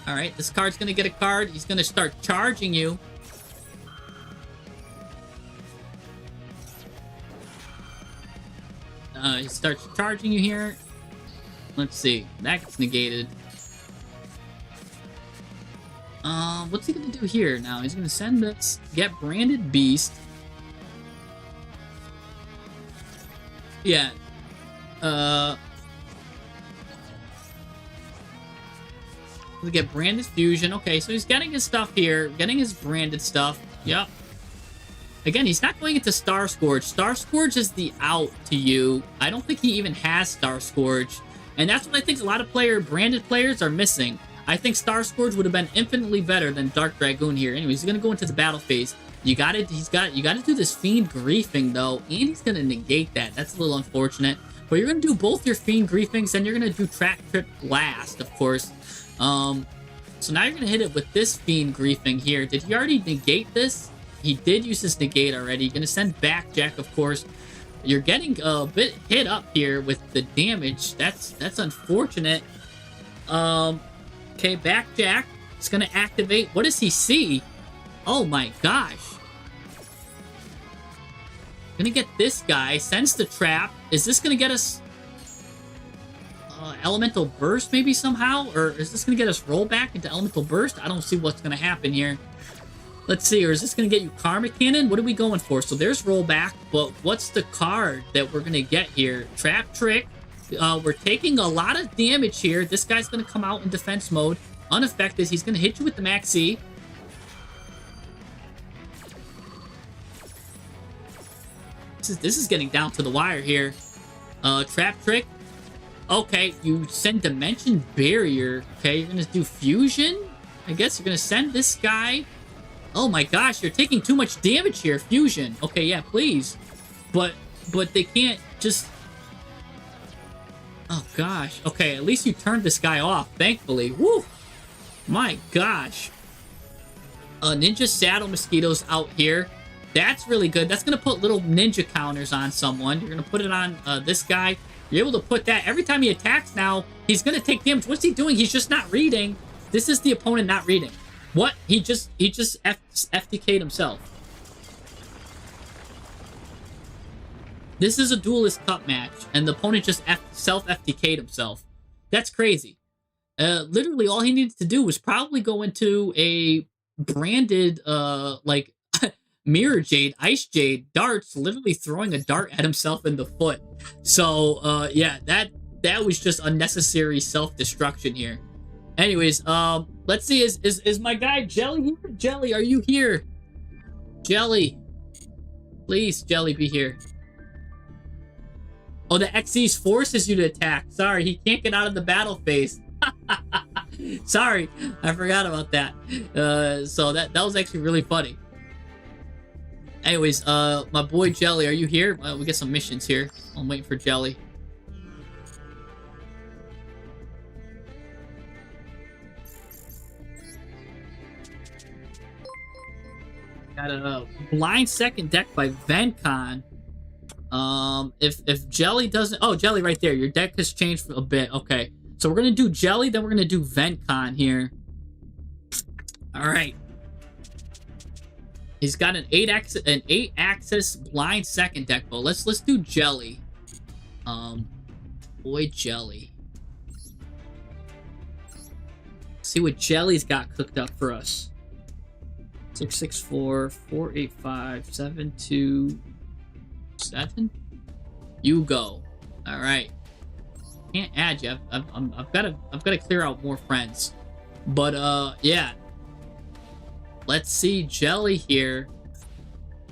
Alright, this card's gonna get a card. He's gonna start charging you. He starts charging you here. Let's see. That gets negated. What's he gonna do here now? He's gonna send this. Get branded beast. Yeah. We get branded fusion. Okay, so he's getting his stuff here. Getting his branded stuff. Yep. Again, he's not going into Star Scourge. Star Scourge is the out to you. I don't think he even has Star Scourge. And that's what I think a lot of branded players are missing. I think Star Scourge would have been infinitely better than Dark Dragoon here. Anyways, he's gonna go into the battle phase. You gotta do this Fiend Griefing though, and he's gonna negate that. That's a little unfortunate. But you're gonna do both your Fiend Griefings, and you're gonna do Trap Trip Blast, of course. So now you're gonna hit it with this Fiend Griefing here. Did he already negate this? He did use his negate already. You're gonna send back Jack, of course. You're getting a bit hit up here with the damage. That's unfortunate. Okay, back Jack. It's gonna activate. What does he see? Oh my gosh. Gonna get this guy. Sends the trap. Is this gonna get us Elemental Burst maybe somehow? Or is this gonna get us roll back into Elemental Burst? I don't see what's gonna happen here. Let's see, or is this going to get you Karma Cannon? What are we going for? So there's rollback, but what's the card that we're going to get here? Trap Trick. We're taking a lot of damage here. This guy's going to come out in defense mode. Unaffected. He's going to hit you with the Maxi. This is getting down to the wire here. Trap Trick. Okay, you send Dimension Barrier. Okay, you're going to do Fusion. I guess you're going to send this guy. Oh my gosh, you're taking too much damage here. Fusion. Okay, yeah, please. But they can't just... Oh gosh. Okay, at least you turned this guy off, thankfully. Woo! My gosh. Ninja Saddle Mosquitoes out here. That's really good. That's going to put little ninja counters on someone. You're going to put it on this guy. You're able to put that. Every time he attacks now, he's going to take damage. What's he doing? He's just not reading. This is the opponent not reading. What? He just FTK'd himself. This is a Duelist Cup match, and the opponent just self-FTK'd himself. That's crazy. Literally, all he needed to do was probably go into a branded, like, Mirror Jade, Ice Jade, darts, literally throwing a dart at himself in the foot. So, yeah, that was just unnecessary self-destruction here. Anyways, let's see, is my guy Jelly here? Jelly, are you here? Jelly. Please, Jelly, be here. Oh, the Xyz forces you to attack. Sorry, he can't get out of the battle phase. Sorry, I forgot about that. So that was actually really funny. Anyways, my boy Jelly, are you here? We get some missions here. I'm waiting for Jelly. Got a blind second deck by Vencon. If Jelly doesn't... Oh, Jelly right there. Your deck has changed a bit. Okay. So we're going to do Jelly, then we're going to do Vencon here. Alright. He's got an 8-axis blind second deck, but let's do Jelly. Boy Jelly. See what Jelly's got cooked up for us. 664 485 727. You go. All right. Can't add you. I've got to clear out more friends. But yeah. Let's see Jelly here.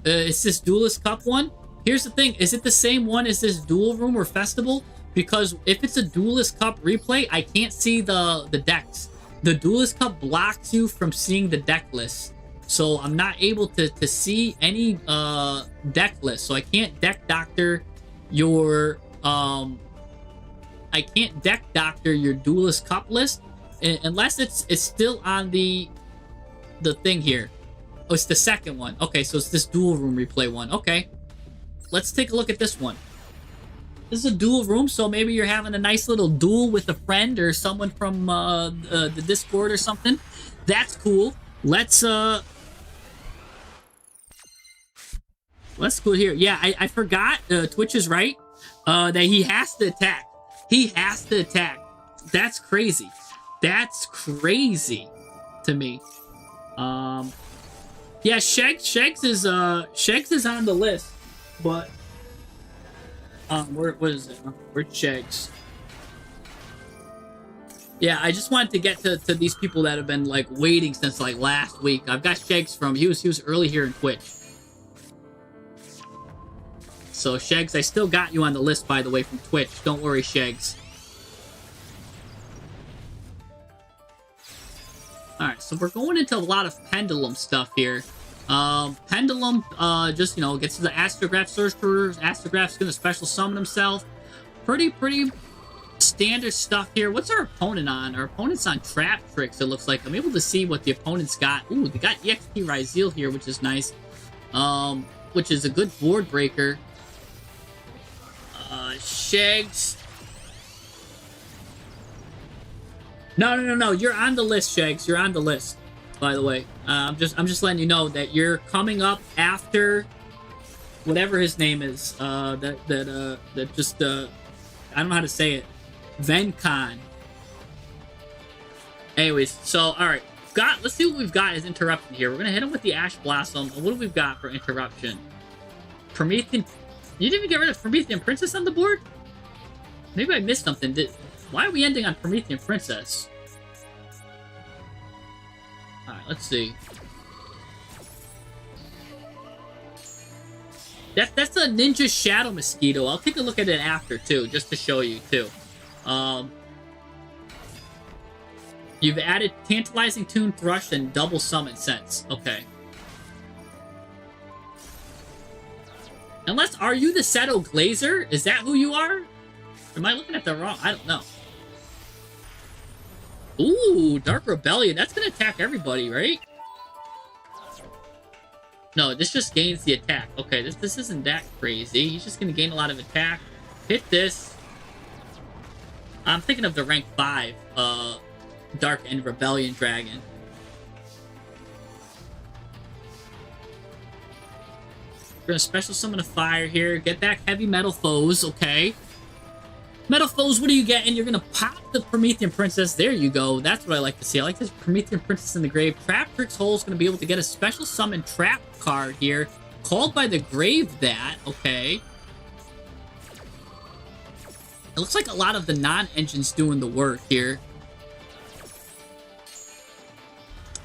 Is this Duelist Cup one? Here's the thing. Is it the same one as this Duel Room or Festival? Because if it's a Duelist Cup replay, I can't see the decks. The Duelist Cup blocks you from seeing the deck list. So I'm not able to see any deck list. So I can't deck doctor your I can't deck doctor your Duelist Cup list unless it's still on the thing here. Oh, it's the second one. Okay, so it's this Duel Room replay one. Okay. Let's take a look at this one. This is a duel room, so maybe you're having a nice little duel with a friend or someone from the Discord or something. That's cool. Let's go here. Yeah, I forgot. Twitch is right. That he has to attack. He has to attack. That's crazy. That's crazy to me. Yeah, Shegs is on the list, but what is it? Where's Shegs? Yeah, I just wanted to get to these people that have been like waiting since like last week. I've got Shegs from he was early here in Twitch. So Shegs, I still got you on the list, by the way, from Twitch. Don't worry, Shegs. Alright, so we're going into a lot of Pendulum stuff here. Pendulum, just, you know, gets to the Astrograph Sorcerer. Astrograph's gonna special summon himself. Pretty standard stuff here. What's our opponent on? Our opponent's on Trap Tricks, it looks like. I'm able to see what the opponent's got. Ooh, they got EXP Ryzeal here, which is nice. Which is a good board breaker. Shegs. No. You're on the list, Shegs. You're on the list, by the way. I'm just letting you know that you're coming up after whatever his name is. I don't know how to say it. Vencon. Anyways, so alright. Let's see what we've got as interruption here. We're gonna hit him with the Ash Blossom. What have we got for interruption? Promethean. You didn't even get rid of Promethean Princess on the board? Maybe I missed something. Why are we ending on Promethean Princess? Alright, let's see. That's a Ninja Shadow Mosquito. I'll take a look at it after, too, just to show you, too. You've added Tantalizing Tune Thrush and Double Summon Sense. Okay. Unless, are you the Seto Glazer? Is that who you are? Am I looking at the wrong? I don't know. Ooh, Dark Rebellion. That's gonna attack everybody, right? No, this just gains the attack. Okay, this isn't that crazy. He's just gonna gain a lot of attack. Hit this. I'm thinking of the rank 5, Dark and Rebellion Dragon. We're gonna special summon a fire here. Get back heavy metal foes, okay. Metal foes, what are you getting? You're gonna pop the Promethean Princess. There you go. That's what I like to see. I like this Promethean Princess in the grave. Trap Tricks Hole is gonna be able to get a special summon trap card here. Called by the grave that, okay. It looks like a lot of the non-engines doing the work here.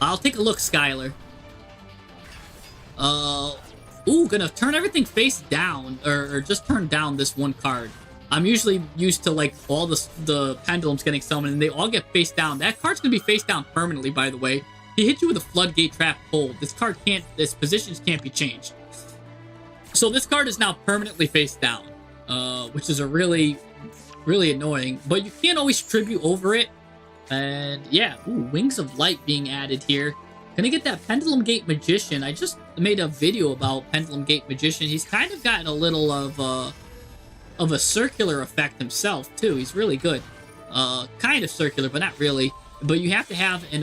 I'll take a look, Skylar. Ooh, gonna turn everything face down, or just turn down this one card. I'm usually used to, like, all the pendulums getting summoned, and they all get face down. That card's gonna be face down permanently, by the way. He hit you with a Floodgate Trap Hold. This card this positions can't be changed. So this card is now permanently face down, which is a really annoying. But you can't always tribute over it. And yeah, ooh, Wings of Light being added here. Gonna get that Pendulum Gate Magician. I just made a video about Pendulum Gate Magician. He's kind of gotten a little of a circular effect himself, too. He's really good. Kind of circular, but not really. But you have to have an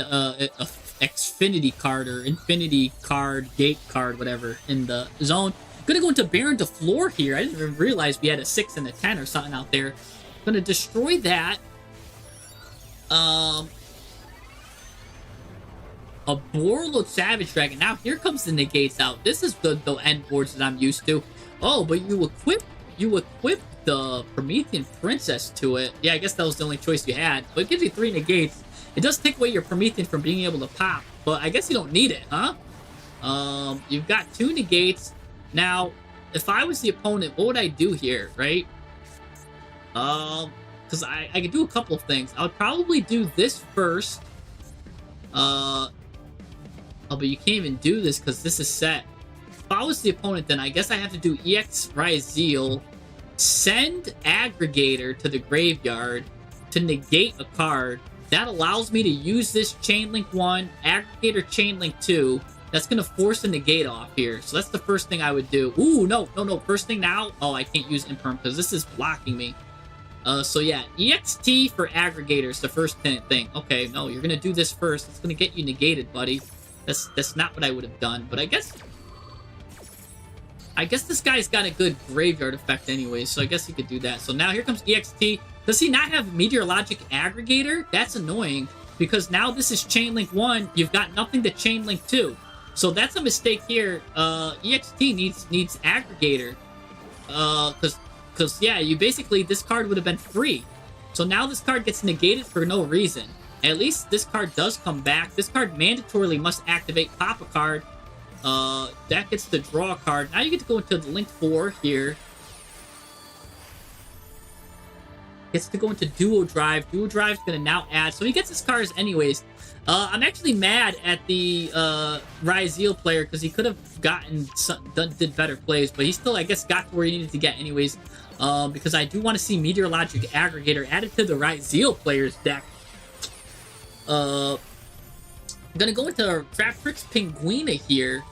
Xfinity card or Infinity card, Gate card, whatever, in the zone. Gonna go into Baron de Floor here. I didn't even realize we had a 6 and a 10 or something out there. Gonna destroy that. A Borreload Savage Dragon. Now, here comes the negates out. This is the end boards that I'm used to. Oh, but you equip the Promethean Princess to it. Yeah, I guess that was the only choice you had. But it gives you 3 negates. It does take away your Promethean from being able to pop. But I guess you don't need it, huh? You've got 2 negates. Now, if I was the opponent, what would I do here, right? Because I could do a couple of things. I would probably do this first. Oh, but you can't even do this because this is set. If I was the opponent, then I guess I have to do EX Ryzeal, send Aggregator to the graveyard to negate a card. That allows me to use this Chainlink 1, Aggregator Chainlink 2. That's going to force a negate off here. So that's the first thing I would do. Ooh, no. First thing now. Oh, I can't use Imperm because this is blocking me. So yeah, EXT for Aggregators, the first thing. Okay, no, you're going to do this first. It's going to get you negated, buddy. That's not what I would have done, but I guess this guy's got a good graveyard effect anyway, so I guess he could do that. So now here comes EXT. Does he not have Meteorologic Aggregator? That's annoying, because now this is Chain Link 1. You've got nothing to Chain Link 2. So that's a mistake here. EXT needs Aggregator. Because yeah, you basically, this card would have been free. So now this card gets negated for no reason. At least this card does come back. This card mandatorily must activate, pop a card. That gets to draw a card. Now you get to go into the Link 4 here. Gets to go into Duo Drive. Duo Drive's going to now add. So he gets his cards anyways. I'm actually mad at the Ryzeal player because he could have gotten did better plays, but he still, I guess, got to where he needed to get anyways. Because I do want to see Meteorologic Aggregator added to the Ryzeal player's deck. I'm gonna go into Traptrix Pinguina here.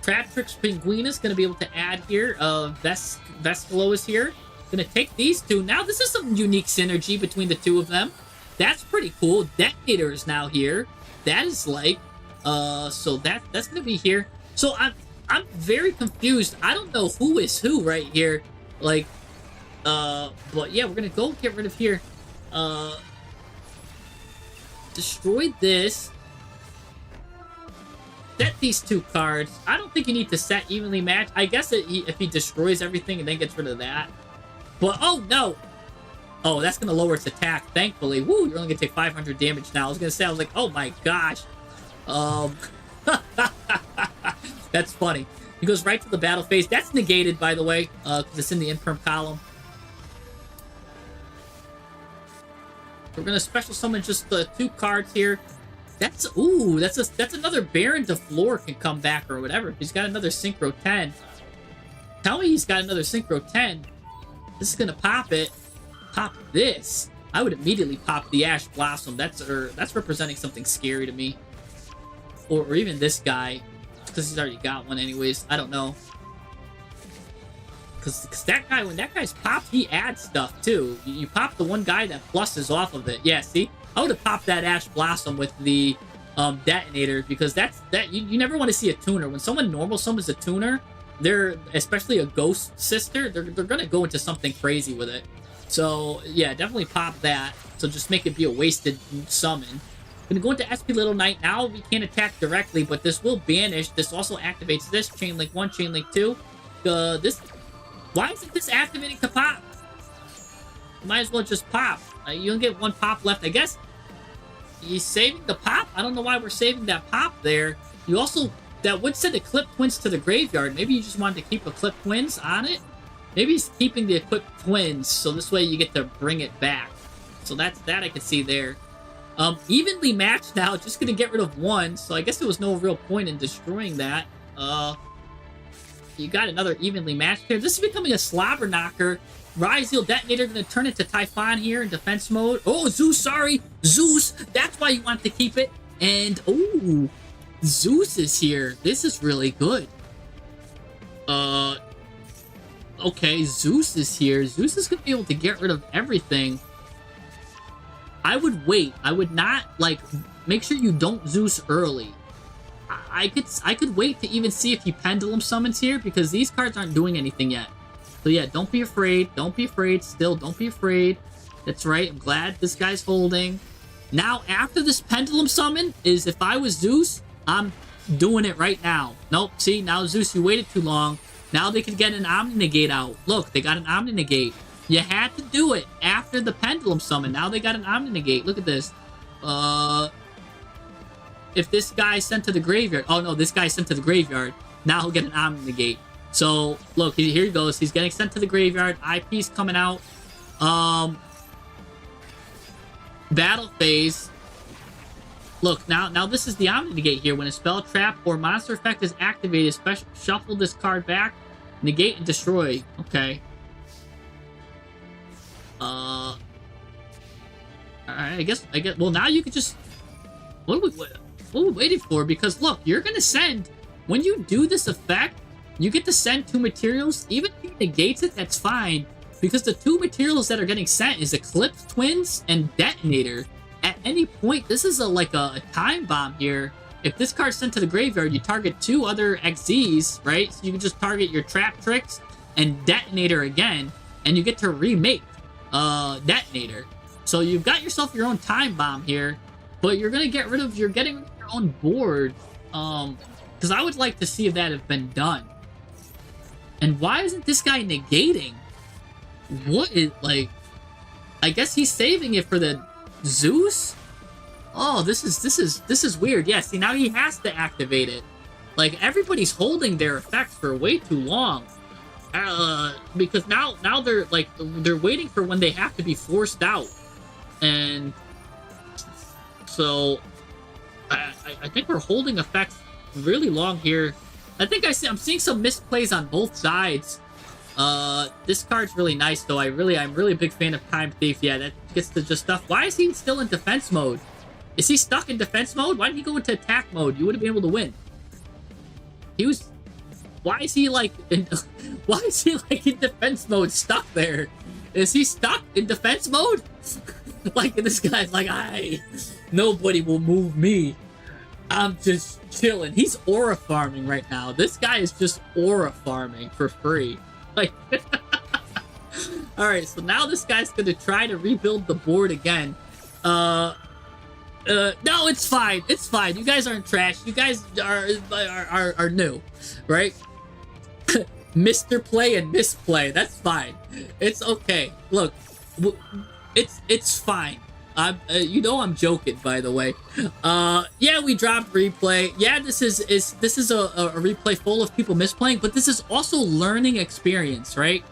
Traptrix Pinguina is gonna be able to add here. Vespalo is here. Gonna take these two. Now this is some unique synergy between the two of them. That's pretty cool. Detonator is now here. That is like, so that's gonna be here. So I'm very confused. I don't know who is who right here. Like, but yeah, we're gonna go get rid of here. Destroy this. Set these two cards. I don't think you need to set evenly matched. I guess if he destroys everything and then gets rid of that. But, oh, no. Oh, that's going to lower its attack, thankfully. Woo, you're only going to take 500 damage now. I was going to say, I was like, oh my gosh. That's funny. He goes right to the battle phase. That's negated, by the way, because it's in the Imperm column. We're going to special summon just the two cards here. That's another Baron de Flor can come back or whatever. He's got another Synchro 10. Tell me he's got another Synchro 10. This is gonna pop it. Pop this. I would immediately pop the Ash Blossom. That's representing something scary to me. Or even this guy. Because he's already got one anyways. I don't know. Because that guy, when that guy's popped, he adds stuff too. You pop the one guy that pluses off of it. Yeah, see? I would have popped that Ash Blossom with the Detonator, because you never want to see a tuner. When someone normal summons a tuner, they're, especially a Ghost Sister, they're gonna go into something crazy with it. So yeah, definitely pop that. So just make it be a wasted summon. Gonna go into SP Little Knight. Now we can't attack directly, but this will banish. This also activates this Chain Link 1, Chain Link 2. Why isn't this activating to pop? You might as well just pop. You only get one pop left, I guess. He's saving the pop? I don't know why we're saving that pop there. You also, that would send Eclipse Twins to the graveyard. Maybe you just wanted to keep Eclipse Twins on it? Maybe he's keeping the Equipped Twins, so this way you get to bring it back. So that I could see there. Evenly matched now, just gonna get rid of one, so I guess there was no real point in destroying that. You got another evenly matched here. This is becoming a slobber knocker. Ryzeal Detonator gonna turn into Typhon here in defense mode. Oh, Zeus, sorry. Zeus, that's why you want to keep it. And, oh, Zeus is here. This is really good. Okay, Zeus is here. Zeus is gonna be able to get rid of everything. I would wait. I would not, like, make sure you don't Zeus early. I could wait to even see if he Pendulum summons here, because these cards aren't doing anything yet. So yeah, don't be afraid. Don't be afraid. Still, don't be afraid. That's right. I'm glad this guy's holding. Now, after this Pendulum summon is, if I was Zeus, I'm doing it right now. Nope. See, now Zeus, you waited too long. Now they could get an Omni Negate out. Look, they got an Omni Negate. You had to do it after the Pendulum summon. Now they got an Omni Negate. Look at this. If this guy's sent to the graveyard. Oh no, this guy's sent to the graveyard. Now he'll get an Omni Negate. So, look, here he goes. He's getting sent to the graveyard. IP's coming out. Battle phase. Look, now this is the Omni Negate here. When a spell, trap, or monster effect is activated, shuffle this card back, negate, and destroy. Okay. Alright, I guess, well, now you could just... What are we waiting for? Because, look, you're gonna send... When you do this effect, you get to send two materials. Even if he negates it, that's fine. Because the two materials that are getting sent is Eclipse Twins and Detonator. At any point, this is like a time bomb here. If this card's sent to the graveyard, you target two other XZs, right? So you can just target your Trap Tricks and Detonator again, and you get to remake. detonator. So you've got yourself your own time bomb here, but you're getting rid of your own board. Because I would like to see if that had been done. And why isn't this guy negating? What is, like, I guess he's saving it for the Zeus? Oh, this is weird. Yeah, see, now he has to activate it. Like, everybody's holding their effects for way too long. Because now they're waiting for when they have to be forced out. And so I think we're holding effects really long here. I think I'm seeing some misplays on both sides. This card's really nice though. I'm really a big fan of Time Thief. Yeah, that gets to just stuff. Why is he still in defense mode? Is he stuck in defense mode? Why didn't he go into attack mode? You would have been able to win. He was. Why is he like in defense mode stuck there? Is he stuck in defense mode? Like this guy's like, nobody will move me. I'm just chilling. He's aura farming right now. This guy is just aura farming for free. Like, all right. So now this guy's gonna try to rebuild the board again. No, it's fine. It's fine. You guys aren't trash. You guys are new, right? Mr. Play and Misplay. That's fine. It's okay. Look, it's fine. You know I'm joking, by the way. Yeah, we dropped replay. Yeah, this is a replay full of people misplaying, but this is also learning experience, right?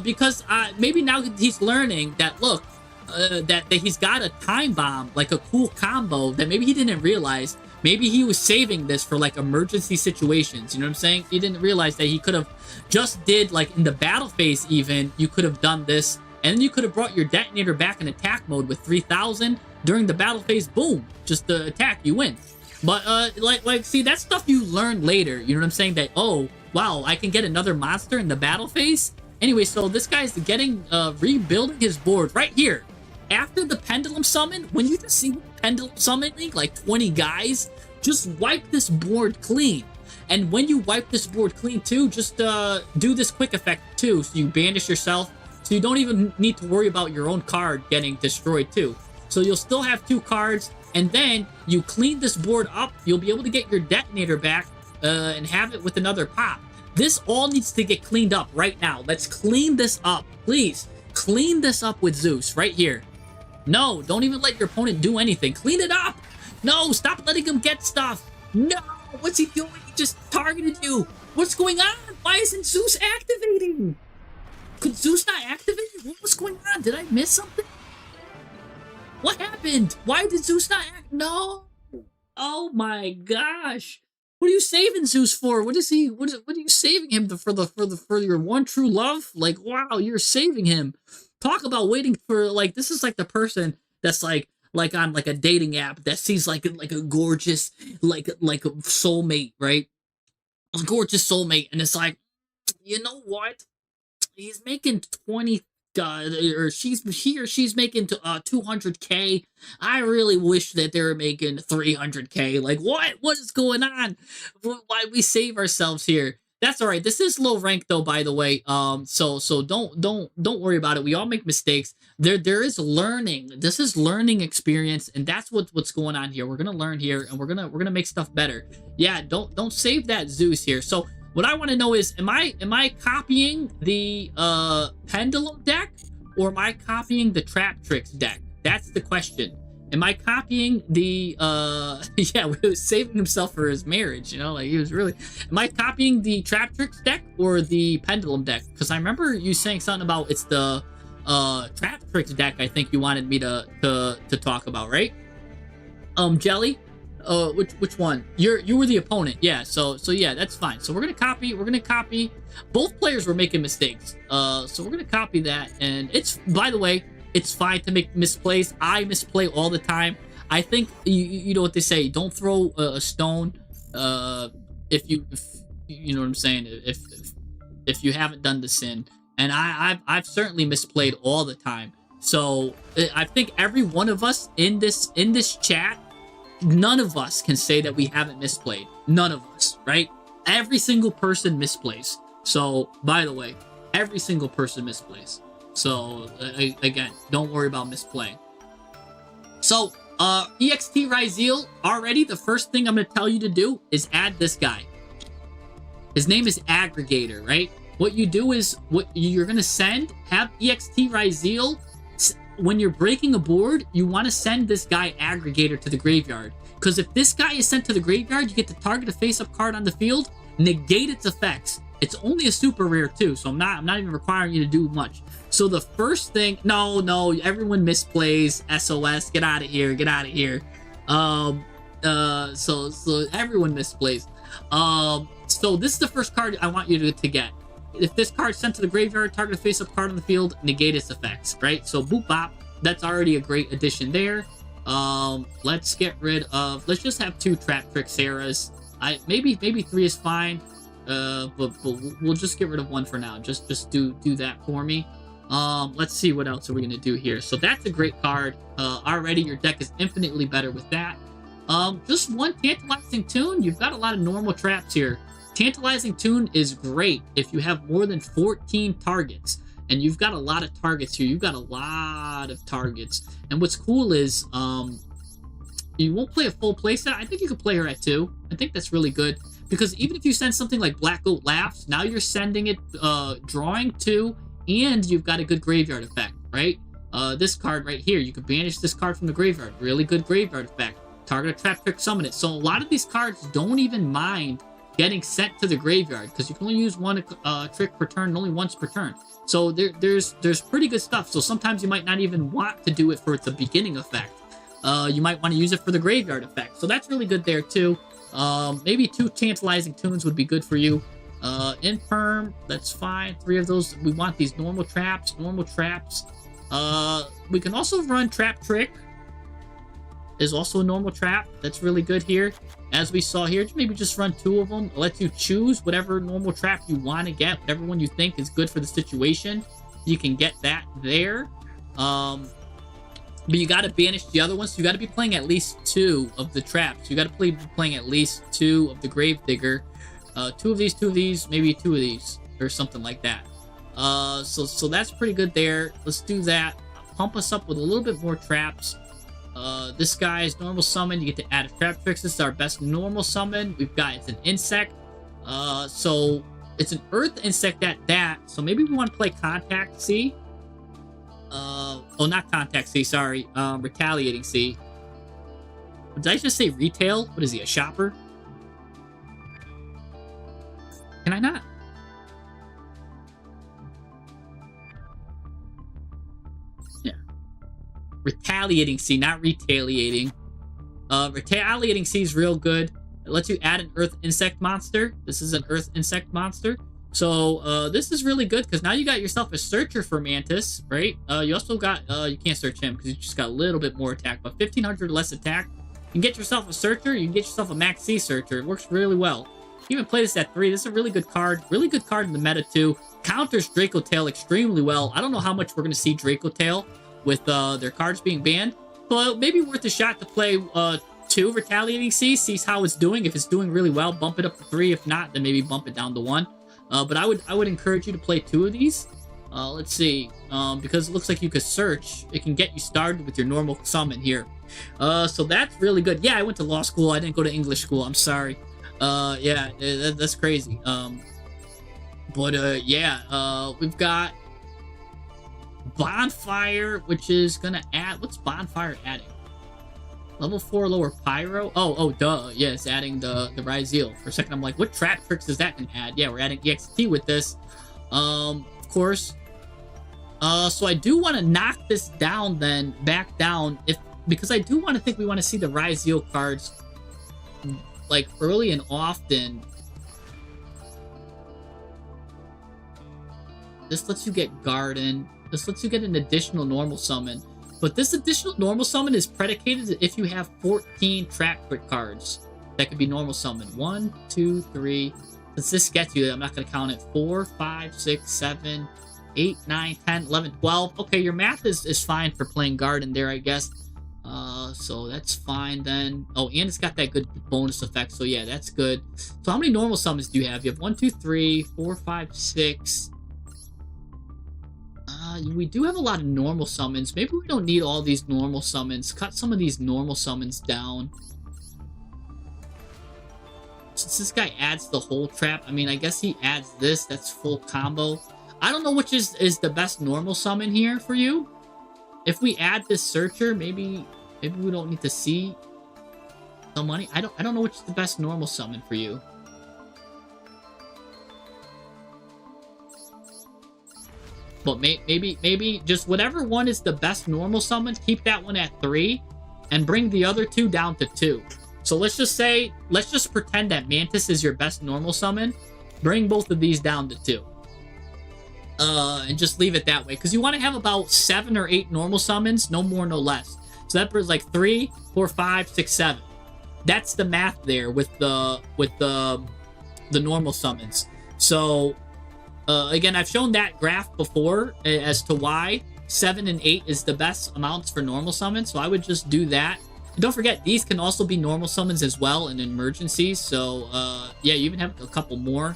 Because maybe now he's learning that, look, that he's got a time bomb, like a cool combo that maybe he didn't realize. Maybe he was saving this for like emergency situations. You know what I'm saying? He didn't realize that he could have just did like in the battle phase even, you could have done this. And then you could have brought your detonator back in attack mode with 3,000 during the battle phase. Boom, just the attack, you win. But like, see, that's stuff you learn later. You know what I'm saying? That, oh, wow, I can get another monster in the battle phase. Anyway, so this guy's getting rebuilding his board right here. After the pendulum summon, when you just see pendulum summoning like 20 guys, just wipe this board clean. And when you wipe this board clean too, just do this quick effect too. So you banish yourself. So you don't even need to worry about your own card getting destroyed too. So you'll still have 2 cards, and then you clean this board up. You'll be able to get your detonator back and have it with another pop. This all needs to get cleaned up right now. Let's clean this up, please. Clean this up with Zeus right here. No, don't even let your opponent do anything. Clean it up. No, stop letting him get stuff. No, what's he doing? He just targeted you. What's going on? Why isn't Zeus activating? Could Zeus not activate? What was going on? Did I miss something? What happened? Why did Zeus not act? No. Oh my gosh. What are you saving Zeus for? What is he? What are you saving him for your one true love? Like, wow, you're saving him. Talk about waiting for, like, this is like the person that's like on like a dating app that sees like a gorgeous like a soulmate, right? A gorgeous soulmate, and it's like, you know what? He's making 20, or he or she's making 200K. I really wish that they were making 300K. Like, what is going on? Why we save ourselves here? That's all right. This is low rank though, by the way. So don't worry about it. We all make mistakes. There is learning. This is learning experience, and that's what's going on here. We're gonna learn here, and we're gonna make stuff better. Yeah, don't save that Zeus here. So what I want to know is, am I copying the pendulum deck, or am I copying the trap tricks deck? That's the question. Am I copying the yeah, he was saving himself for his marriage, you know, like he was really. Am I copying the trap tricks deck or the pendulum deck? Because I remember you saying something about it's the trap tricks deck. I think you wanted me to talk about, right? Jelly. Which one? You were the opponent. Yeah, so yeah, that's fine. So we're gonna copy. Both players were making mistakes. So we're gonna copy that, and it's, by the way, it's fine to make misplays. I misplay all the time. I think you know what they say. Don't throw a stone if you know what I'm saying. If you haven't done the sin, and I've certainly misplayed all the time. So I think every one of us in this chat, none of us can say that we haven't misplayed. None of us, right? Every single person misplays. So, by the way, every single person misplays. So, again, don't worry about misplaying. So, EXT Ryzeal, already the first thing I'm going to tell you to do is add this guy. His name is Aggregator, right? What you do is, what you're going to have EXT Ryzeal, when you're breaking a board, you want to send this guy Aggregator to the graveyard. Because if this guy is sent to the graveyard, you get to target a face-up card on the field, negate its effects. It's only a super rare too, so I'm not even requiring you to do much. So the first thing, no, everyone misplays SOS. Get out of here. So everyone misplays. So this is the first card I want you to get. If this card's sent to the graveyard, target a face-up card on the field, negate its effects, right? So boop bop, that's already a great addition there. Let's get rid of, let's just have 2 Trap Trick Sarahs. Maybe 3 is fine. But we'll just get rid of 1 for now. Just do that for me. Let's see what else are we gonna do here. So that's a great card. Already your deck is infinitely better with that. Just 1 Tantalizing Tune. You've got a lot of normal traps here. Tantalizing Tune is great if you have more than 14 targets. And you've got a lot of targets here. You've got a lot of targets. And what's cool is, you won't play a full playset. I think you could play her at 2. I think that's really good. Because even if you send something like Black Goat Laughs, now you're sending it, drawing 2, and you've got a good graveyard effect, right? This card right here, you can banish this card from the graveyard. Really good graveyard effect. Target a Trap Trick, summon it. So a lot of these cards don't even mind getting sent to the graveyard, because you can only use 1 trick per turn, and only once per turn. So there's pretty good stuff. So sometimes you might not even want to do it for the beginning effect. You might want to use it for the graveyard effect. So that's really good there too. Maybe 2 Tantalizing Tunes would be good for you. Infirm, that's fine. 3 of those. We want these normal traps. We can also run Trap Trick. Is also a normal trap. That's really good here. As we saw here, maybe just run 2 of them. It lets you choose whatever normal trap you want to get, whatever one you think is good for the situation. You can get that there. But you got to banish the other ones. So you got to be playing at least 2 of the traps. You got to be playing at least 2 of the Gravedigger. 2 of these, maybe 2 of these, or something like that. So that's pretty good there. Let's do that. Pump us up with a little bit more traps. This guy is normal summon. You get to add a Trap Tricks. This is our best normal summon. We've got, it's an insect. So it's an earth insect at that. So maybe we want to play Contact Sea. Oh, not Contact Sea, sorry. Retaliating Sea. Did I just say retail? What is he, a shopper? Can I not? Yeah. Retaliating Sea, not retaliating. Retaliating Sea is real good. It lets you add an earth insect monster. This is an earth insect monster. So, this is really good because now you got yourself a searcher for Mantis, right? You also got, you can't search him because you just got a little bit more attack, but 1500 less attack. You can get yourself a searcher, you can get yourself a Max C searcher. It works really well. You even play this at 3. This is a really good card in the meta too. Counters Draco Tail extremely well. I don't know how much we're going to see Draco Tail with their cards being banned, but maybe worth a shot to play 2 Retaliating Sea, see how it's doing. If it's doing really well, bump it up to 3. If not, then maybe bump it down to 1. But I would encourage you to play 2 of these. Let's see, because it looks like you could search. It can get you started with your normal summon here. So that's really good. Yeah, I went to law school. I didn't go to English school. I'm sorry. Yeah, that's crazy. Yeah, we've got Bonfire, which is gonna add. What's Bonfire adding? Level 4 lower Pyro. Oh, duh. Yeah, it's adding the Ryzeal. For a second, I'm like, what Trap Tricks is that gonna add? Yeah, we're adding EXT with this. Of course. So I do want to knock this down then, back down, because I do want to think we want to see the Ryzeal cards like early and often. This lets you get Garden. This lets you get an additional normal summon. But this additional normal summon is predicated if you have 14 Trap Trick cards that could be normal summon. 1, 2, 3. Since this gets you, I'm not going to count it. 4, 5, 6, 7, 8, 9, 10, 11, 12. Okay, your math is fine for playing Garden there, I guess. So that's fine then. Oh, and it's got that good bonus effect. So yeah, that's good. So how many normal summons do you have? You have 1, 2, 3, 4, 5, 6. We do have a lot of normal summons. Maybe we don't need all these normal summons. Cut some of these normal summons down. Since this guy adds the hole trap, I mean, I guess he adds this. That's full combo. I don't know which is the best normal summon here for you. If we add this searcher, maybe we don't need to see the money. I don't know which is the best normal summon for you. But maybe just whatever one is the best normal summon, keep that one at 3 and bring the other 2 down to 2. So let's just pretend that Mantis is your best normal summon. Bring both of these down to 2. And just leave it that way. Because you want to have about 7 or 8 normal summons, no more, no less. So that brings like 3, 4, 5, 6, 7. That's the math there with the normal summons. So again, I've shown that graph before as to why 7 and 8 is the best amounts for normal summons. So I would just do that. And don't forget, these can also be normal summons as well in emergencies. So yeah, you even have a couple more.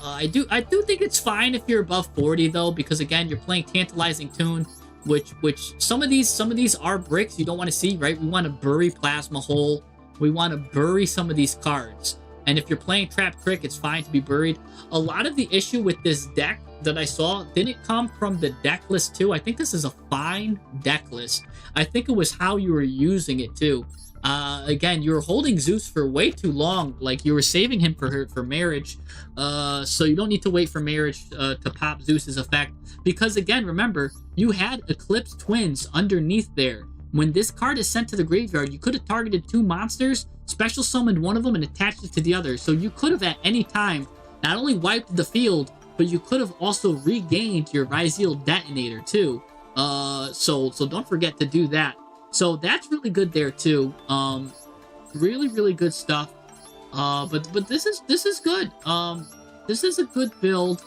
I do think it's fine if you're above 40 though, because again, you're playing Tantalizing Tune, which some of these are bricks you don't want to see, right? We want to bury Plasma Hole. We want to bury some of these cards. And if you're playing Trap Trick, it's fine to be buried. A lot of the issue with this deck that I saw didn't come from the deck list too. I think this is a fine deck list. I think it was how you were using it too. Again, you were holding Zeus for way too long. Like, you were saving him for marriage. So you don't need to wait for marriage to pop Zeus's effect. Because again, remember, you had Eclipse Twins underneath there. When this card is sent to the graveyard, you could have targeted 2 monsters, special summoned one of them, and attached it to the other. So you could have at any time not only wiped the field, but you could have also regained your Ryzeal Detonator too. So don't forget to do that. So that's really good there too. Really good stuff. But this is good. This is a good build.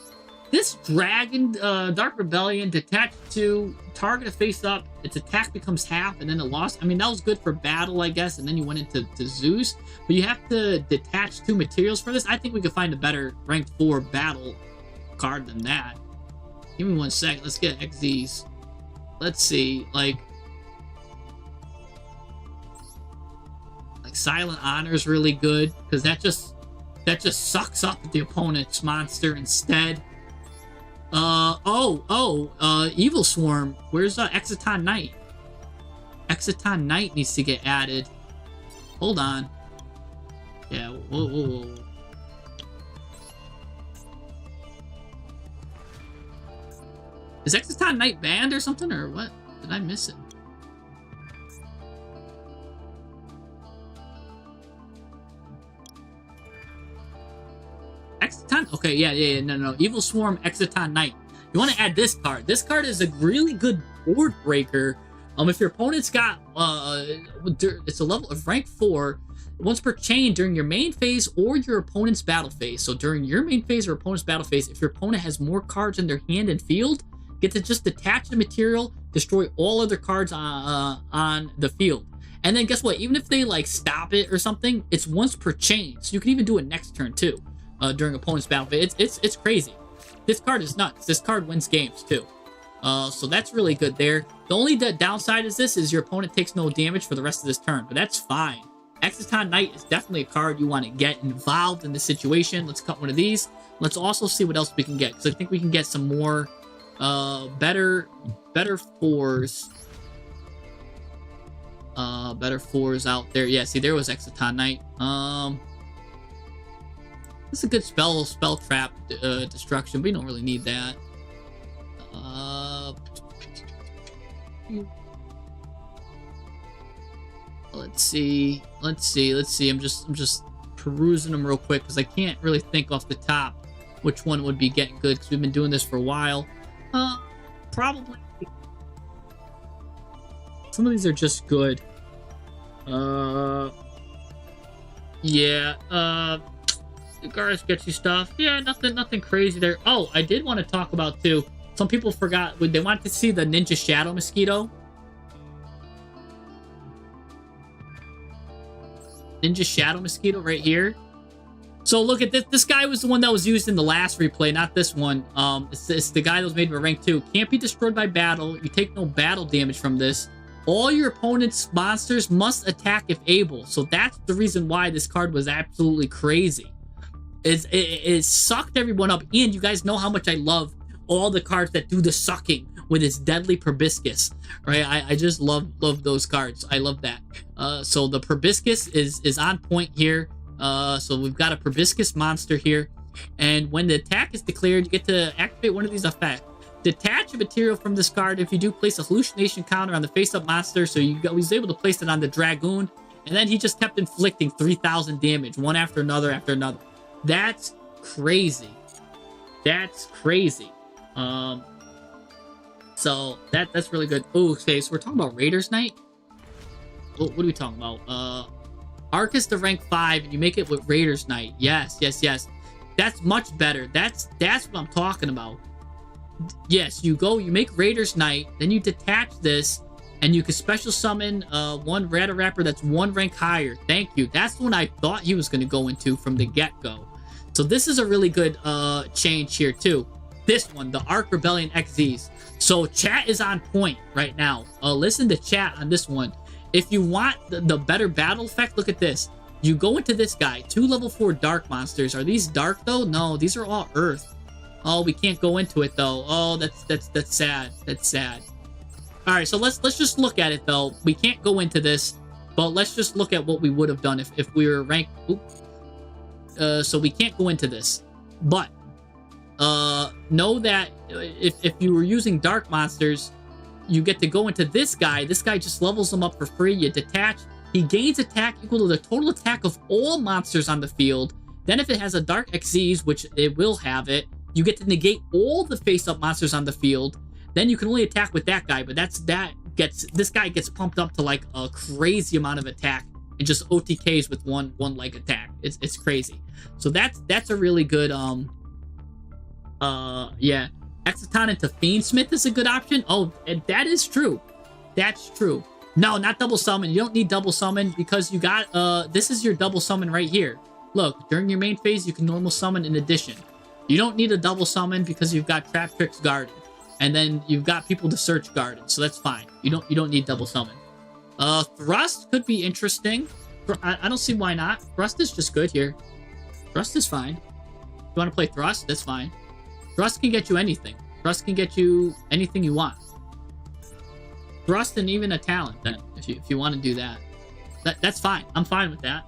This Dragon Dark Rebellion detached to target a face up, its attack becomes half, and then it lost. I mean, that was good for battle, I guess, and then you went into Zeus. But you have to detach 2 materials for this. I think we could find a better ranked 4 battle card than that. Give me 1 second. Let's get XZs. Let's see, like Silent Honor is really good because that just sucks up the opponent's monster instead. Evil Swarm. Where's Exciton Knight? Exciton Knight needs to get added. Hold on. Yeah, whoa. Is Exciton Knight banned or something, or what? Did I miss it? Exciton? Okay, yeah. No. Evil Swarm, Exciton Knight. You want to add this card. This card is a really good board breaker. If your opponent's got, it's a level of rank 4, once per chain during your main phase or your opponent's battle phase. So during your main phase or opponent's battle phase, if your opponent has more cards in their hand and field, get to just detach the material, destroy all other cards on the field. And then guess what? Even if they like stop it or something, it's once per chain. So you can even do it next turn too. During opponent's battle phase. It's crazy. This card is nuts. This card wins games too. So that's really good there. The only downside is this is your opponent takes no damage for the rest of this turn, but that's fine. Exciton Knight is definitely a card you want to get involved in the situation. Let's cut one of these. Let's also see what else we can get, because I think we can get some more better 4s. Better 4s out there. Yeah, see, there was Exciton Knight. This is a good spell trap destruction. We don't really need that. Let's see. I'm just perusing them real quick because I can't really think off the top which one would be getting good because we've been doing this for a while. Probably some of these are just good. Yeah. The guards get you stuff. Yeah, nothing crazy there. Oh, I did want to talk about too. Some people forgot when they wanted to see the Ninja Shadow Mosquito. Ninja Shadow Mosquito right here. So look at this. This guy was the one that was used in the last replay, not this one. It's the guy that was made by rank 2. Can't be destroyed by battle. You take no battle damage from this. All your opponent's monsters must attack if able. So that's the reason why this card was absolutely crazy. It sucked everyone up. And you guys know how much I love all the cards that do the sucking with its deadly proboscis, right? I just love those cards. I love that. So the proboscis is on point here. So we've got a proboscis monster here, and when the attack is declared, you get to activate one of these effects. Detach a material from this card. If you do, place a hallucination counter on the face-up monster. So he was able to place it on the Dragoon, and then he just kept inflicting 3,000 damage, one after another after another. That's crazy. That's crazy. So that's really good. Oh, okay, so we're talking about Raiders Night. What are we talking about? Arcus to rank 5, and you make it with Raiders Night. Yes. That's much better. That's what I'm talking about. Yes, you make Raiders Night, then you detach this, and you can special summon one Rattawrapper that's 1 rank higher. Thank you. That's the one I thought he was going to go into from the get-go. So this is a really good change here, too. This one, the Arc Rebellion XZs. So chat is on point right now. Listen to chat on this one. If you want the better battle effect, look at this. You go into this guy, 2 level 4 dark monsters. Are these dark though? No, these are all earth. Oh, we can't go into it though. Oh, that's sad. That's sad. All right, so let's just look at it though. We can't go into this, but let's just look at what we would have done if we were ranked. Oops. So we can't go into this, but know that if you were using dark monsters, you get to go into this guy. This guy just levels them up for free. You detach. He gains attack equal to the total attack of all monsters on the field. Then if it has a Dark XZs, which it will have it, you get to negate all the face-up monsters on the field. Then you can only attack with that guy, but this guy gets pumped up to like a crazy amount of attack and just OTKs with one leg attack. It's crazy. So that's a really good yeah. Exciton into Fiendsmith is a good option. Oh, that is true. That's true. No, not double summon. You don't need double summon because you got this is your double summon right here. Look, during your main phase, you can normal summon in addition. You don't need a double summon because you've got Trap Tricks Garden. And then you've got people to search Garden, so that's fine. You don't need double summon. Thrust could be interesting. I don't see why not. Thrust is just good here. Thrust is fine. You want to play Thrust? That's fine. Thrust can get you anything. Thrust can get you anything you want. Thrust and even a talent then, if you want to do that. That's fine. I'm fine with that.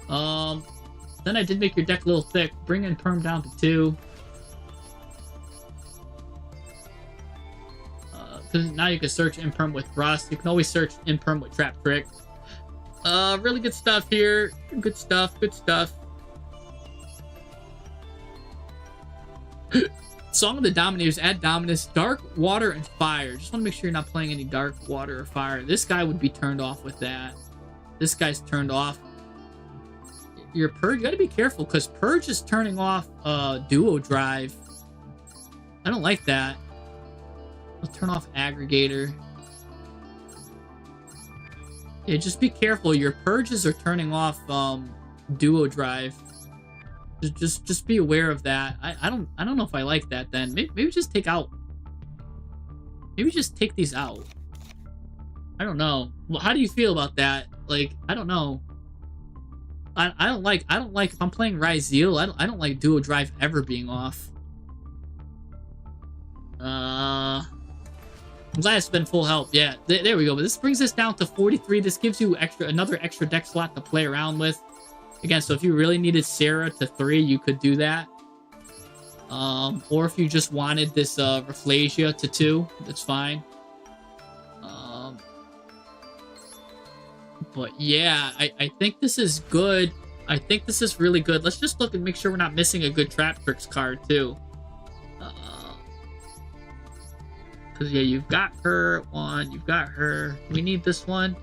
Then I did make your deck a little thick. Bring in Perm down to 2. Because now you can search Imperm with Thrust. You can always search Imperm with Trap Trick. Really good stuff here. Good stuff. Song of the Dominators, add Dominus, Dark, Water, and Fire. Just want to make sure you're not playing any Dark, Water, or Fire. This guy would be turned off with that. This guy's turned off. Your Purge, you gotta be careful, because Purge is turning off Duo Drive. I don't like that. Let's turn off Aggregator. Yeah, just be careful. Your Purges are turning off Duo Drive. Just be aware of that. I don't know if I like that then. Maybe just take out. Maybe just take these out. I don't know. Well, how do you feel about that? Like, I don't know. I don't like if I'm playing Ryzeal, I don't like Duo Drive ever being off. I'm glad it's been full health. Yeah, there we go. But this brings us down to 43. This gives you another extra deck slot to play around with. Again, so if you really needed Sarah to 3, you could do that. Or if you just wanted this Rafflesia to 2, that's fine. But yeah, I think this is good. I think this is really good. Let's just look and make sure we're not missing a good Trap Tricks card, too. Because, yeah, you've got her, one. You've got her. We need this one.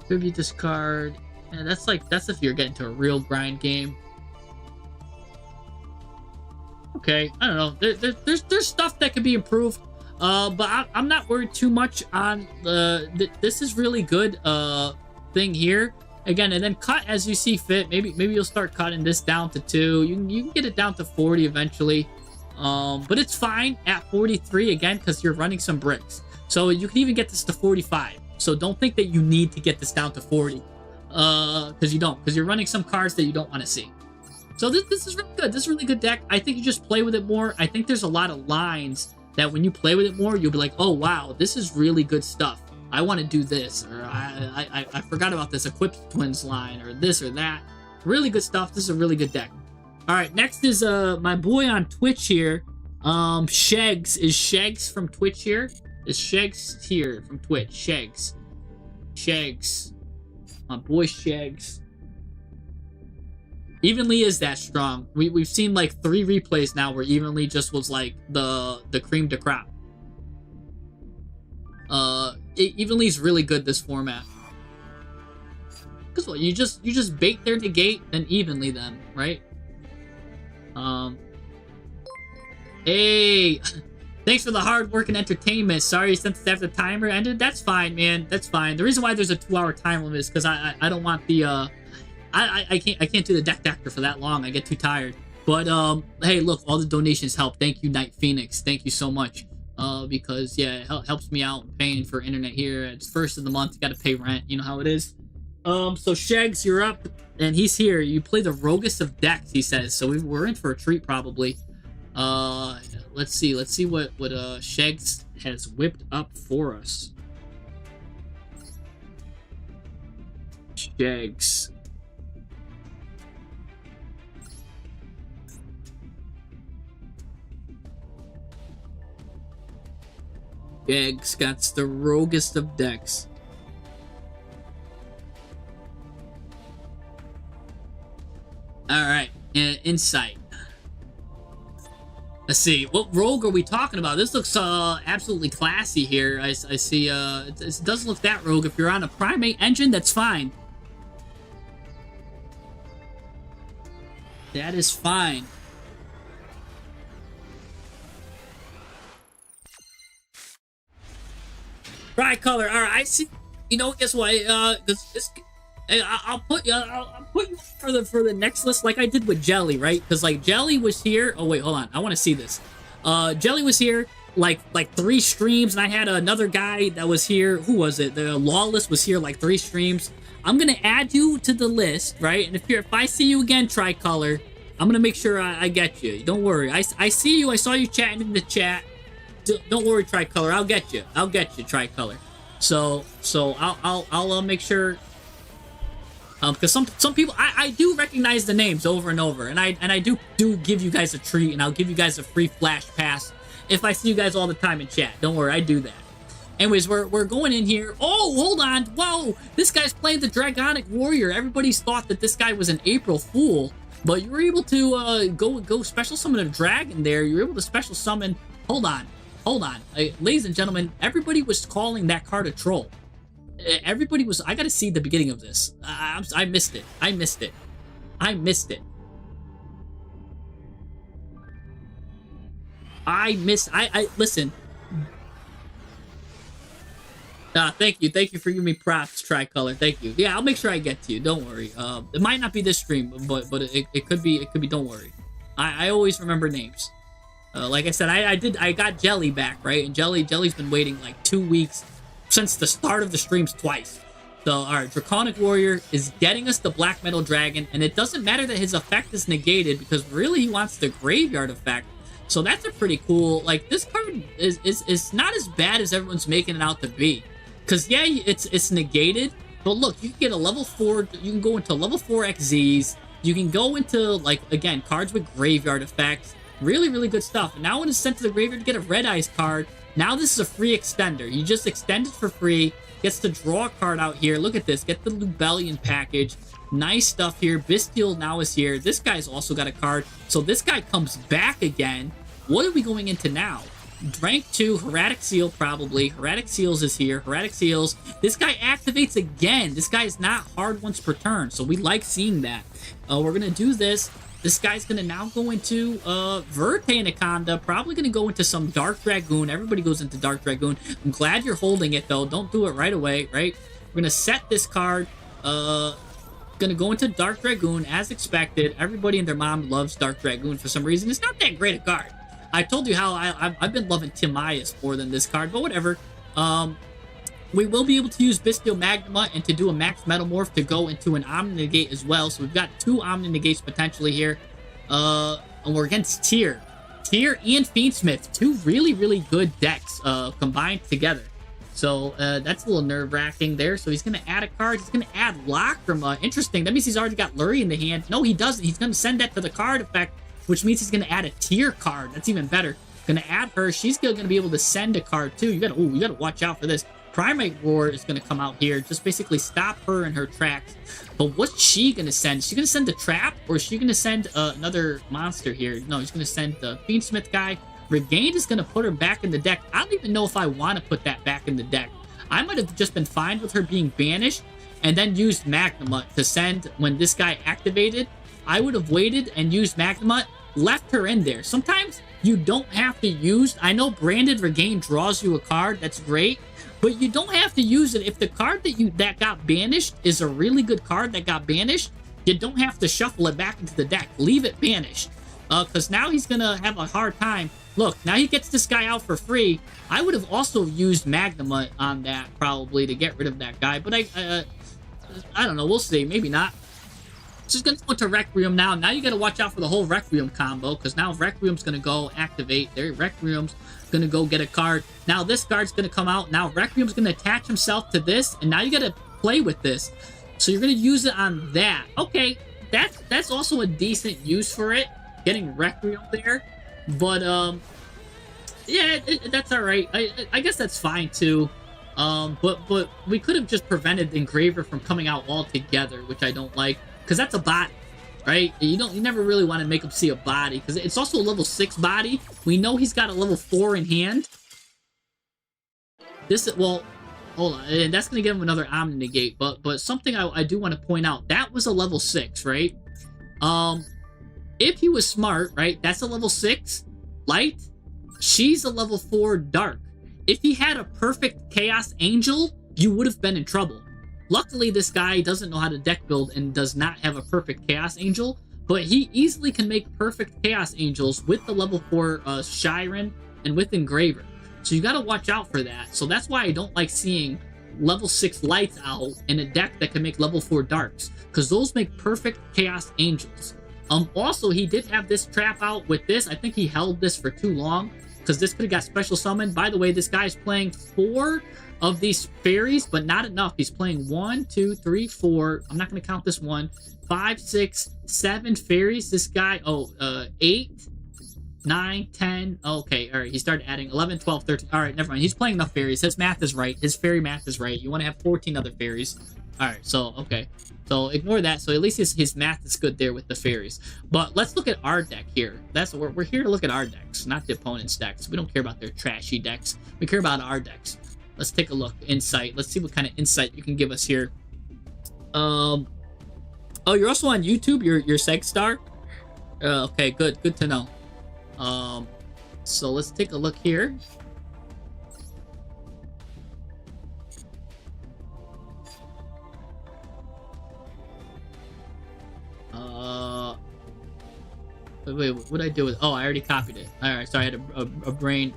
Tribute this card. And that's if you're getting to a real grind game. Okay, I don't know. There's stuff that could be improved. But I'm not worried too much on this is really good thing here. Again, and then cut as you see fit. Maybe you'll start cutting this down to 2. You can get it down to 40 eventually. But it's fine at 43 again because you're running some bricks. So you can even get this to 45. So don't think that you need to get this down to 40. Because you don't. Because you're running some cards that you don't want to see. So this is really good. This is a really good deck. I think you just play with it more. I think there's a lot of lines that when you play with it more, you'll be like, oh, wow, this is really good stuff. I want to do this, or I forgot about this Equipped Twins line, or this or that. Really good stuff. This is a really good deck. All right, next is my boy on Twitch here, Shegs. Is Shegs from Twitch here? Is Shegs here from Twitch? Shegs. My boy Shegs. Evenly is that strong. We've seen like 3 replays now where Evenly just was like the cream de crop. Evenly is really good this format. Cause what, you just bait their negate, then Evenly them, right? Hey, thanks for the hard work and entertainment. Sorry since after the timer ended. That's fine, man. That's fine. The reason why there's a 2-hour time limit is because I don't want the I can't do the deck doctor for that long. I get too tired. But hey, look, all the donations help. Thank you, Night Phoenix. Thank you so much. Because yeah, it helps me out paying for internet here. It's first of the month, you gotta pay rent. You know how it is. So Shags, you're up, and he's here. You play the roguest of decks, he says. So we're in for a treat probably. Let's see what Shags has whipped up for us. Shags. Shags got the roguest of decks. Alright, insight. Let's see, what rogue are we talking about? This looks absolutely classy here. I see, it doesn't look that rogue. If you're on a primate engine, that's fine. That is fine. Tricolor. All right, I see. You know, guess what? I'll put you for the next list like I did with Jelly, right? Because like Jelly was here. Oh wait, hold on. I want to see this. Jelly was here like 3 streams, and I had another guy that was here. Who was it? The Lawless was here like 3 streams. I'm gonna add you to the list, right? And if I see you again, Tricolor, I'm gonna make sure I get you. Don't worry. I see you. I saw you chatting in the chat. Don't worry, Tricolor. I'll get you. I'll get you, Tricolor. So I'll make sure. Because some people I do recognize the names over and over, and I do give you guys a treat, and I'll give you guys a free flash pass if I see you guys all the time in chat. Don't worry, I do that. Anyways, we're going in here. Oh, hold on. Whoa, this guy's playing the Dragonic Warrior. Everybody's thought that this guy was an April Fool, but you were able to go special summon a dragon there. You were able to special summon. Hold on. Ladies and gentlemen, everybody was calling that card a troll. Everybody was. I gotta see the beginning of this. I missed it. Listen. Thank you for giving me props, Tricolor. Thank you. Yeah, I'll make sure I get to you. Don't worry. It might not be this stream, but it could be. It could be. Don't worry. I always remember names. Like I said, I got Jelly back, right? And Jelly's been waiting like 2 weeks since the start of the streams twice. So, alright, Draconic Warrior is getting us the Black Metal Dragon, and it doesn't matter that his effect is negated, because really he wants the Graveyard effect. So that's a pretty cool, like, this card is not as bad as everyone's making it out to be. Because, yeah, it's negated, but look, you can get a level 4, you can go into level 4 XZs, you can go into, like, again, cards with Graveyard effects. Really, really good stuff. And now when it's sent to the graveyard to get a Red Eyes card, now this is a free extender. You just extend it for free. Gets to draw a card out here. Look at this. Get the Lubellion package. Nice stuff here. Bestial now is here. This guy's also got a card. So this guy comes back again. What are we going into now? Rank 2, Heretic Seal probably. Heretic Seals is here. Heretic Seals. This guy activates again. This guy is not hard once per turn. So we like seeing that. We're going to do this. This guy's going to now go into Verte Anaconda, probably going to go into some Dark Dragoon. Everybody goes into Dark Dragoon. I'm glad you're holding it, though. Don't do it right away, right? We're going to set this card. Gonna go into Dark Dragoon as expected. Everybody and their mom loves Dark Dragoon for some reason. It's not that great a card. I told you how I've been loving Timaeus more than this card, but whatever. We will be able to use Bestial Magma and to do a Max Metamorph to go into an Omni-Negate as well. So we've got 2 Omni-Negates potentially here. And we're against Tyr. Tyr and Fiendsmith. 2 really, really good decks combined together. So that's a little nerve-wracking there. So he's going to add a card. He's going to add Lacrima. Interesting. That means he's already got Lurie in the hand. No, he doesn't. He's going to send that to the card effect, which means he's going to add a Tyr card. That's even better. Going to add her. She's still going to be able to send a card too. You got to watch out for this. Primate Roar is going to come out here. Just basically stop her in her tracks. But what's she going to send? Is she going to send a trap? Or is she going to send another monster here? No, he's going to send the Fiendsmith guy. Regained is going to put her back in the deck. I don't even know if I want to put that back in the deck. I might have just been fine with her being banished and then used Magnemite to send when this guy activated. I would have waited and used Magnemite, left her in there. Sometimes you don't have to use... I know Branded Regain draws you a card. That's great. But you don't have to use it. If the card that got banished is a really good card that got banished, you don't have to shuffle it back into the deck. Leave it banished. Because now he's going to have a hard time. Look, now he gets this guy out for free. I would have also used Magnemite on that, probably, to get rid of that guy. But I don't know. We'll see. Maybe not. Just going to go into Requiem now. Now you got to watch out for the whole Requiem combo. Because now Requiem's going to go activate. There, Requiem's going to go get a card. Now this card's going to come out. Now Requiem's going to attach himself to this. And now you got to play with this. So you're going to use it on that. Okay. That's also a decent use for it. Getting Requiem there. But, yeah, that's alright. I guess that's fine, too. But we could have just prevented Engraver from coming out altogether, which I don't like. Because that's a body, right? You never really want to make him see a body. Because it's also a level 6 body. We know he's got a level 4 in hand. Well, hold on. And that's going to give him another Omni-Negate. But something I do want to point out. That was a level 6, right? If he was smart, right, that's a level 6 light. She's a level 4 dark. If he had a perfect Chaos Angel, you would have been in trouble. Luckily, this guy doesn't know how to deck build and does not have a perfect Chaos Angel, but he easily can make perfect Chaos Angels with the level 4 Shiren and with Engraver. So you got to watch out for that. So that's why I don't like seeing level 6 lights out in a deck that can make level 4 darks, because those make perfect Chaos Angels. Also, he did have this trap out with this. I think he held this for too long because this could have got special summoned. By the way, this guy's playing 4 of these fairies, but not enough. He's playing 1, 2, 3, 4. I'm not going to count this one. 5, 6, 7 fairies. This guy, 8, 9, 10. Okay, all right. He started adding 11, 12, 13. All right, never mind. He's playing enough fairies. His math is right. His fairy math is right. You want to have 14 other fairies. All right, so, okay. So ignore that. So at least his math is good there with the fairies. But let's look at our deck here. We're here to look at our decks, not the opponent's decks. We don't care about their trashy decks. We care about our decks. Let's take a look. Insight. Let's see what kind of insight you can give us here. Oh, you're also on YouTube? You're Segstar? Okay, good. Good to know. So let's take a look here. Wait, what did I do with... Oh, I already copied it. Alright, so I had a brain.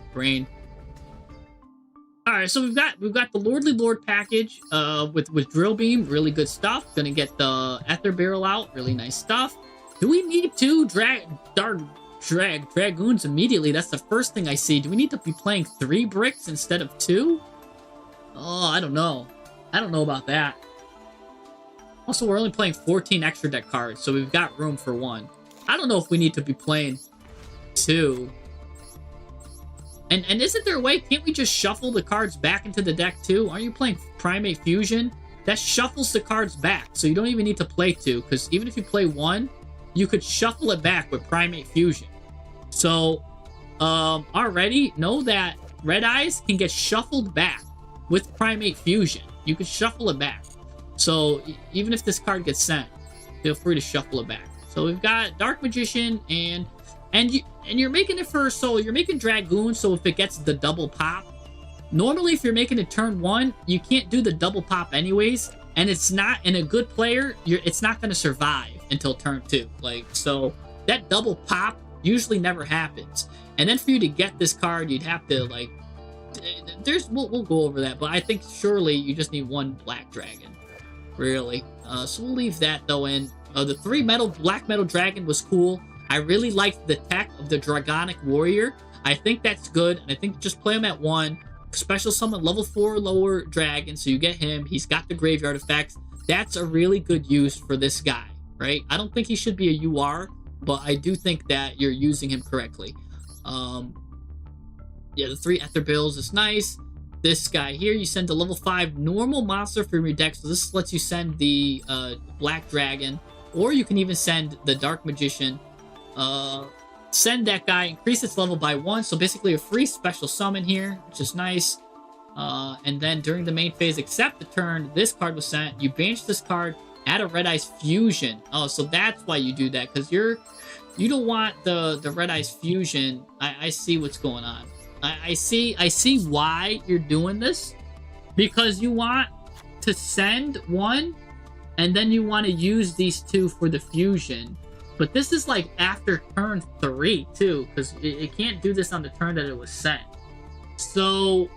Alright, so we've got the Lordly Lord package with Drill Beam. Really good stuff. Gonna get the Ether Barrel out. Really nice stuff. Do we need to Dragoons immediately? That's the first thing I see. Do we need to be playing 3 bricks instead of 2? Oh, I don't know. I don't know about that. Also, we're only playing 14 extra deck cards, so we've got room for 1. I don't know if we need to be playing 2. And isn't there a way? Can't we just shuffle the cards back into the deck too? Aren't you playing Primate Fusion? That shuffles the cards back, so you don't even need to play 2. Because even if you play 1, you could shuffle it back with Primate Fusion. So, already know that Red Eyes can get shuffled back with Primate Fusion. You can shuffle it back. So even if this card gets sent, feel free to shuffle it back. So we've got Dark Magician and you're making it for, so you're making Dragoon, so if it gets the double pop, normally if you're making it turn 1, you can't do the double pop anyways, and it's not in a good player. It's not going to survive until turn 2. Like, so that double pop usually never happens. And then for you to get this card, you'd have to like. We'll go over that, but I think surely you just need 1 black dragon, really. So we'll leave that though in. The 3 black metal dragon was cool. I really liked the tech of the Dragonic Warrior. I think that's good, and I think just play him at 1. Special summon level 4 or lower dragon, so you get him. He's got the graveyard effects. That's a really good use for this guy, right? I don't think he should be a UR, but I do think that you're using him correctly. Yeah, the 3 Ether Bills is nice. This guy here, you send a level 5 normal monster from your deck, so this lets you send the Black Dragon, or you can even send the Dark Magician. Send that guy, increase its level by 1, so basically a free special summon here, which is nice. And then during the main phase, except the turn this card was sent, you banish this card, add a Red Eyes Fusion. Oh, so that's why you do that, because you don't want the Red Eyes Fusion. I see what's going on. I see why you're doing this, because you want to send 1 and then you want to use these 2 for the fusion. But this is like after turn 3 too, because it can't do this on the turn that it was sent. So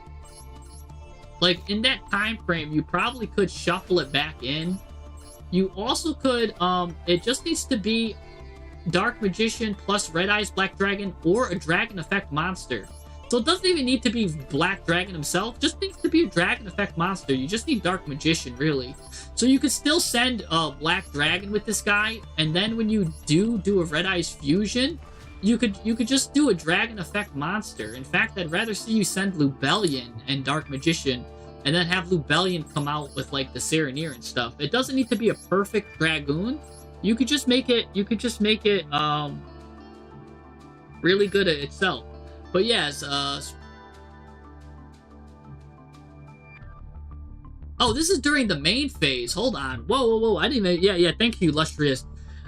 like in that time frame, you probably could shuffle it back in. You also could it just needs to be Dark Magician plus Red Eyes Black Dragon or a Dragon Effect monster. So it doesn't even need to be Black Dragon himself. Just needs to be a Dragon Effect monster. You just need Dark Magician, really. So you could still send a Black Dragon with this guy, and then when you do a Red Eyes Fusion, you could just do a Dragon Effect monster. In fact, I'd rather see you send Lubellion and Dark Magician, and then have Lubellion come out with like the Sereneer and stuff. It doesn't need to be a perfect Dragoon. You could just make it. Really good at itself. But yes, oh, this is during the main phase. Hold on. Whoa. I didn't even... Yeah, thank you, Illustrious.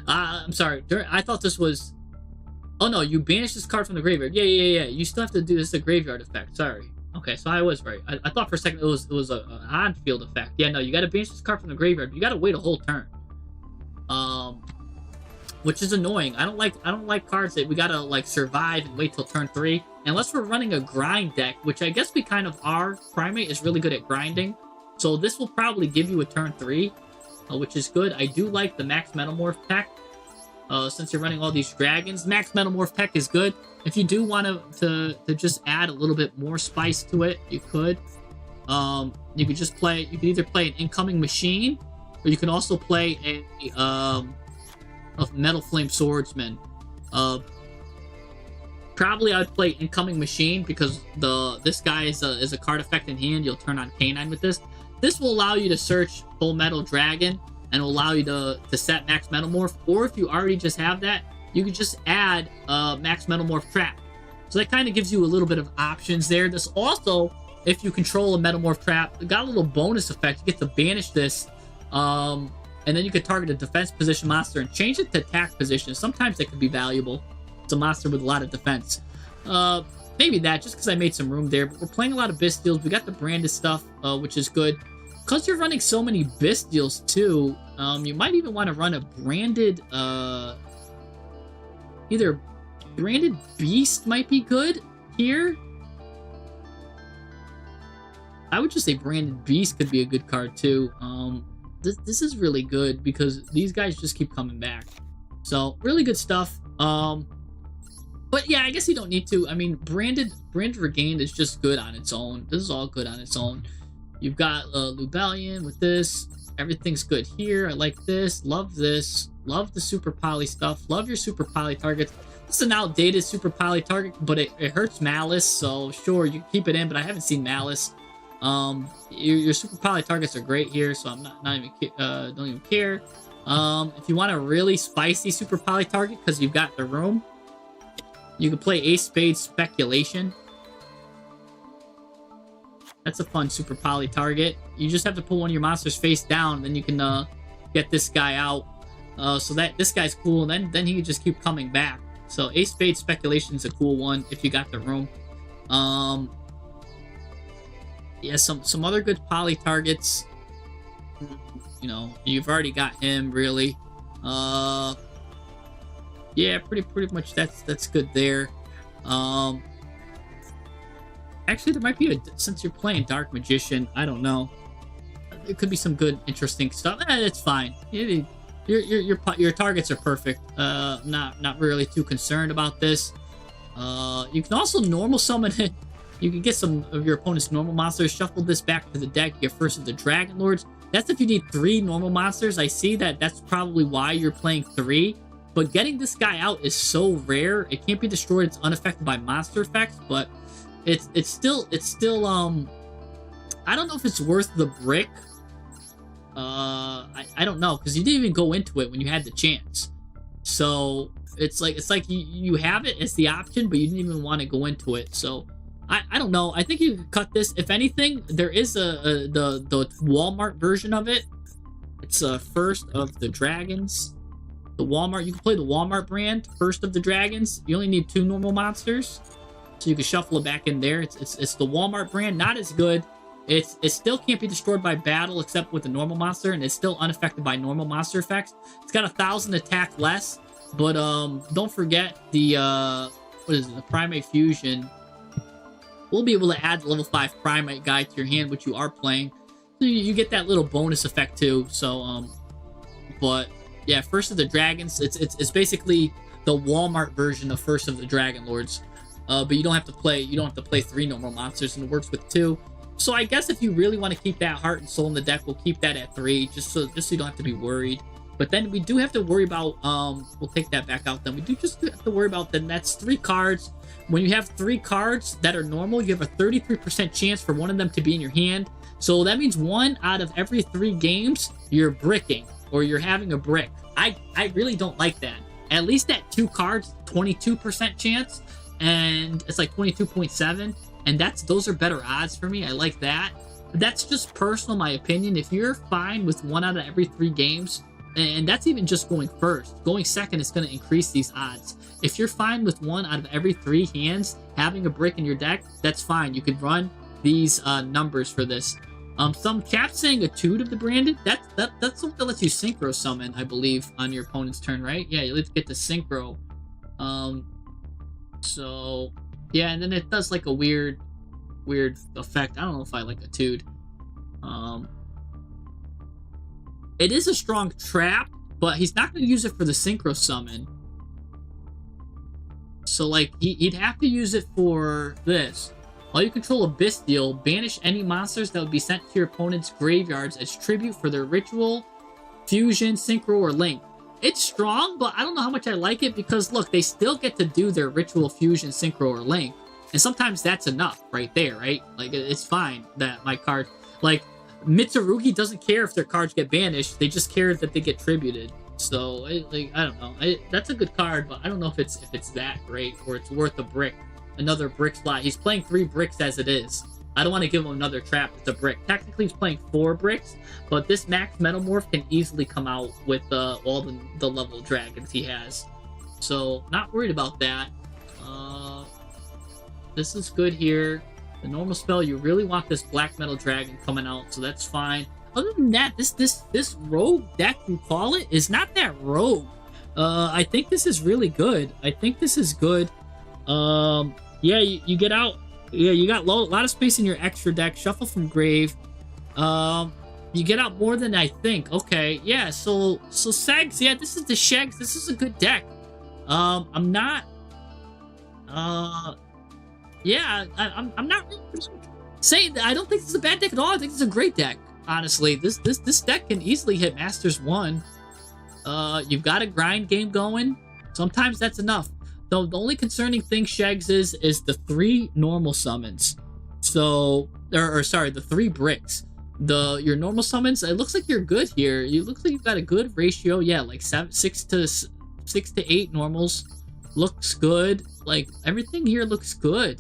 I'm sorry. I thought this was... Oh, no, you banish this card from the graveyard. Yeah. You still have to do this, a graveyard effect. Sorry. Okay, so I was right. I thought for a second it was an on-field effect. Yeah, no, you gotta banish this card from the graveyard. You gotta wait a whole turn. Which is annoying. I don't like cards that we gotta like survive and wait till turn 3. Unless we're running a grind deck, which I guess we kind of are. Primate is really good at grinding. So this will probably give you a turn 3, which is good. I do like the Max Metamorph pack. Since you're running all these dragons, Max Metamorph pack is good. If you do want to just add a little bit more spice to it, you could. You could just play. You could either play an Incoming Machine, or you can also play a Metal Flame Swordsman. Probably I would play Incoming Machine because this guy is a card effect in hand. You'll turn on Canine with this. This will allow you to search Full Metal Dragon and will allow you to set Max Metamorph. Or if you already just have that, you could just add Max Metamorph Trap. So that kind of gives you a little bit of options there. This also, if you control a Metamorph Trap, it got a little bonus effect. You get to banish this, and then you could target a defense position monster and change it to attack position. Sometimes that could be valuable. It's a monster with a lot of defense. Maybe that, just because I made some room there. But we're playing a lot of Bystials. We got the branded stuff, which is good. Because you're running so many Bystials, too, you might even want to run a branded... either branded Beast might be good here. I would just say branded Beast could be a good card, too. This is really good because these guys just keep coming back. So, really good stuff. But yeah, I guess you don't need to. I mean, branded Regained is just good on its own. This is all good on its own. You've got Lubellion with this. Everything's good here. I like this. Love this. Love the Super Poly stuff. Love your Super Poly targets. This is an outdated Super Poly target, but it hurts Malice, so sure, you can keep it in, but I haven't seen Malice. Your Super Poly targets are great here, so I'm not even don't even care. If you want a really spicy Super Poly target because you've got the room, you can play Ace Spade Speculation. That's a fun Super Poly target. You just have to put one of your monsters face down, and then you can get this guy out. So that this guy's cool, and then he can just keep coming back. So Ace Spade Speculation is a cool one if you got the room. Yeah, some other good poly targets. You know, you've already got him, really. Yeah, pretty much that's good there. Actually, there might be since you're playing Dark Magician, I don't know. There could be some good, interesting stuff. It's fine. Your targets are perfect. Not really too concerned about this. You can also normal summon it. You can get some of your opponent's normal monsters, shuffle this back to the deck, get first of the Dragon Lords. That's if you need 3 normal monsters. I see that's probably why you're playing 3. But getting this guy out is so rare. It can't be destroyed. It's unaffected by monster effects, but it's still I don't know if it's worth the brick. I don't know, because you didn't even go into it when you had the chance. So it's like you have it as the option, but you didn't even want to go into it. So I don't know. I think you could cut this. If anything, there is the Walmart version of it. It's First of the Dragons. The Walmart, you can play the Walmart brand, First of the Dragons. You only need 2 normal monsters, so you can shuffle it back in there. It's the Walmart brand, not as good. It still can't be destroyed by battle except with the normal monster, and it's still unaffected by normal monster effects. It's got 1,000 attack less, but don't forget the what is it? The Primate Fusion. We'll be able to add the level 5 Primate guy to your hand, which you are playing. So you get that little bonus effect too. So but yeah, First of the Dragons. It's basically the Walmart version of First of the Dragon Lords. But you don't have to play 3 normal monsters, and it works with 2. So I guess if you really want to keep that Heart and Soul in the deck, we'll keep that at 3, just so you don't have to be worried. But then we do have to worry about, we'll take that back out then. We do just have to worry about, then that's 3 cards. When you have 3 cards that are normal, you have a 33% chance for one of them to be in your hand. So that means 1 out of every 3 games, you're bricking, or you're having a brick. I really don't like that. At least at 2 cards, 22% chance, and it's like 22.7. And those are better odds for me. I like that. But that's just personal, my opinion. If you're fine with 1 out of every 3 games, and that's even just going first. Going second is going to increase these odds. If you're fine with 1 out of every 3 hands having a brick in your deck, that's fine. You could run these numbers for this. Some chat saying a Toad of the Branded. That's something that lets you synchro summon, I believe, on your opponent's turn, right? Yeah, you let's get the synchro. So yeah, and then it does like a weird effect. I don't know if I like a Toad. It is a strong trap, but he's not going to use it for the synchro summon. So like he'd have to use it for this. While you control a Bestial, banish any monsters that would be sent to your opponent's graveyards as tribute for their ritual, fusion, synchro, or link. It's strong, but I don't know how much I like it, because look, they still get to do their ritual, fusion, synchro, or link. And sometimes that's enough right there, right? Like, it's fine that my card, like, Mitsurugi doesn't care if their cards get banished. They just care that they get tributed. So, I don't know. That's a good card, but I don't know if it's that great, or it's worth a brick. Another brick slot. He's playing 3 bricks as it is. I don't want to give him another trap. It's a brick. Technically, he's playing 4 bricks, but this max Metamorph can easily come out with all the level dragons he has. So, not worried about that. This is good here. The normal spell, you really want this Black Metal Dragon coming out, so that's fine. Other than that, this rogue deck, you call it, is not that rogue. I think this is really good. I think this is good. Yeah, you get out. Yeah, you got a lot of space in your extra deck. Shuffle from grave. You get out more than I think. Okay, yeah. So Segs. Yeah, this is the Shegs. This is a good deck. I'm not. Yeah, I'm not really saying that. I don't think this is a bad deck at all. I think it's a great deck. Honestly, this deck can easily hit Masters 1. You've got a grind game going. Sometimes that's enough. The only concerning thing, Shegs, is the 3 normal summons. So, or sorry, the 3 bricks. Your normal summons, it looks like you're good here. You looks like you've got a good ratio. Yeah, like 6 to 8 normals. Looks good. Like, everything here looks good.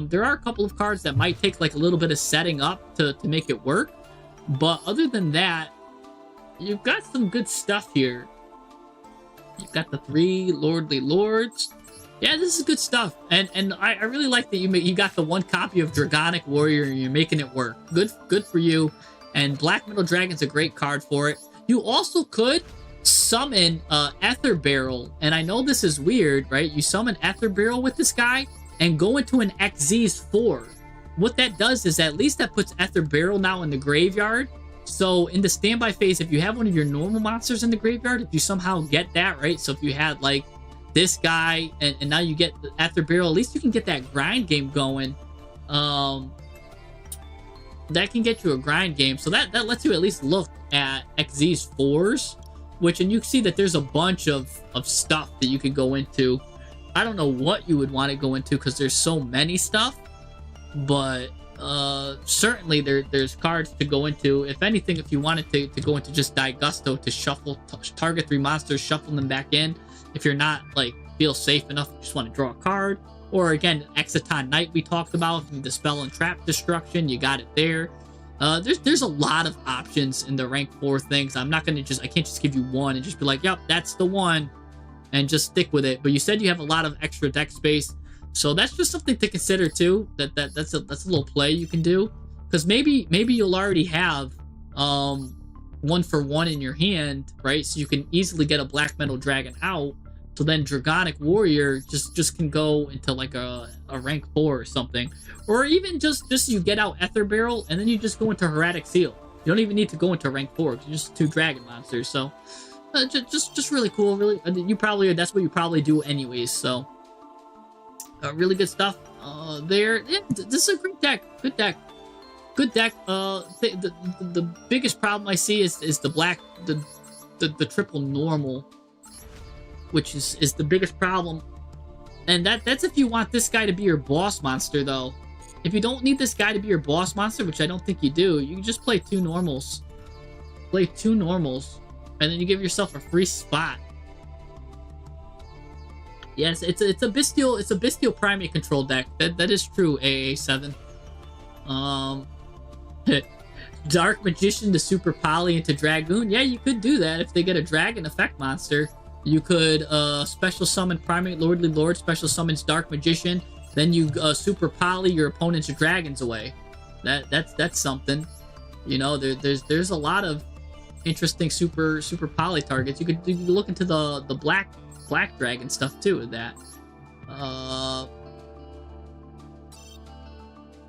There are a couple of cards that might take like a little bit of setting up to make it work. But other than that, you've got some good stuff here. You've got the 3 Lordly Lords. Yeah, this is good stuff. And I really like that you got the 1 copy of Dragonic Warrior and you're making it work. Good for you. And Black Metal Dragon's a great card for it. You also could summon Ether Barrel, and I know this is weird, right? You summon Ether Barrel with this guy and go into an Xyz 4. What that does is at least that puts Ether Barrel now in the graveyard. So in the standby phase, if you have one of your normal monsters in the graveyard, if you somehow get that, right? So if you had like this guy and now you get the Ether Barrel, at least you can get that grind game going. That can get you a grind game. So that lets you at least look at Xyz 4s, which, and you can see that there's a bunch of stuff that you could go into. I don't know what you would want to go into because there's so many stuff, but certainly there's cards to go into. If anything, if you wanted to go into just Gusto to shuffle, target 3 monsters, shuffle them back in. If you're not like feel safe enough, you just want to draw a card. Or again, Exciton Knight we talked about, the Dispel and Trap Destruction, you got it there. There's a lot of options in the rank 4 things. I can't just give you one and just be like, yep, that's the one, and just stick with it. But you said you have a lot of extra deck space, so that's just something to consider too. That's a little play you can do, because maybe you'll already have 1-for-1 in your hand, right? So you can easily get a Black Metal Dragon out. So then Dragonic Warrior just can go into like a rank 4 or something. Or even just you get out Ether Barrel and then you just go into Heretic Seal. You don't even need to go into rank 4 because you're just 2 dragon monsters. So just really cool. Really, that's what you probably do anyways. So really good stuff there. Yeah, this is a great deck. Good deck. Good deck. The biggest problem I see is the triple normal, which is the biggest problem. And that's if you want this guy to be your boss monster, though. If you don't need this guy to be your boss monster, which I don't think you do, you can just play 2 normals. Play 2 normals, and then you give yourself a free spot. Yes, it's a bestial primate control deck. That is true, AA7. Dark Magician to Super Poly into Dragoon. Yeah, you could do that if they get a dragon effect monster. You could special summon Primate Lordly Lord, special summons Dark Magician, then you Super Poly your opponent's dragons away. That's something. You know, there's a lot of interesting super Poly targets. You could look into the black dragon stuff too with that.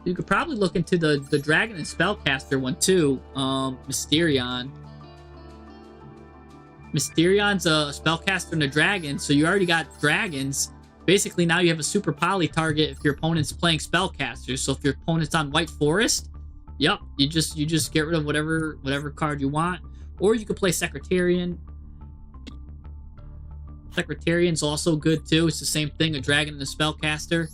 You could probably look into the dragon and spellcaster one too. Mysterion. Mysterion's a spellcaster and a dragon, so you already got dragons. Basically, now you have a super poly target if your opponent's playing spellcasters. So if your opponent's on White Forest, yep, you just get rid of whatever card you want. Or you could play Secretarian. Secretarian's also good too. It's the same thing, a dragon and a spellcaster.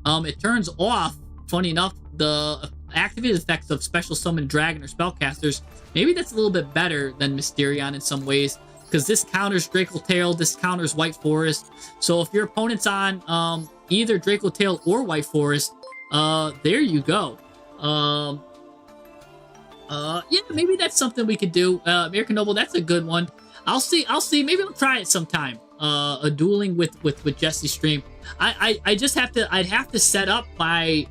It turns off, funny enough, the activated effects of special summon dragon or spellcasters. Maybe that's a little bit better than Mysterion in some ways, because this counters Dracotail, this counters White Forest. So if your opponent's on either Dracotail or White Forest, there you go. Yeah, maybe that's something we could do. American Noble, that's a good one. I'll see. Maybe I'll try it sometime. A dueling with Jesse stream. I'd have to set up my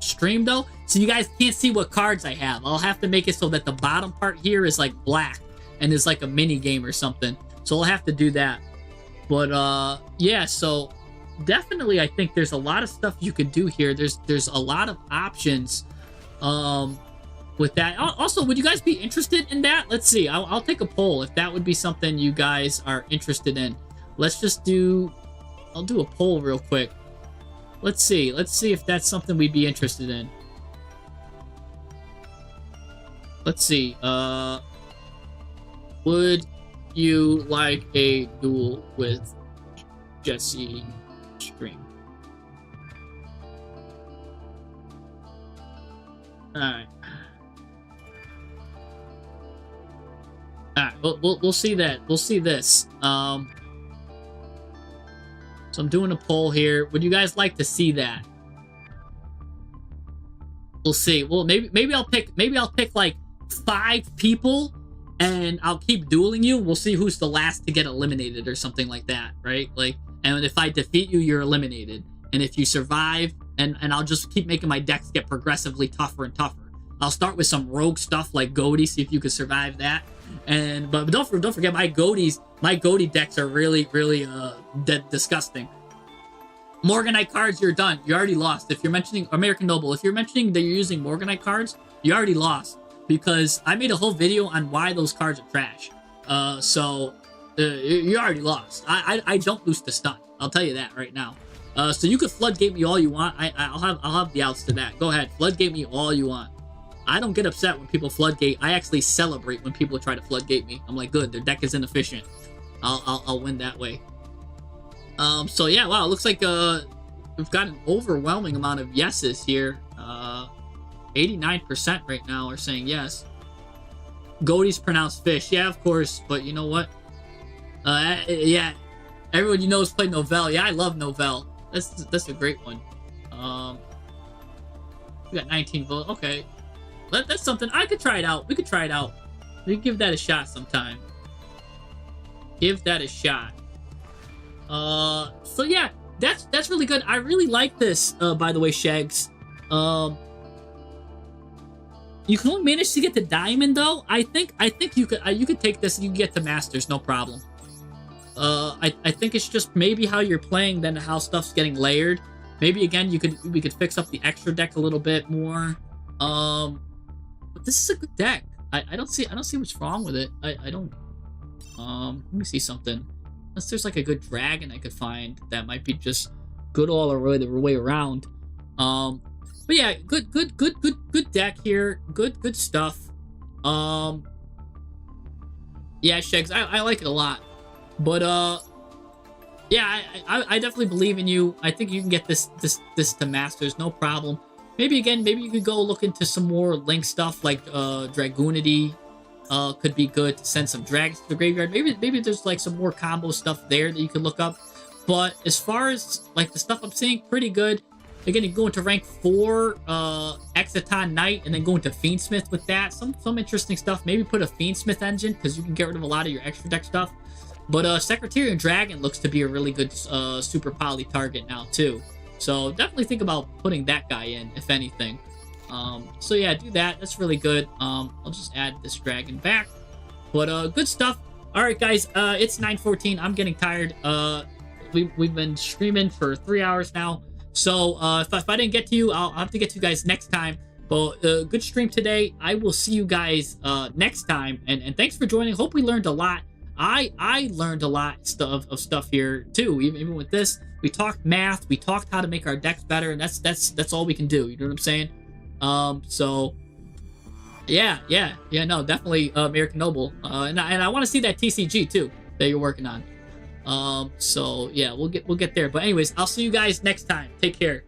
stream though, so you guys can't see what cards I have. I'll have to make it so that the bottom part here is like black and is like a mini game or something. So I'll have to do that. But yeah, so definitely I think there's a lot of stuff you could do here. There's a lot of options with that. Also, would you guys be interested in that? Let's see. I'll take a poll if that would be something you guys are interested in. Let's just do... I'll do a poll real quick. Let's see if that's something we'd be interested in. Let's see. Would you like a duel with Jesse stream? Alright. Alright, we'll see that. We'll see this. So I'm doing a poll here. Would you guys like to see that? We'll see. Well, maybe I'll pick like 5 people, and I'll keep dueling you. We'll see who's the last to get eliminated or something like that, right? Like, and if I defeat you, you're eliminated. And if you survive, and I'll just keep making my decks get progressively tougher and tougher. I'll start with some rogue stuff like Goaty, see if you can survive that. And but don't forget my Goaty decks are really disgusting. Morganite cards, you're done. You already lost. If you're mentioning American Noble, if you're mentioning that you're using Morganite cards, you already lost because I made a whole video on why those cards are trash. So you already lost. I don't lose to stun. I'll tell you that right now. So you could floodgate me all you want. I'll have the outs to that. Go ahead, floodgate me all you want. I don't get upset when people floodgate. I actually celebrate when people try to floodgate me. I'm like, good, their deck is inefficient. I'll win that way. So yeah, wow, it looks like we've got an overwhelming amount of yeses here. 89% right now are saying yes. Goaty's pronounced fish. Yeah, of course, but you know what? Yeah, everyone you know has played Novell. Yeah, I love Novell. That's a great one. We got 19 votes. Okay. That's something. I could try it out. We could try it out. We can give that a shot sometime. Give that a shot. So yeah, that's really good. I really like this, by the way, Shags. You can only manage to get to Diamond though. I think you could take this and you can get to Masters, no problem. I think it's just maybe how you're playing, then how stuff's getting layered. Maybe again we could fix up the extra deck a little bit more. But this is a good deck. I don't see what's wrong with it. I don't. Let me see something. Unless there's like a good dragon I could find that might be just good all the way around. But yeah, good deck here. Good stuff. Yeah, Shags, I like it a lot. But yeah, I definitely believe in you. I think you can get this to Masters, no problem. Maybe you could go look into some more Link stuff like Dragoonity. Could be good to send some dragons to the graveyard. Maybe there's like some more combo stuff there that you could look up. But as far as like the stuff I'm seeing, pretty good. Again, you go into rank 4, Exciton Knight, and then go into Fiendsmith with that. Some interesting stuff. Maybe put a Fiendsmith engine because you can get rid of a lot of your extra deck stuff. But Secretariat Dragon looks to be a really good super poly target now too. So definitely think about putting that guy in, if anything. So yeah, do that. That's really good. I'll just add this dragon back. But good stuff. All right, guys. It's 9:14. I'm getting tired. We've been streaming for 3 hours now. So if I didn't get to you, I'll have to get to you guys next time. But good stream today. I will see you guys next time. And thanks for joining. Hope we learned a lot. I learned a lot of stuff here too. Even with this, we talked math. We talked how to make our decks better, and that's all we can do. You know what I'm saying? So yeah, no, definitely American Noble. And I want to see that TCG too that you're working on. So yeah, we'll get there. But anyways, I'll see you guys next time. Take care.